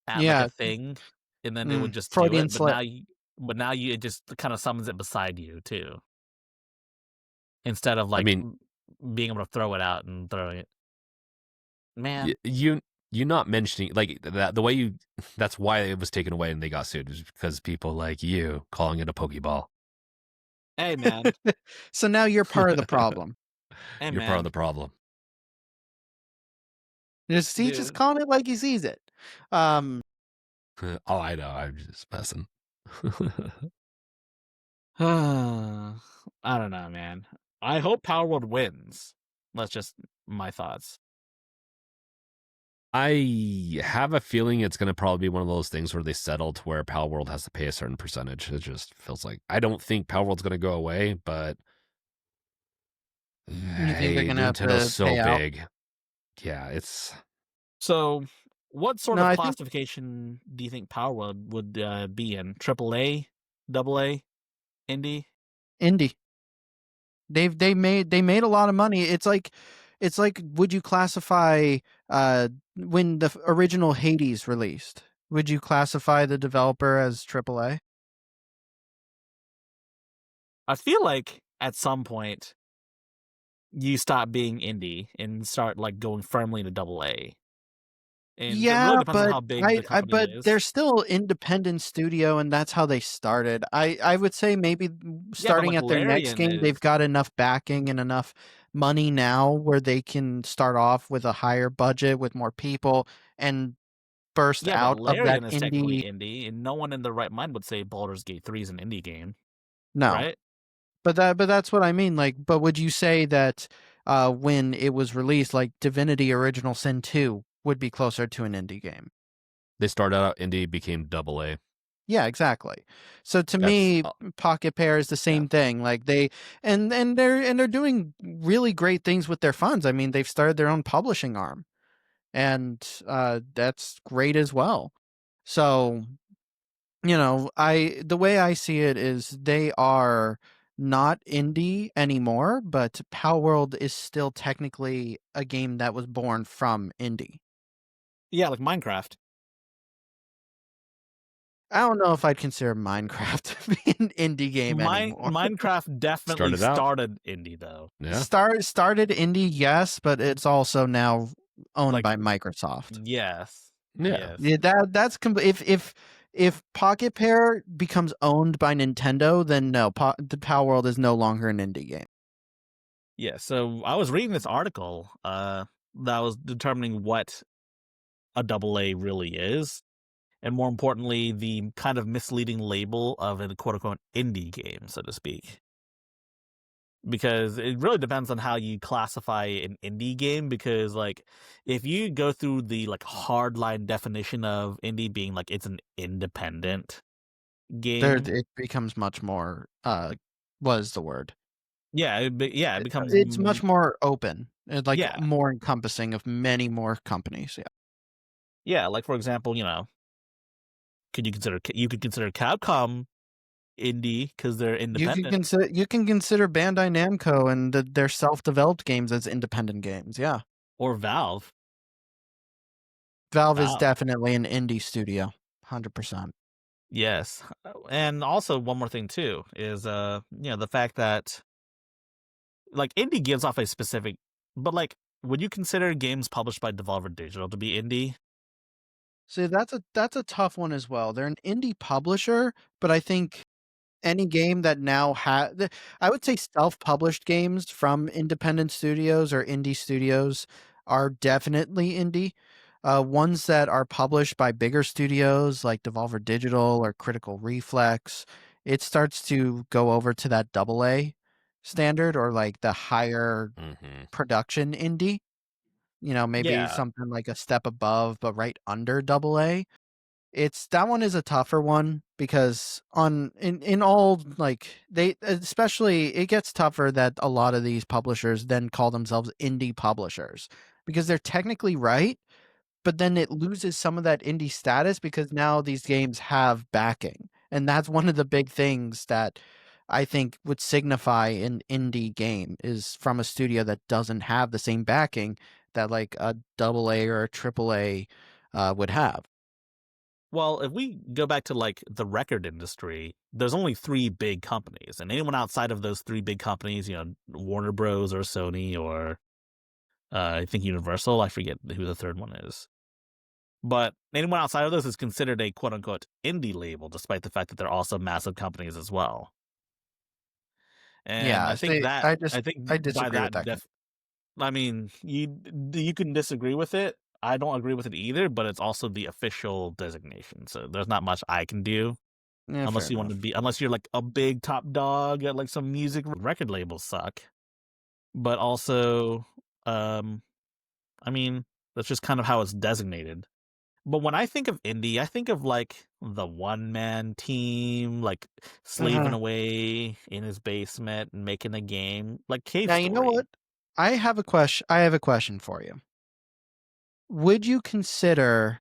at like a thing, and then it would just do Freudian it. slip. But now it just kind of summons it beside you too, instead of like being able to throw it out and throwing it. Man, you not mentioning like that the way you. That's why it was taken away and they got sued, was because people like you calling it a Pokeball. Hey man. So now you're part of the problem. Hey, you're part of the problem. He's just calling it like he sees it. Oh, I know. I'm just messing. I don't know, man. I hope Power World wins. That's just my thoughts. I have a feeling it's going to probably be one of those things where they settle to where Pal World has to pay a certain percentage. It just feels like I don't think Pal World's going to go away, but You think they're gonna have Nintendo's to so pay out? big. Yeah, it's So, what sort No, of I think classification do you think Power World would be in? AAA, AA, indie? indie. They made a lot of money. It's like would you classify when the original Hades released? Would you classify the developer as AAA? I feel like at some point you stop being indie and start like going firmly into AA. And it really Yeah, depends on but how big the company but they're is. still independent studio, and that's how they started. I would say maybe Yeah, but starting like at their next Larian game, they've is got enough backing and enough money now where they can start off with a higher budget with more people and burst yeah, but out of that Larian is technically indie. indie, and no one in their right mind would say Baldur's Gate 3 is an indie game, No, right? but that's what I mean. Like, but would you say that when it was released, like Divinity Original Sin 2 would be closer to an indie game? they started out indie, became AA. Yeah, exactly. So to That's me, Pocket Pair is the yeah. same thing. Like they they're doing really great things with their funds. I mean, they've started their own publishing arm, and that's great as well. So the way I see it is they are not indie anymore, but Power World is still technically a game that was born from indie. Yeah, like Minecraft. I don't know if I'd consider Minecraft to be an indie game anymore. Minecraft definitely Started out. started indie though. Yeah. Started indie, yes, but it's also now owned Like by Microsoft. yes. Yeah. Yes. Yeah, if Pocket Pair becomes owned by Nintendo, then no, the Power World is no longer an indie game. Yeah, so I was reading this article that was determining what a AA really is, and more importantly, the kind of misleading label of a quote unquote indie game, so to speak. Because it really depends on how you classify an indie game. Because like, if you go through the like hardline definition of indie being like it's an independent game, It becomes much more what is the word? yeah, it becomes It's much more open. Like yeah, more encompassing of many more companies. Yeah. yeah. Like for example, you could consider Capcom indie because they're independent, You can consider Bandai Namco and their self-developed games as independent games. Yeah. or Valve. Valve is Valve, definitely an indie studio. 100%. yes, and also one more thing too is the fact that like indie gives off a specific, but like would you consider games published by Devolver Digital to be indie? See, that's a tough one as well. They're an indie publisher, but I think any game that now has, I would say self-published games from independent studios or indie studios are definitely indie. Ones that are published by bigger studios like Devolver Digital or Critical Reflex, it starts to go over to that double A standard or like the higher Mm-hmm. production indie. Maybe Yeah. something like a step above, but right under double A. It's that one is a tougher one because in all like they especially it gets tougher that a lot of these publishers then call themselves indie publishers because they're technically right, but then it loses some of that indie status because now these games have backing. And that's one of the big things that I think would signify an indie game is from a studio that doesn't have the same backing that like a double A or a triple A would have. Well, if we go back to like the record industry, there's only three big companies, and anyone outside of those three big companies, Warner Bros. Or Sony or I think Universal, I forget who the third one is. But anyone outside of those is considered a quote unquote indie label, despite the fact that they're also massive companies as well. And Yeah, I think see, that I I think I by disagree with that that. I mean, you can disagree with it. I don't agree with it either, but it's also the official designation. So there's not much I can do Yeah, unless you want to be, unless you're like a big top dog at like some music record labels suck. But also, I mean, that's just kind of how it's designated. But when I think of indie, I think of like the one man team, like slaving away in his basement and making a game, like Cave Now, Story. you know what? I have a question for you. Would you consider,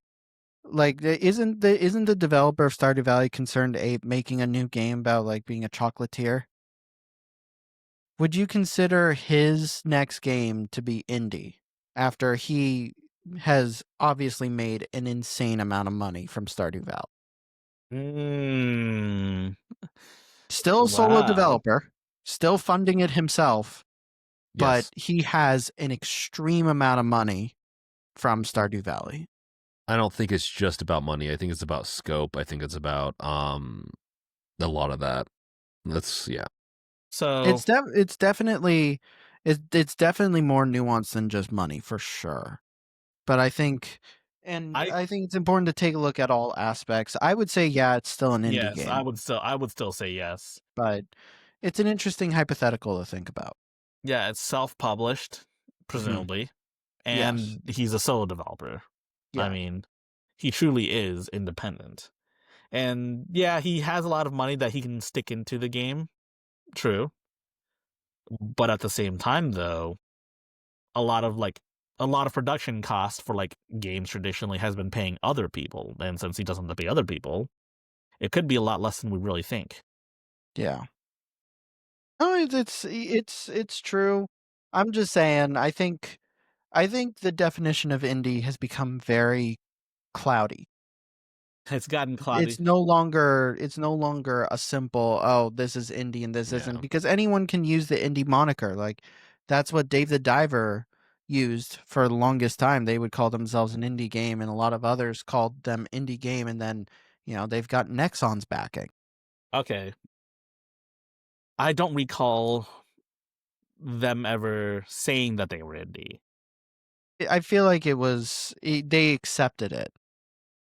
like, isn't the developer of Stardew Valley concerned making a new game about like being a chocolatier? Would you consider his next game to be indie after he has obviously made an insane amount of money from Stardew Valley? Still a solo Wow. developer, still funding it himself, but Yes. he has an extreme amount of money from Stardew Valley. I don't think it's just about money. I think it's about scope. I think it's about a lot of that. That's yeah. So It's definitely more nuanced than just money for sure. But I think it's important to take a look at all aspects. I would say yeah, it's still an indie yes, game, I would still say yes. but it's an interesting hypothetical to think about. Yeah, it's self-published, presumably, Yes. and he's a solo developer. I Yeah. mean, he truly is independent. And yeah, he has a lot of money that he can stick into the game. True. But at the same time though, a lot of production costs for like games traditionally has been paying other people. And since he doesn't have to pay other people, it could be a lot less than we really think. Yeah. No, it's true. I'm just saying, I think the definition of indie has become very cloudy. It's gotten cloudy. It's no longer a simple, oh, this is indie and this isn't, because anyone can use the indie moniker. Like that's what Dave the Diver used for the longest time. They would call themselves an indie game, and a lot of others called them indie game, and then, they've got Nexon's backing. Okay. I don't recall them ever saying that they were indie. I feel like they accepted it.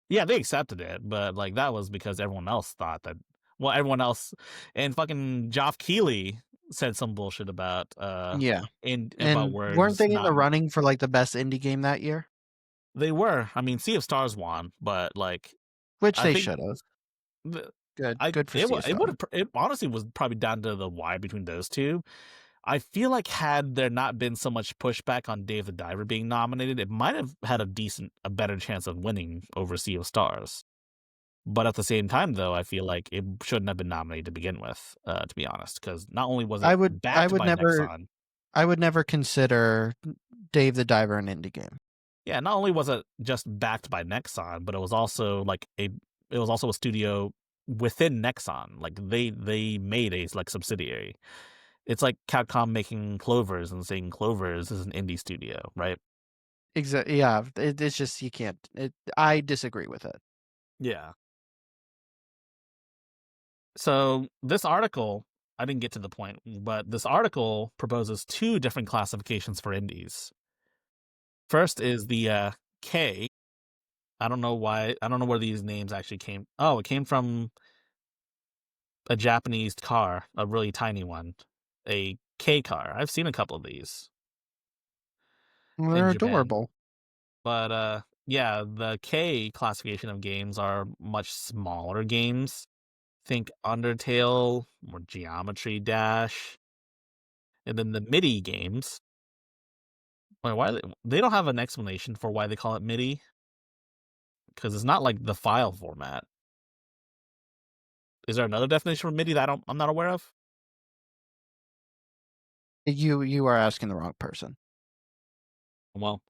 Yeah, they accepted it, but like that was because everyone else thought that. Well, everyone else and fucking Geoff Keighley said some bullshit about Yeah. about And weren't words they in the not. running for like the best indie game that year? They were. I mean, Sea of Stars won, but like Which I they think should have. the, Good for it Sea of Stars. it honestly was probably down to the wire between those two. I feel like had there not been so much pushback on Dave the Diver being nominated, it might have had a better chance of winning over Sea of Stars. But at the same time, though, I feel like it shouldn't have been nominated to begin with, to be honest, because not only was I it would backed by never Nexon, consider Dave the Diver an indie game. yeah, not only was it just backed by Nexon, but it was also a studio within Nexon. Like they made a like subsidiary. It's like Capcom making Clovers and saying Clovers is an indie studio, right? Exactly. Yeah, it's just you can't. I disagree with it. Yeah. So this article, I didn't get to the point, but this article proposes two different classifications for indies. First is the K. I don't know why. I don't know where these names actually came. Oh, it came from a Japanese car, a really tiny one, a K car. I've seen a couple of these Well, in they're Japan. adorable. But yeah, the K classification of games are much smaller games. Think Undertale or Geometry Dash. And then the MIDI games. Why they don't have an explanation for why they call it MIDI? Because it's not like the file format. Is there another definition for MIDI that I'm not aware of? You are asking the wrong person. Well,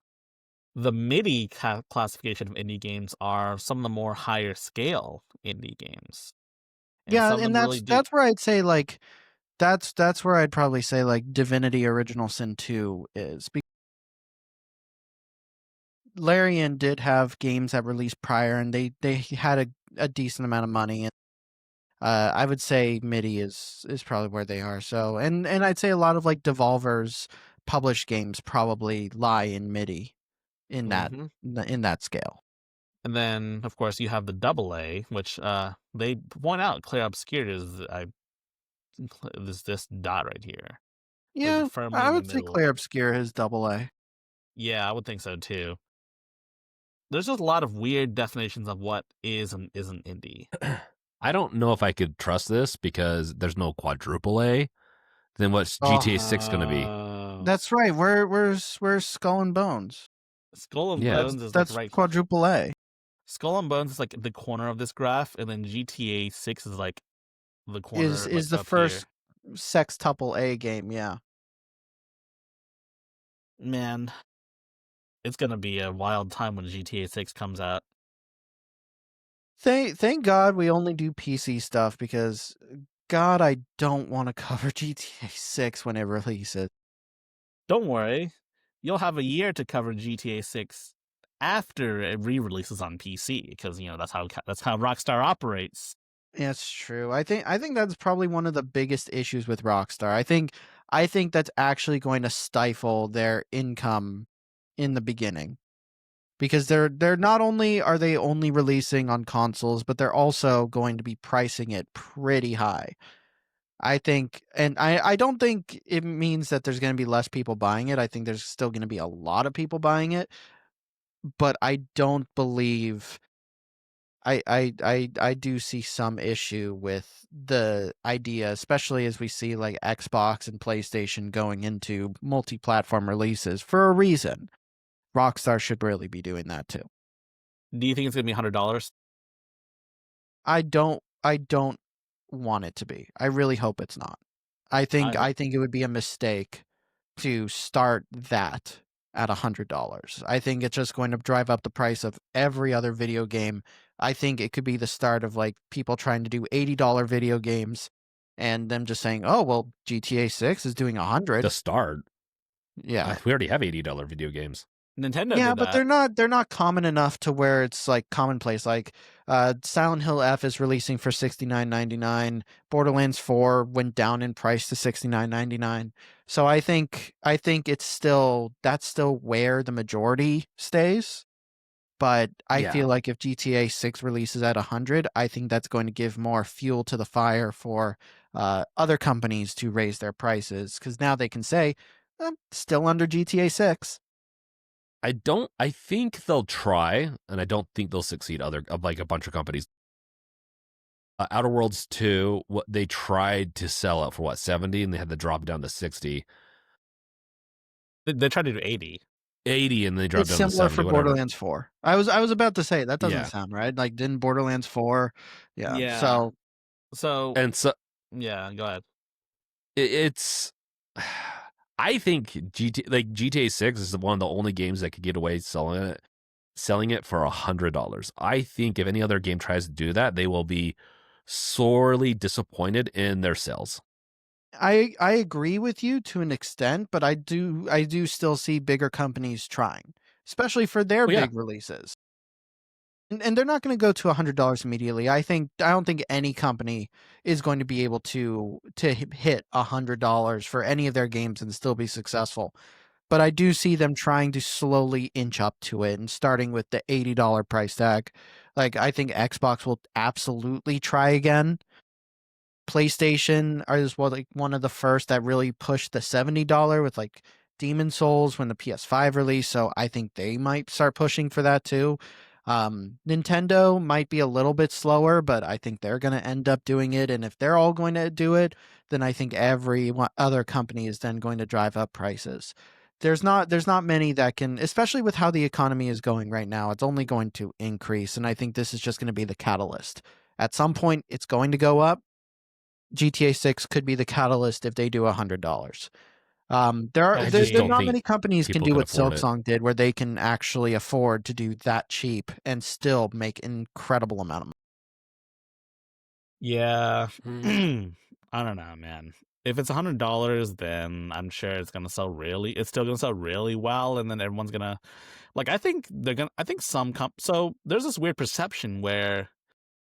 the MIDI classification of indie games are some of the more higher scale indie games. And Yeah, some of and them really do. that's where I'd say like that's where I'd probably say like Divinity Original Sin 2 is. Larian did have games that released prior, and they had a decent amount of money, and I would say MIDI is probably where they are. So, and I'd say a lot of like Devolver's published games probably lie in MIDI. in Mm-hmm. that scale. And then, of course, you have the AA, which they point out Clear Obscurity is this dot right here, like Yeah, firmly I in the would say middle. Clear Obscure is AA. Yeah, I would think so too. There's just a lot of weird definitions of what is and isn't indie. I don't know if I could trust this because there's no quadruple A. Then what's Oh, GTA 6 going to be? that's right. Where's Skull and Bones? Skull and Yeah. Bones is like That's right. quadruple A. Skull and Bones is like the corner of this graph, and then GTA 6 is like the corner, like Is the up here. first sextuple A game? Yeah. Man, it's gonna be a wild time when GTA 6 comes out. Thank God we only do PC stuff because God, I don't want to cover GTA 6 when it releases. Don't worry, you'll have a year to cover GTA 6 after it re-releases on PC, because that's how Rockstar operates. Yeah, it's true. I think that's probably one of the biggest issues with Rockstar. I think that's actually going to stifle their income in the beginning. Because they're not only are they only releasing on consoles, but they're also going to be pricing it pretty high. I think, and I don't think it means that there's going to be less people buying it. I think there's still going to be a lot of people buying it, but I don't believe I do see some issue with the idea, especially as we see like Xbox and PlayStation going into multi-platform releases for a reason. Rockstar should really be doing that too. Do you think it's gonna be $100? I don't want it to be. I really hope it's not. I think it would be a mistake to start that at $100. I think it's just going to drive up the price of every other video game. I think it could be the start of like people trying to do $80 video games and them just saying, "Oh, well, GTA 6 is doing 100." The start. Yeah. We already have $80 video games. Nintendo Yeah, did but that. they're not common enough to where it's like commonplace. Like Silent Hill F is releasing for $69.99. Borderlands 4 went down in price to $69.99. So I think it's still that's still where the majority stays. But I Yeah. feel like if GTA 6 releases at 100, I think that's going to give more fuel to the fire for other companies to raise their prices because now they can say, still under GTA 6. I think they'll try, and I don't think they'll succeed. Like a bunch of companies. Outer Worlds 2, what they tried to sell it for 70, and they had to drop it down to 60. They tried to do 80. 80, and they dropped It's down to similar 70, for whatever. Borderlands 4. I was about to say that doesn't Yeah. sound right. Like didn't Borderlands 4? Yeah. Yeah. So And so yeah, go ahead. it's I think GTA 6 is one of the only games that could get away selling it for $100. I think if any other game tries to do that, they will be sorely disappointed in their sales. I agree with you to an extent, but I do still see bigger companies trying, especially for their Well, yeah. big releases. And they're not going to go to $100 immediately. I don't think any company is going to be able to hit $100 for any of their games and still be successful. But I do see them trying to slowly inch up to it and starting with the $80 price tag. Like I think Xbox will absolutely try again. PlayStation is one of the first that really pushed the $70 with like Demon Souls when the PS5 released, so I think they might start pushing for that too. Nintendo might be a little bit slower, but I think they're going to end up doing it. And if they're all going to do it, then I think every other company is then going to drive up prices. There's not many that can, especially with how the economy is going right now. It's only going to increase, and I think this is just going to be the catalyst. At some point, it's going to go up. GTA 6 could be the catalyst if they do $100. There's don't not think many companies can people do can what afford it. Silksong did, where they can actually afford to do that cheap and still make an incredible amount of money. Yeah. I don't know, man. If it's $100, then I'm sure it's still gonna sell really well, and then everyone's gonna like. I think some so there's this weird perception where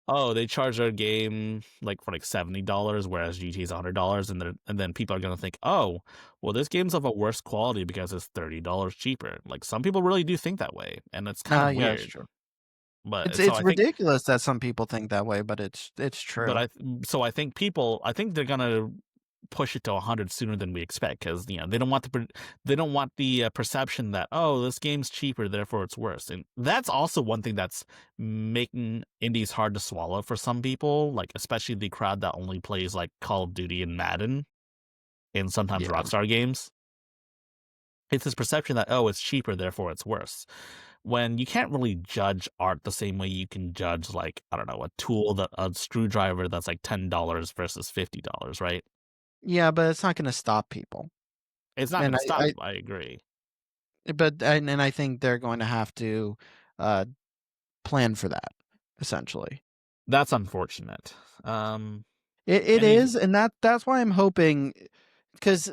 oh, they charge their game for $70, whereas GTA is $100, and then people are gonna think, oh, well, this game's of a worse quality because it's $30 cheaper. Like some people really do think that way, and it's kind of Yeah, it's weird. true. But so It's I think, ridiculous that some people think that way, but it's but true. I think they're gonna push it to 100 sooner than we expect because they don't want the perception that, oh, this game's cheaper, therefore it's worse. And that's also one thing that's making indies hard to swallow for some people, like especially the crowd that only plays like Call of Duty and Madden and sometimes Yeah. Rockstar games. It's this perception that, oh, it's cheaper, therefore it's worse, when you can't really judge art the same way you can judge, like, I don't know, a screwdriver that's like $10 versus $50, right? Yeah, but it's not going to stop people. It's not going And to stop people. I agree. and I think they're going to have to uh, plan for that, essentially. That's unfortunate. It is, and that's why I'm hoping, because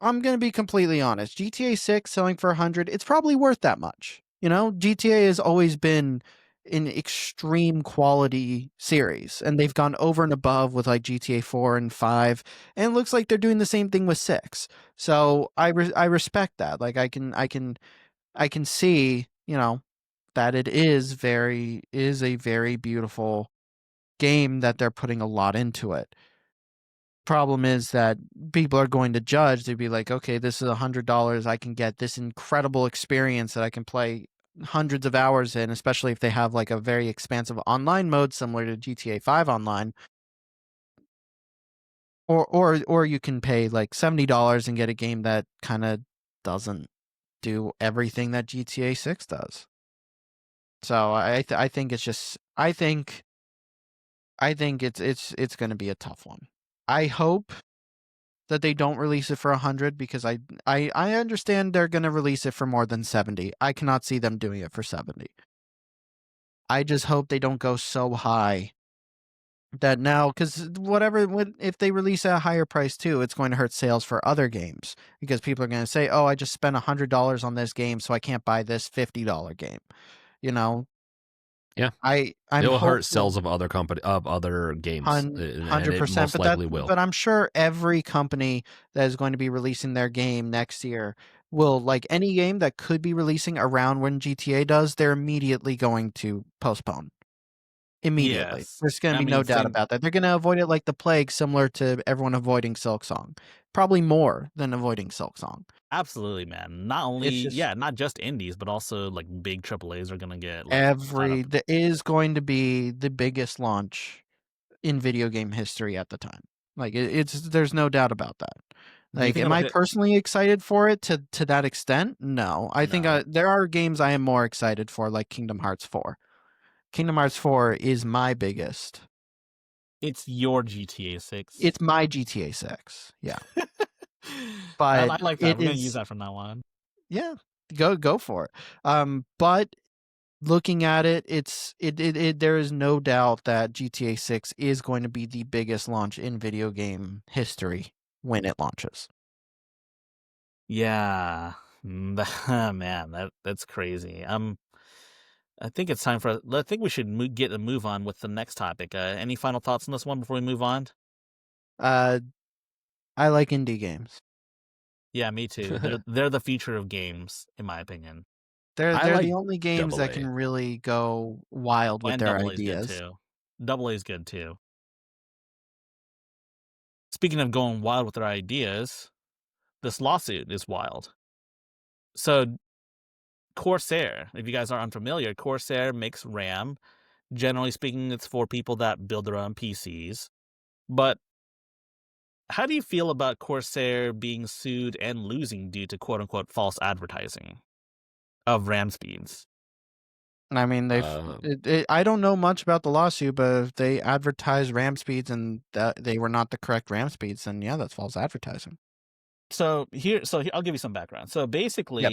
I'm going to be completely honest. GTA 6 selling for 100, it's probably worth that much. GTA has always been an extreme quality series, and they've gone over and above with like GTA 4 and 5, and it looks like they're doing the same thing with 6. So I respect that. Like I can see, that it is a very beautiful game that they're putting a lot into it. Problem is that people are going to judge. They'd be like, okay, this is $100. I can get this incredible experience that I can play hundreds of hours in, especially if they have like a very expansive online mode similar to GTA 5 online. Or you can pay like $70 and get a game that kind of doesn't do everything that GTA 6 does. So I think it's just I think it's going to be a tough one. I hope that they don't release it for 100 because I understand they're going to release it for more than 70. I cannot see them doing it for 70. I just hope they don't go so high that now, because if they release at a higher price too, it's going to hurt sales for other games because people are going to say, oh, I just spent $100 on this game, so I can't buy this $50 game. Yeah. I'm It'll hopeful. hurt sales of other games, and it 100%, most likely will. but I'm sure every company that is going to be releasing their game next year will, like any game that could be releasing around when GTA does, they're immediately going to postpone. Immediately. Yes. There's going to be no doubt about that. They're going to avoid it like the plague, similar to everyone avoiding Silksong. Probably more than avoiding Silksong. Absolutely, man. Not only, not just indies, but also like big AAAs are gonna get that is going to be the biggest launch in video game history at the time. Like there's no doubt about that. Like, am I personally excited for it to that extent? No. I think there are games I am more excited for, like Kingdom Hearts 4. Kingdom Hearts 4 is my biggest. It's your GTA 6. It's my GTA 6. Yeah. But I like that. We're gonna use that from now on. Yeah, go for it. But looking at it, there is no doubt that GTA 6 is going to be the biggest launch in video game history when it launches. Yeah, man, that's crazy. I think it's time for. I think we should move on with the next topic. Any final thoughts on this one before we move on? I like indie games. Yeah, me too. They're the future of games, in my opinion. They're the only games that can really go wild with their ideas. Double A is good too. Speaking of going wild with their ideas, this lawsuit is wild. So, Corsair, if you guys are unfamiliar, Corsair makes RAM. Generally speaking, it's for people that build their own PCs. But how do you feel about Corsair being sued and losing due to quote-unquote false advertising of RAM speeds? I mean, I don't know much about the lawsuit, but if they advertise RAM speeds and that they were not the correct RAM speeds, then yeah, that's false advertising. So here, I'll give you some background. So basically,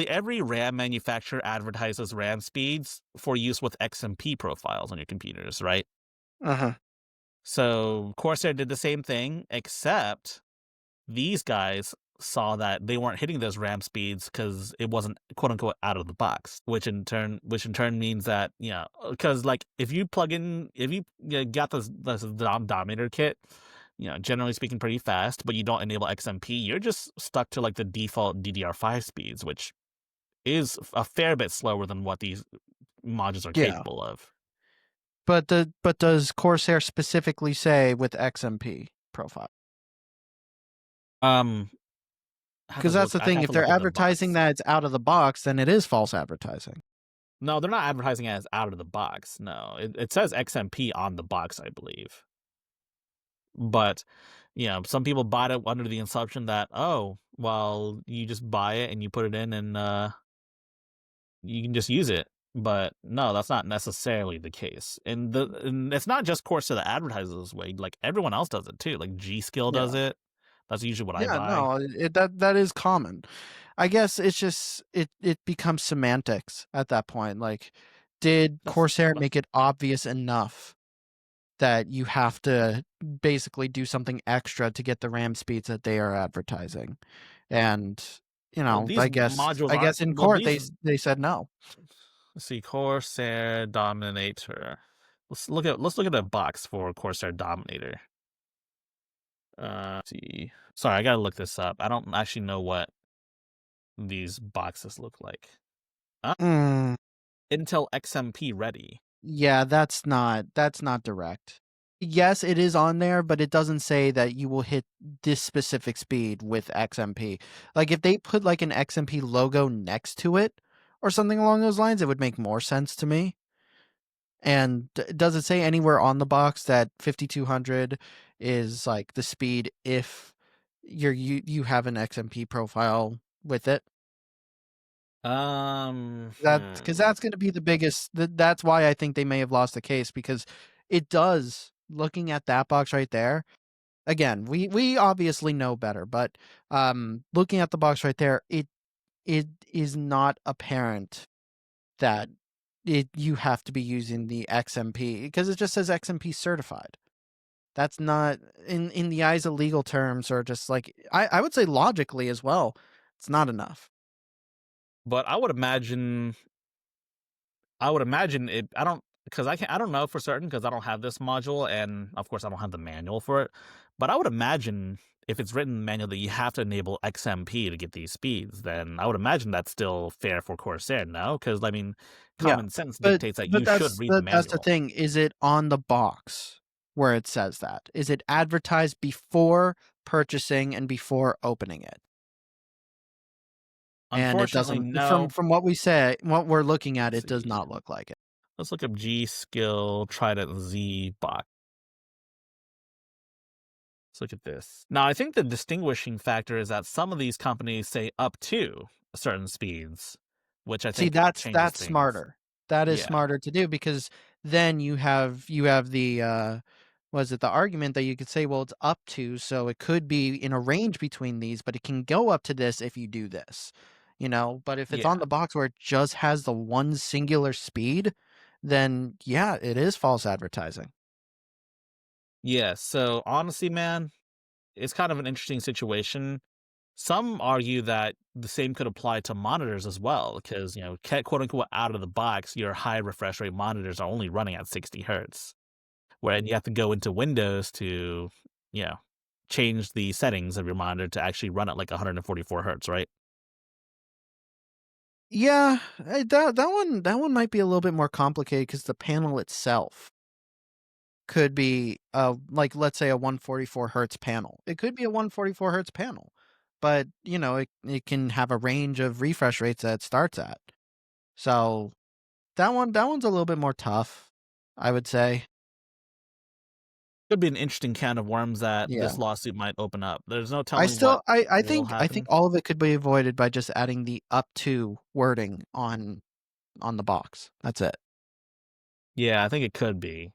every RAM manufacturer advertises RAM speeds for use with XMP profiles on your computers, right? So Corsair did the same thing, except these guys saw that they weren't hitting those RAM speeds because it wasn't quote unquote out of the box, which in turn means that, because like if you got this Dominator kit, generally speaking pretty fast, but you don't enable XMP, you're just stuck to like the default DDR5 speeds, which is a fair bit slower than what these modules are capable of. But does Corsair specifically say with XMP profile? Because that's the thing. If they're advertising that it's out of the box, then it is false advertising. No, they're not advertising it as out of the box. No, it says XMP on the box, I believe. But, some people bought it under the assumption that, oh, well, you just buy it and you put it in and you can just use it. But no, that's not necessarily the case. And it's not just Corsair that advertises this way. Like everyone else does it too. Like G-Skill does it. That's usually what I buy. No, that is common. I guess it's just it becomes semantics at that point. Like, did Corsair make it obvious enough that you have to basically do something extra to get the RAM speeds that they are advertising? And I guess in court they said no. Let's see, Corsair Dominator. Let's look at a box for Corsair Dominator. Let's see. Sorry, I gotta look this up. I don't actually know what these boxes look like. Intel XMP ready. Yeah, that's not direct. Yes, it is on there, but it doesn't say that you will hit this specific speed with XMP. Like if they put like an XMP logo next to it or something along those lines, it would make more sense to me. And does it say anywhere on the box that 5200 is like the speed if you have an XMP profile with it? Because that's going to be the biggest. That's why I think they may have lost the case, because it does. Looking at that box right there, again, we obviously know better, but looking at the box right there, it is not apparent that you have to be using the XMP, because it just says XMP certified. That's not in the eyes of legal terms, or just like I would say logically as well. It's not enough. But I would imagine it. I don't know for certain because I don't have this module, and of course I don't have the manual for it. But I would imagine if it's written in the manual that you have to enable XMP to get these speeds, then I would imagine that's still fair for Corsair, no? Because I mean, common sense dictates that you should read the manual. That's the thing. Is it on the box where it says that? Is it advertised before purchasing and before opening it? And it doesn't. No. From what we say, what we're looking at, it does not look like it. Let's look up G-Skill Trident Z box. Let's look at this. Now, I think the distinguishing factor is that some of these companies say up to certain speeds, which I think that's smarter. That is smarter to do, because then you have the the argument that you could say, well, it's up to, so it could be in a range between these, but it can go up to this if you do this. But if it's on the box where it just has the one singular speed, then it is false advertising. Yeah, so honestly, man, it's kind of an interesting situation. Some argue that the same could apply to monitors as well, because, quote unquote, out of the box, your high refresh rate monitors are only running at 60 hertz, where you have to go into Windows to, change the settings of your monitor to actually run at like 144 hertz, right? Yeah, that one might be a little bit more complicated, because the panel itself could be like, let's say a 144 hertz panel. It could be a 144 hertz panel, but it can have a range of refresh rates that it starts at. So that one's a little bit more tough, I would say. Could be an interesting can of worms that this lawsuit might open up. There's no telling. I think all of it could be avoided by just adding the up to wording on the box. That's it. Yeah, I think it could be.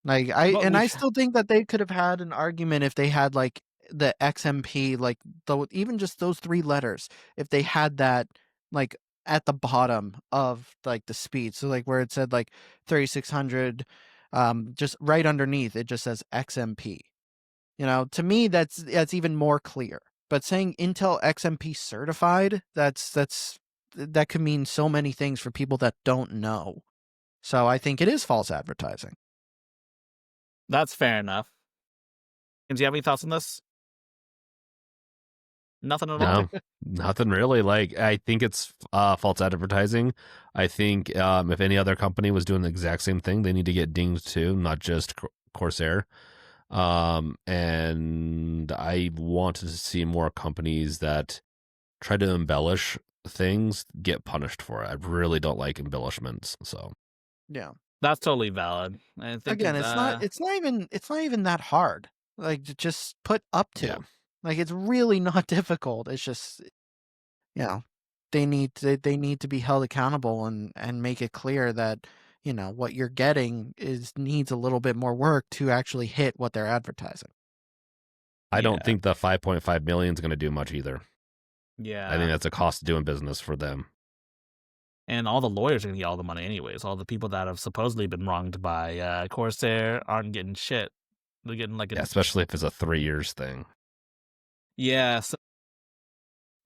Like I still think that they could have had an argument if they had like the XMP, like even just those 3 letters, if they had that like at the bottom of like the speed. So like where it said like 3600, just right underneath it just says XMP. To me that's even more clear. but saying Intel XMP certified, that could mean so many things for people that don't know. So I think it is false advertising. That's fair enough. And do you have any thoughts on this? Nothing at all? No, nothing really. Like, I think it's false advertising. I think if any other company was doing the exact same thing, they need to get dinged too, not just Corsair. And I want to see more companies that try to embellish things get punished for it. I really don't like embellishments. So yeah, that's totally valid. I think again, it's not even that hard. Like, just put up to. Yeah. Like, it's really not difficult. It's just, they need to be held accountable and make it clear that, what you're getting needs a little bit more work to actually hit what they're advertising. I don't think the 5.5 million is going to do much either. Yeah. I think that's a cost of doing business for them. And all the lawyers are going to get all the money anyways. All the people that have supposedly been wronged by Corsair aren't getting shit. They're getting like especially if it's a 3 years thing. Yeah. So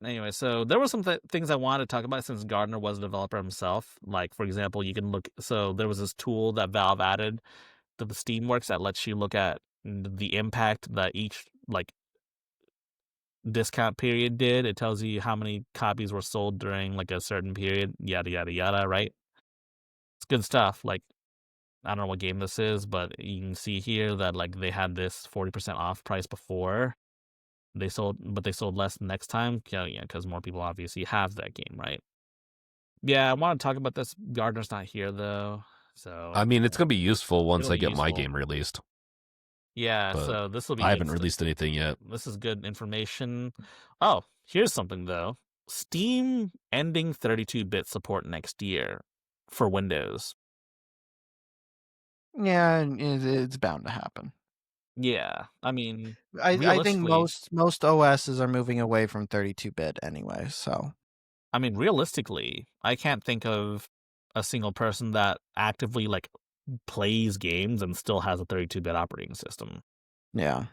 anyway, so there were some things I wanted to talk about since Gardner was a developer himself. Like, for example, you can look. So there was this tool that Valve added to the Steamworks that lets you look at the impact that each discount period did. It tells you how many copies were sold during like a certain period. Yada yada yada. Right? It's good stuff. Like, I don't know what game this is, but you can see here that like they had this 40% off price before. They sold less next time. Yeah, because more people obviously have that game, right? Yeah, I want to talk about this. Gardner's not here though, so I mean, it's gonna be useful once I get my game released. Yeah, so this will be. I haven't released anything yet. This is good information. Oh, here's something though. Steam ending 32-bit support next year for Windows. Yeah, it's bound to happen. Yeah, I mean, I think most OSs are moving away from 32-bit anyway. So, I mean, realistically, I can't think of a single person that actively like plays games and still has a 32-bit operating system. Yeah.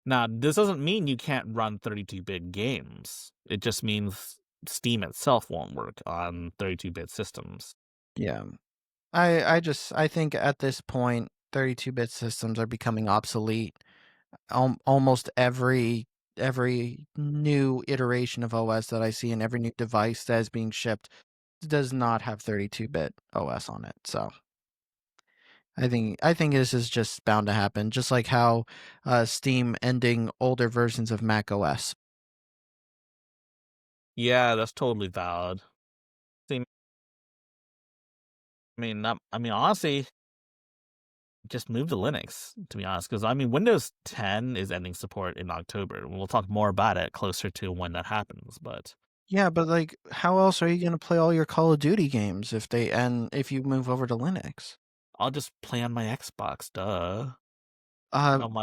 Now, this doesn't mean you can't run 32-bit games. It just means Steam itself won't work on 32-bit systems. Yeah. I think at this point 32-bit systems are becoming obsolete. Almost every new iteration of OS that I see and every new device that is being shipped does not have 32-bit OS on it. So I think this is just bound to happen, just like how Steam ending older versions of Mac OS. Yeah, that's totally valid. I mean, honestly, just move to Linux, to be honest, because I mean, Windows 10 is ending support in October. We'll talk more about it closer to when that happens, but yeah, but like, how else are you going to play all your Call of Duty games if you move over to Linux? I'll just play on my Xbox, duh.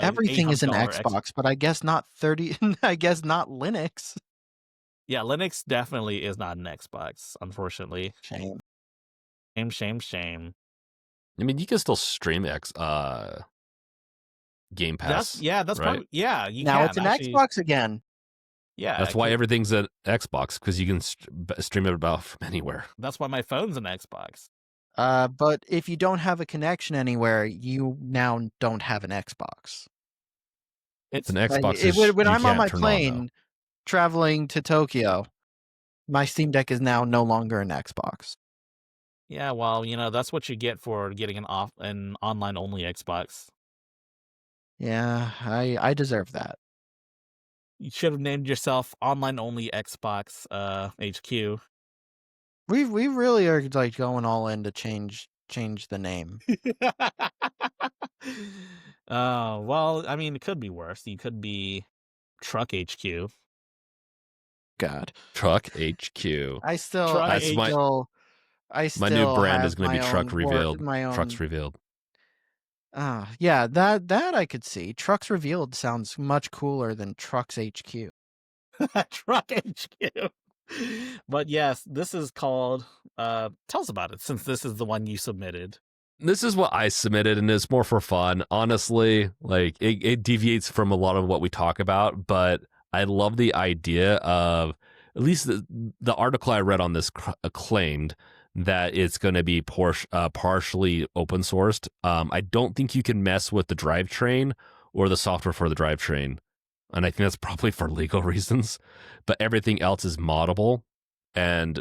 Everything is an Xbox, but I guess not 30. I guess not Linux. Yeah, Linux definitely is not an Xbox, unfortunately. Shame. Shame. I mean, you can still stream Game Pass. That's right? probably you now can, it's an actually. Xbox again. Yeah, that's why everything's an Xbox, because you can stream it about from anywhere. That's why my phone's an Xbox. But if you don't have a connection anywhere, you now don't have an Xbox. It's an Xbox. When I'm on my plane traveling to Tokyo, my Steam Deck is now no longer an Xbox. Yeah, well, that's what you get for getting an online only Xbox. Yeah, I deserve that. You should have named yourself Online Only Xbox HQ. We really are like going all in to change the name. Well, I mean, it could be worse. You could be Truck HQ. God. Truck HQ. My new brand is going to be Truck Revealed. Trucks Revealed. Yeah, that I could see. Trucks Revealed sounds much cooler than Trucks HQ. Truck HQ. But yes, this is called tell us about it, since this is the one you submitted. this is what I submitted, and it's more for fun. Honestly, like it deviates from a lot of what we talk about, but I love the idea of at least the article I read on this claimed that it's going to be partially open sourced. I don't think you can mess with the drivetrain or the software for the drivetrain, and I think that's probably for legal reasons. But everything else is moddable, and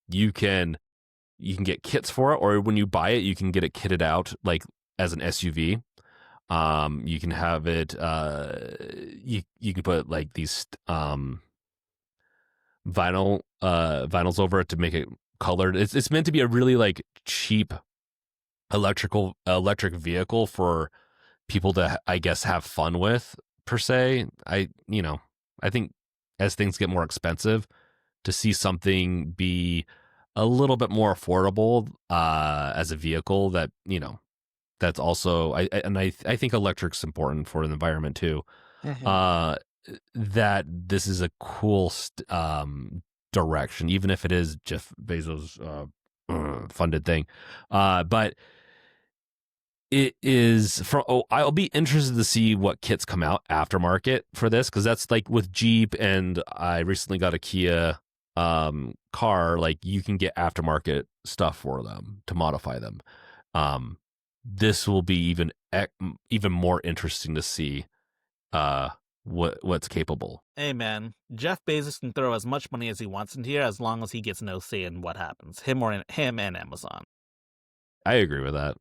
you can get kits for it, or when you buy it, you can get it kitted out like as an SUV. You can have it. You can put like these vinyls over it to make it colored. It's meant to be a really like cheap electric vehicle for people to, I guess, have fun with per se. I think as things get more expensive, to see something be a little bit more affordable as a vehicle that that's also I think electric's important for the environment too. Mhm. That this is a cool direction, even if it is Jeff Bezos' funded thing. But it is from. Oh, I'll be interested to see what kits come out aftermarket for this, because that's like with Jeep, and I recently got a Kia car. Like you can get aftermarket stuff for them to modify them. This will be even more interesting to see what's capable. Hey man, Jeff Bezos can throw as much money as he wants in here as long as he gets no say in what happens. Him and Amazon. I agree with that.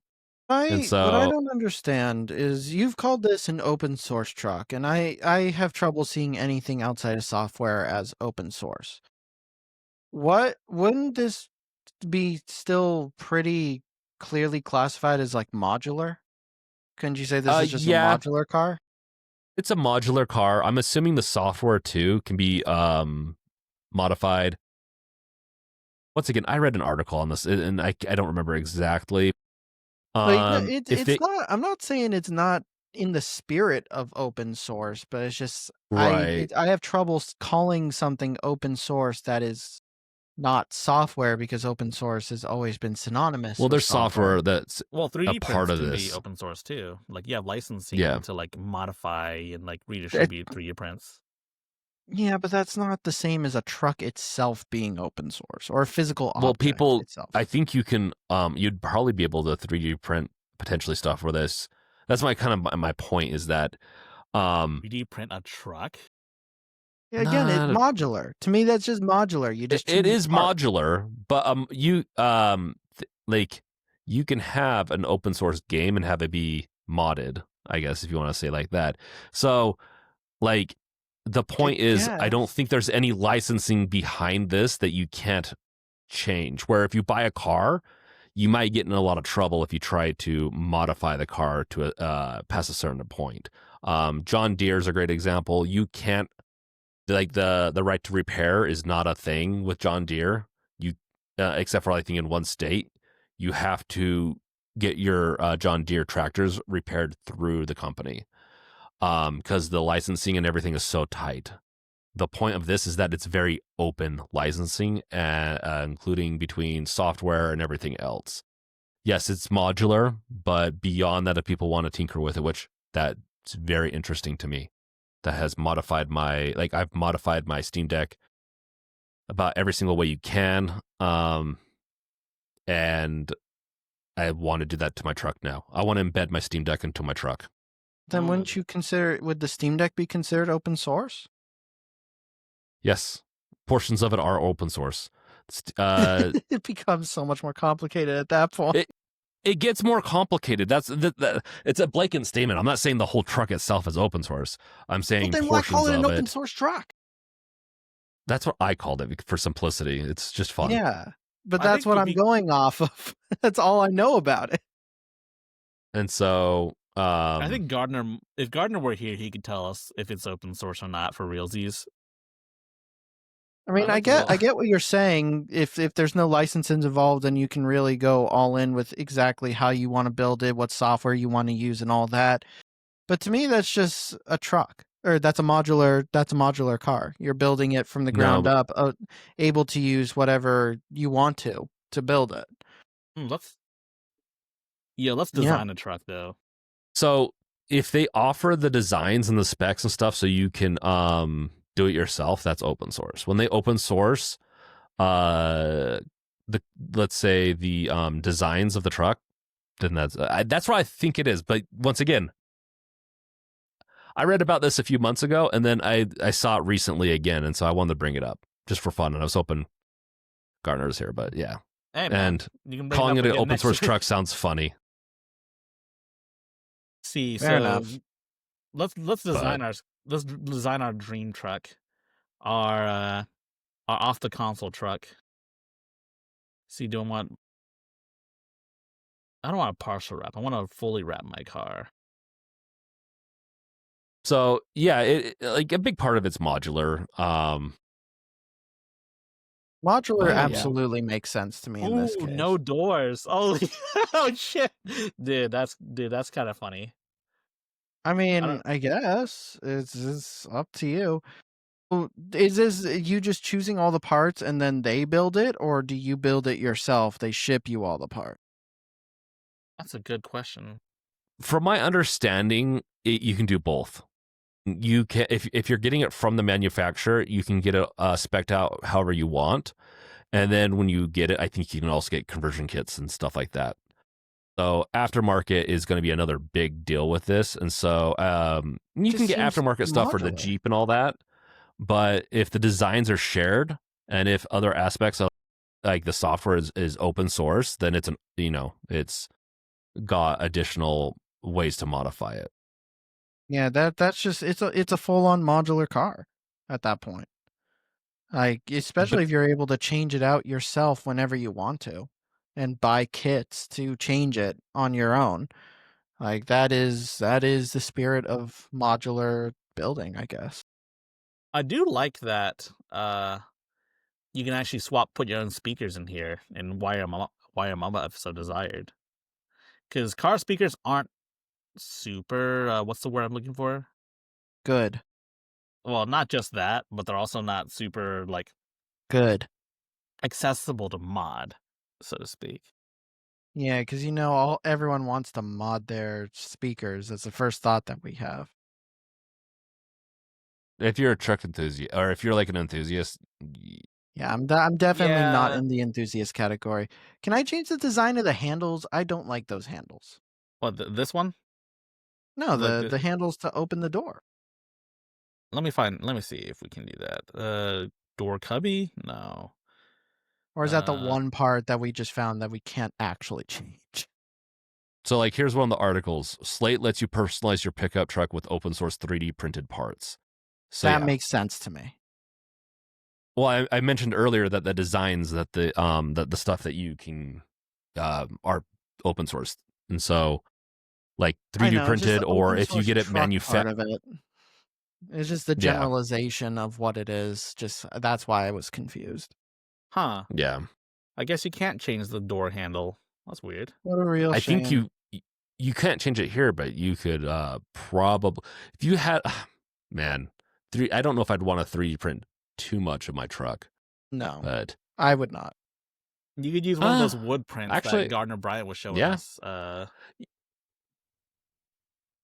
And What I so don't understand is you've called this an open source truck, and I have trouble seeing anything outside of software as open source. What wouldn't this be still pretty clearly classified as like modular? Couldn't you say this is just a yeah, modular car? it's a modular car. I'm assuming the software too can be modified. Once again, I read an article on this, and I don't remember exactly. Like If they it's not. I'm not saying it's not in the spirit of open source, but it's just right, I have trouble calling something open source that is not software, because open source has always been synonymous well, with there's software. software that's Well, a 3D part prints of can be this. open source too. Like you have licensing Yeah. to like modify and like It, redistribute 3D prints. yeah, but that's not the same as a truck itself being open source or a physical Well, object people, itself. I think you can. You'd probably be able to 3D print potentially stuff for this. That's my kind of my point is that 3D print a truck? Yeah, again, it's not modular. To me, that's just modular. You just it choose is parts. modular, but like you can have an open source game and have it be modded, I guess, if you want to say like that. So like the I point is, I don't guess. think there's any licensing behind this that you can't change. Where if you buy a car, you might get in a lot of trouble if you try to modify the car to past a certain point. John Deere is a great example. You can't, like, the right to repair is not a thing with John Deere. You except for I think in one state, you have to get your John Deere tractors repaired through the company because the licensing and everything is so tight. The point of this is that it's very open licensing, including between software and everything else. Yes, it's modular, but beyond that, if people want to tinker with it, which that's very interesting to me, that has modified I've modified my SteamDeck about every single way you can, and I want to do that to my truck now. I want to embed my SteamDeck into my truck. Then wouldn't you consider, would the Steam Deck be considered open source? Yes, portions of it are open source. It becomes so much more complicated at that point. It gets more complicated. It's a blanket statement. I'm not saying the whole truck itself is open source. I'm Well, saying then why call portions it an of open it. source truck? That's what I called it for simplicity. It's just fun. Yeah, but I that's think what if I'm we- going off of. That's all I know about it. And so, I think Gardner, if Gardner were here, he could tell us if it's open source or not for realsies. I mean, I'd like to I get what you're saying. If there's no licenses involved, then you can really go all in with exactly how you want to build it, what software you want to use, and all that. But to me, that's just a truck, or that's a modular car. You're building it from the ground up, able to use whatever you want to build it. let's Yeah, let's design a truck though. So if they offer the designs and the specs and stuff so you can do it yourself, that's open source. When they open source let's say the designs of the truck, then that's what I think it is. But once again, I read about this a few months ago, and then I saw it recently again, and so I wanted to bring it up just for fun. And I was hoping Gartner's here, but yeah. Hey, man, and you can calling it an open source truck sounds funny. See, Fair enough. Let's design our dream truck, our off the console truck. See, I don't want a partial wrap. I want to fully wrap my car. So yeah, like a big part of it's modular. Modular absolutely makes sense to me in this case. No doors. Oh shit, dude, that's kind of funny. I mean, I guess it's up to you. Is this you just choosing all the parts and then they build it, or do you build it yourself? They ship you all the parts. That's a good question. From my understanding, you can do both. You can, if you're getting it from the manufacturer, you can get it spec'd out however you want, and then when you get it, I think you can also get conversion kits and stuff like that. So aftermarket is going to be another big deal with this, and so you can get aftermarket stuff for the Jeep and all that. But if the designs are shared, and if other aspects of like the software is open source, then it's it's got additional ways to modify it. Yeah, that's just it's a full on modular car at that point. Like especially if you're able to change it out yourself whenever you want to, and buy kits to change it on your own. Like that is the spirit of modular building, I guess. I do like that you can actually put your own speakers in here and wire them up if so desired. Because car speakers aren't super, what's the word I'm looking for? Good. Well, not just that, but they're also not super, like, good, accessible to mod, so to speak. Yeah, because everyone wants to mod their speakers. That's the first thought that we have. If you're a truck enthusiast, or if you're like an enthusiast, yeah, I'm definitely not in the enthusiast category. Can I change the design of the handles? I don't like those handles. What, this one? No, the handles to open the door. Let me see if we can do that. Door cubby? No. Or is that the one part that we just found that we can't actually change? So, like, here's one of the articles. Slate lets you personalize your pickup truck with open source 3D printed parts. So that makes sense to me. Well, I mentioned earlier that the designs that the stuff that you can are open source, and so like 3D printed, or if you get it manufactured. It's just the generalization of what it is. Just that's why I was confused. Huh. Yeah. I guess you can't change the door handle. That's weird. What a real shame. I think you can't change it here, but you could probably if you had man, I don't know if I'd want to 3D print too much of my truck. No. But I would not. You could use one of those wood prints that Gardner Bryant was showing us.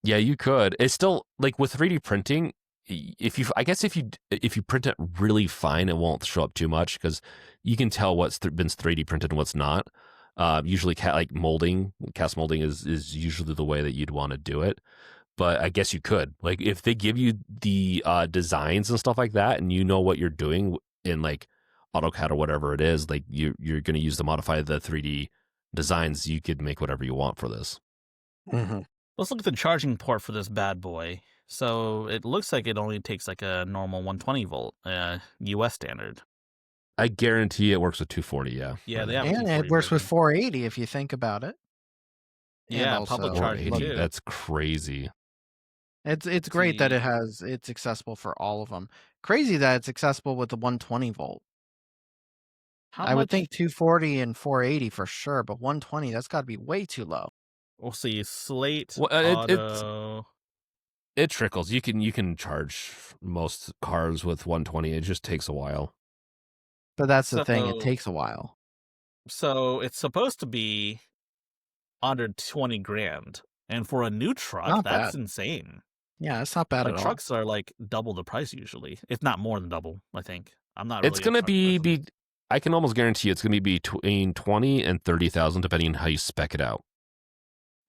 Yeah, you could. It's still like with 3D printing, if you print it really fine, it won't show up too much because you can tell what's been 3D printed and what's not. Usually, cast molding is usually the way that you'd want to do it. But I guess you could, like, if they give you the designs and stuff like that, and you know what you're doing in like AutoCAD or whatever it is, like you're going to use to modify the 3D designs, you could make whatever you want for this. Mm-hmm. Let's look at the charging port for this bad boy. So it looks like it only takes like a normal 120 volt US standard. I guarantee it works with 240. Yeah. Yeah, they have and it works with 480 if you think about it. Yeah, public charging too. That's crazy. It's great that it's accessible for all of them. Crazy that it's accessible with the 120 volt. I would think 240 and 480 for sure, but 120, that's got to be way too low. We'll see. Slate Auto. It trickles. You can charge most cars with 120. It just takes a while. But that's the thing. It takes a while. So it's supposed to be under 20 grand. And for a new truck, Not that's bad. insane. Yeah, it's not bad Like at all. trucks are like double the price usually, if not more than double. I think I'm not. It's really gonna a truck be. person. I can almost guarantee you it's gonna be between 20 and 30,000, depending on how you spec it out.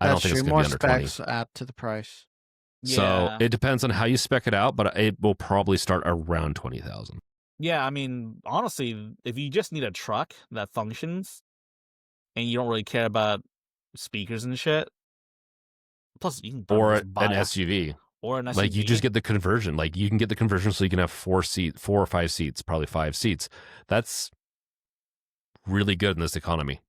I don't That's think it's true. gonna More be under 20. specs add to the price. So Yeah. it depends on how you spec it out, but it will probably start around 20,000. Yeah, I mean, honestly, if you just need a truck that functions and you don't really care about speakers and shit, plus you can probably Or just an buy SUV. or an SUV. Like you just get the conversion. Like you can get the conversion so you can have 4 or 5 seats, probably 5 seats. That's really good in this economy.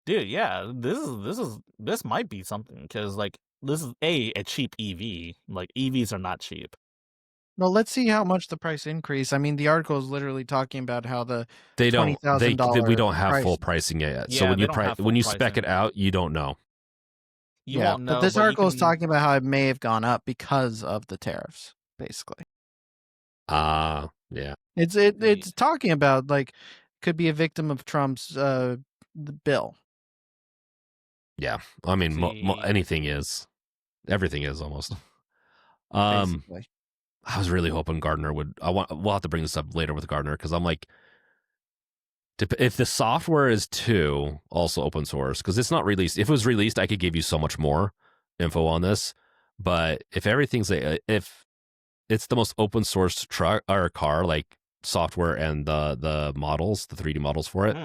Dude, yeah, this might be something because like this is a cheap EV. Like EVs are not cheap. Well, let's see how much the price increase. I mean, the article is literally talking about how the We $20,000 don't have price. full pricing yet. So Yeah, when they you don't have full when you spec pricing. it out, you don't know. You Yeah, won't know. but this you article is can- talking about how it may have gone up because of the tariffs, basically. Yeah. It's talking about like could be a victim of Trump's the bill. Yeah. I mean, See. anything is. Everything is almost. Basically. I was really hoping Gardner would. We'll have to bring this up later with Gardner because I'm like, if the software is too also open source, because it's not released. If it was released, I could give you so much more info on this. But if everything's if it's the most open source truck or car, like software and the models, the 3D models for it,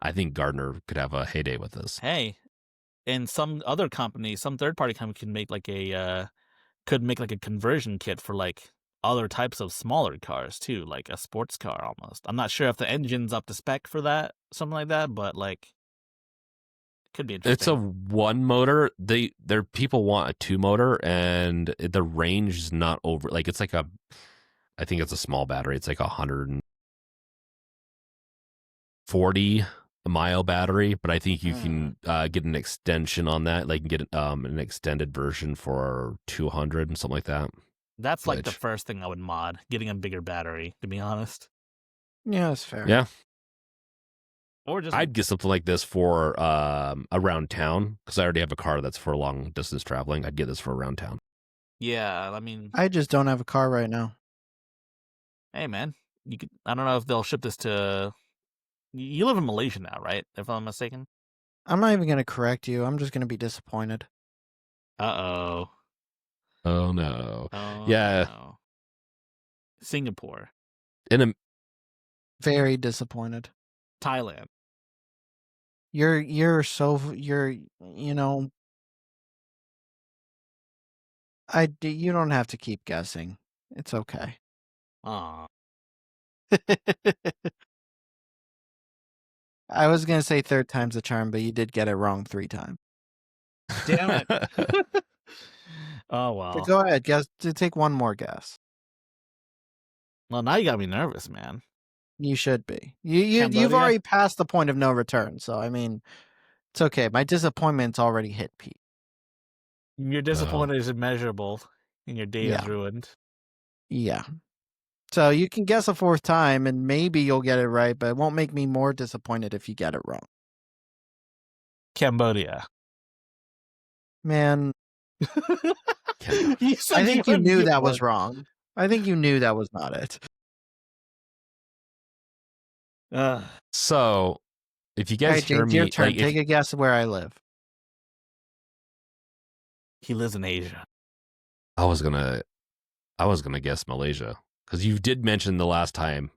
I think Gardner could have a heyday with this. Hey, and some other company, some third party company can make like a conversion kit for like other types of smaller cars too, like a sports car almost. I'm not sure if the engine's up to spec for that, something like that, but like it could be interesting. It's a 1 motor. Their people want a 2 motor, and the range is not over. Like it's like I think it's a small battery. It's like 140 mile battery, but I think you can get an extension on that. Like you can get an extended version for 200 and something like that. That's like the first thing I would mod, getting a bigger battery, to be honest. Yeah, that's fair. Yeah. Or just I'd get something like this for around town because I already have a car that's for long distance traveling. I'd get this for around town. Yeah, I mean, I just don't have a car right now. Hey man, you could. I don't know if they'll ship this to. You live in Malaysia now, right? If I'm mistaken. I'm not even going to correct you. I'm just going to be disappointed. Oh no. Yeah. No. Singapore. Very disappointed. Thailand. You don't have to keep guessing. It's okay. Aw. I was going to say 3rd time's the charm, but you did get it wrong 3 times. Damn it. Oh well. But go ahead, guess. Take one more guess. Well, now you got me nervous, man. You should be. You've already passed the point of no return, so I mean, it's okay. My disappointment's already hit peak. Your disappointment is immeasurable, and your day is ruined. Yeah. So you can guess a 4th time, and maybe you'll get it right, but it won't make me more disappointed if you get it wrong. Cambodia. Man, I think you knew that was wrong. I think you knew that was not it. So, if you guys hear me, your turn. Take a guess where I live. He lives in Asia. I was gonna guess Malaysia because you did mention the last time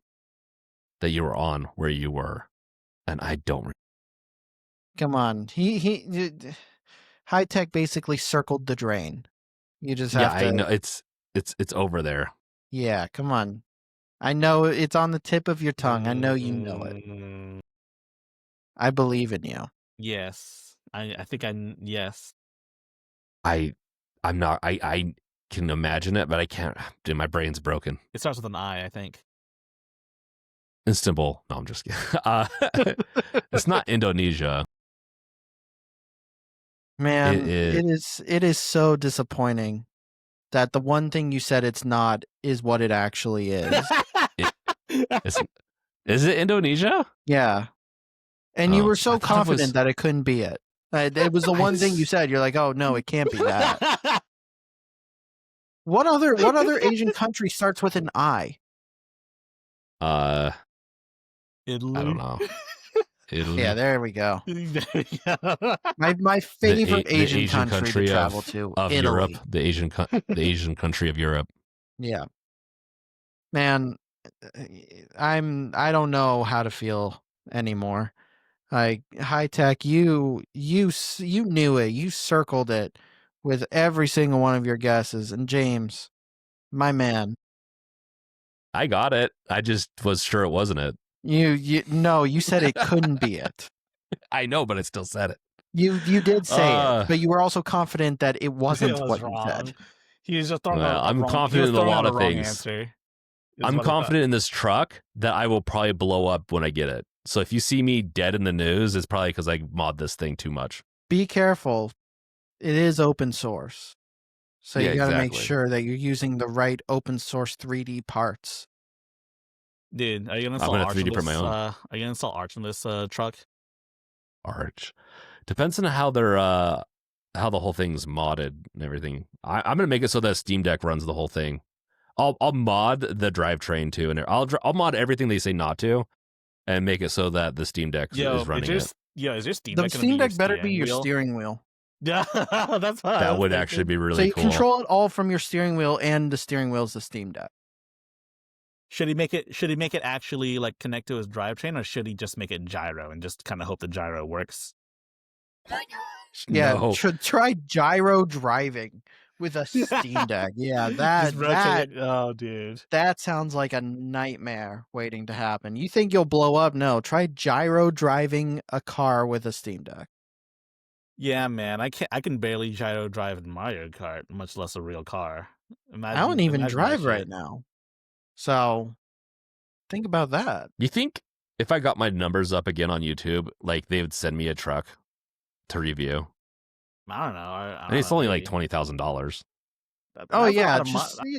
that you were on where you were, and I don't. Come on, he high tech basically circled the drain. You just have to. I know it's over there. Yeah, come on. I know it's on the tip of your tongue. I know you know it. I believe in you. Yes, I think yes. I'm not. I can imagine it, but I can't. Dude, my brain's broken. It starts with an I think. Istanbul. No, I'm just kidding. It's not Indonesia. Man, it is so disappointing that the one thing you said it's not is what it actually is. Is it Indonesia? Yeah. And you were so confident that it couldn't be it. It was the one thing you said. You're like, oh no, it can't be that. What other Asian country starts with an I? Italy. I don't know. Italy. Yeah, there we go. There you go. My favorite the Asian country to travel to, of Italy. Europe, the Asian country of Europe. Yeah, man, I don't know how to feel anymore. Like high tech, you knew it. You circled it with every single one of your guesses. And James, my man, I got it. I just was sure it wasn't it. you said it couldn't be it. I know, but I still said it. You did say it, but you were also confident that it wasn't It was what wrong. you said. He was just throwing I'm confident in a lot of things. I'm confident in this truck that I will probably blow up when I get it. So if you see me dead in the news, it's probably because I mod this thing too much. Be careful. It is open source. So you got to make sure that you're using the right open source 3D parts. Dude, are you gonna install Arch on this? Are you gonna install Arch on this truck? Arch depends on how they're how the whole thing's modded and everything. I'm gonna make it so that SteamDeck runs the whole thing. I'll mod the drivetrain too, and I'll mod everything they say not to, and make it so that the SteamDeck is running it. Yeah, is your SteamDeck? The SteamDeck better be your steering wheel. Yeah, that's what that would actually be really cool. So you cool. control it all from your steering wheel, and the steering wheel is the SteamDeck. Should he make it actually like connect to his drivetrain, or should he just make it gyro and just kind of hope the gyro works? Yeah, should try gyro driving with a SteamDeck. Yeah, oh, dude, that sounds like a nightmare waiting to happen. You think you'll blow up? No, try gyro driving a car with a SteamDeck. Yeah, man, I can barely gyro drive in Mario Kart, much less a real car. I don't even drive right now. So think about that. You think if I got my numbers up again on YouTube, like they would send me a truck to review? I don't know. And it's only like $20,000. Oh yeah,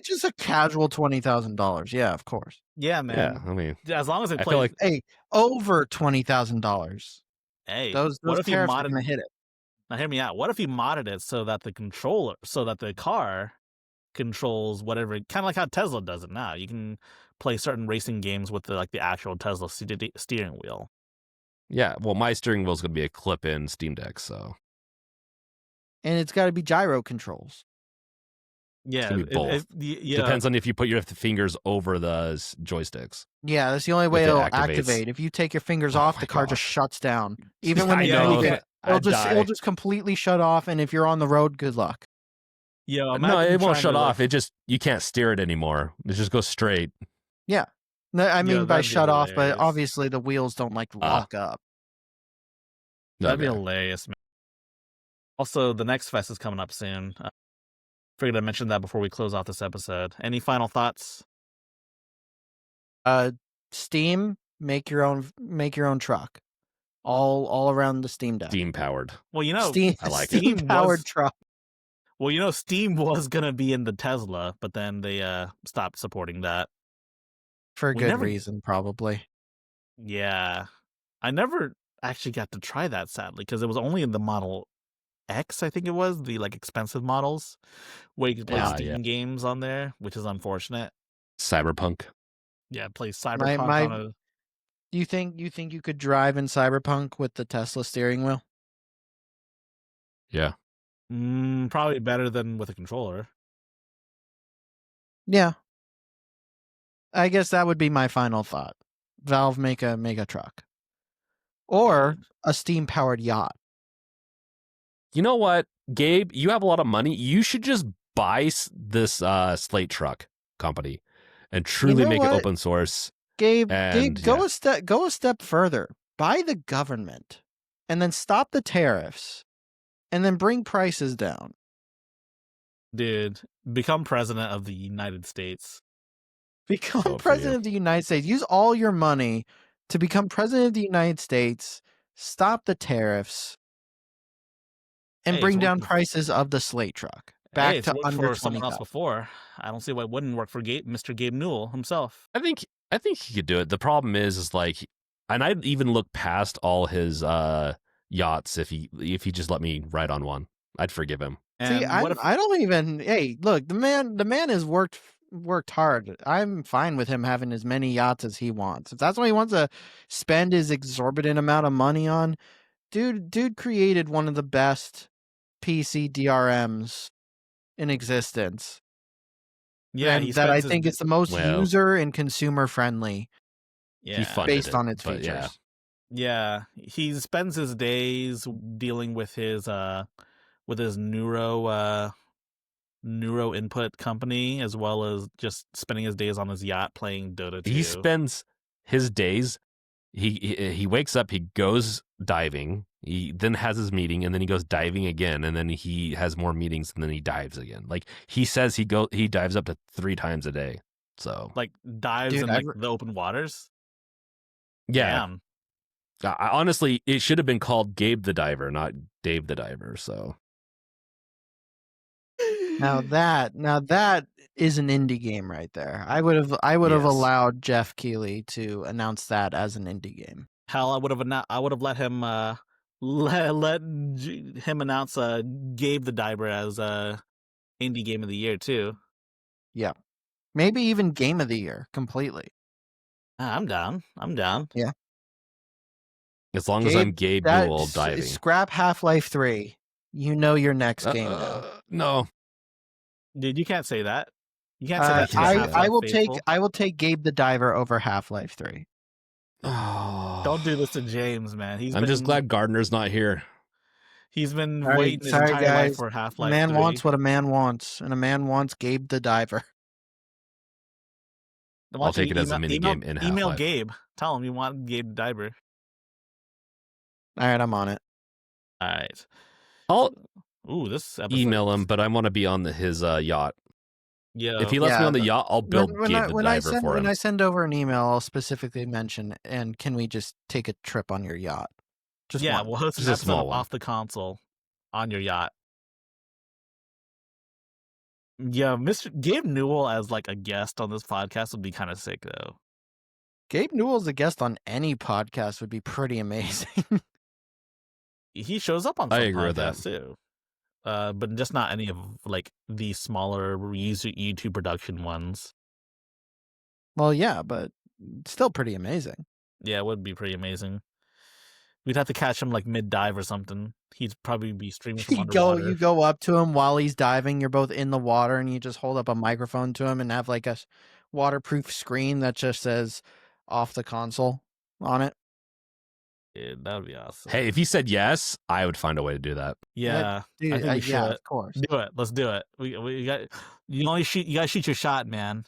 just a casual $20,000. Yeah, of course. Yeah, man. Yeah, I mean, as long as it plays, like hey, over $20,000. Hey, those tariffs are gonna hit it. Now hear me out. What if you modded it so that the car controls whatever, kind of like how Tesla does it now? You can play certain racing games with the actual Tesla steering wheel. Yeah, well, my steering wheel is going to be a clip-in SteamDeck, so. And it's got to be gyro controls. Yeah, both. Depends on if you put your fingers over the joysticks. Yeah, that's the only way it'll activate. If you take your fingers off, the car just shuts down. Even when it'll just completely shut off. And if you're on the road, good luck. Yeah, no, it won't shut off. It just, you can't steer it anymore. It just goes straight. Yeah, I mean by shut off, but obviously the wheels don't lock up. That'd be hilarious, man. Also, the next fest is coming up soon. Figured I mentioned that before we close off this episode. Any final thoughts? Steam, make your own truck, all around the SteamDeck. Steam powered. Well, Steam, I like Steam powered truck. Well, Steam was gonna be in the Tesla, but then they stopped supporting that for a good reason, probably. Yeah, I never actually got to try that, sadly, because it was only in the Model X, I think it was, the expensive models where you could play Steam games on there, which is unfortunate. Cyberpunk. Yeah, play Cyberpunk on a... Do you think you could drive in Cyberpunk with the Tesla steering wheel? Yeah. Probably better than with a controller. Yeah. I guess that would be my final thought. Valve make a truck. Or a steam-powered yacht. You know what, Gabe? You have a lot of money. You should just buy this Slate truck company and truly make it open source. Gabe, go a step further. Buy the government and then stop the tariffs and then bring prices down. Dude, become president of the United States. Become president of the United States. Use all your money to become president of the United States. Stop the tariffs. And bring down prices of the Slate truck back to under for someone else before. I don't see why it wouldn't work for Mr. Gabe Newell himself. I think he could do it. The problem is and I even look past all his yachts if he just let me ride on one. I'd forgive him. See, I don't even. Hey, look, the man has worked hard. I'm fine with him having as many yachts as he wants. If that's what he wants to spend his exorbitant amount of money on, dude created one of the best PC DRMs in existence. Yeah, and that I think is the most user and consumer friendly. Yeah, he funded based on its features. Yeah. Yeah, he spends his days dealing with his neuro input company, as well as just spending his days on his yacht playing Dota 2. He spends his days. He wakes up. He goes diving. He then has his meeting, and then he goes diving again, and then he has more meetings, and then he dives again. Like he says, he dives up to 3 times a day. So like dives in like the open waters. Yeah. Damn. Honestly, it should have been called Gabe the Diver, not Dave the Diver. So now that is an indie game right there. I would have allowed Jeff Keighley to announce that as an indie game. Hell, I would have let him let him announce Gabe the Diver as indie game of the year too. Yeah, maybe even game of the year completely. I'm down. Yeah. As long as I'm Gabe Newell diving. Scrap Half-Life 3. You know your next game now. No. Dude, you can't say that. You can't say that. I will take Gabe the Diver over Half-Life 3. Oh. Don't do this to James, man. I'm just glad Gardner's not here. He's been waiting his entire life for Half-Life 3. A man wants what a man wants, and a man wants Gabe the Diver. I'll take it as a minigame in Half-Life. Email Gabe. Tell him you want Gabe the Diver. All right, I'm on it. All right. This episode. Email him, but I want to be on his yacht. Yeah. If he lets me on the yacht, I'll build Gabe the Diver for him. When I send over an email, I'll specifically mention, and can we just take a trip on your yacht? We'll host an episode of Off the Console on your yacht. Yeah, Mr. Gabe Newell as like a guest on this podcast would be kind of sick, though. Gabe Newell as a guest on any podcast would be pretty amazing. He shows up on some agree with that too, but just not any of like the smaller YouTube production ones. Well, yeah, but still pretty amazing. Yeah, it would be pretty amazing. We'd have to catch him like mid-dive or something. He'd probably be streaming from underwater. You go up to him while he's diving. You're both in the water, and you just hold up a microphone to him and have like a waterproof screen that just says "Off the Console" on it. Dude, that would be awesome. Hey, if he said yes, I would find a way to do that. Yeah, dude, I think we should. Yeah, of course. Do it. Let's do it. We got. You gotta shoot your shot, man.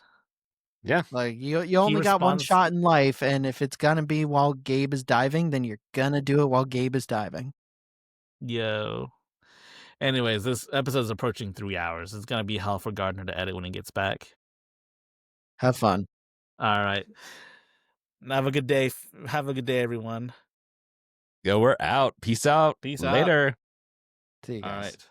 Yeah. Like you only got one shot in life, and if it's gonna be while Gabe is diving, then you're gonna do it while Gabe is diving. Yo. Anyways, this episode's approaching 3 hours. It's gonna be hell for Gardner to edit when he gets back. Have fun. All right. Have a good day. Have a good day, everyone. Yo, we're out. Peace out. Peace Later. See you guys. All right.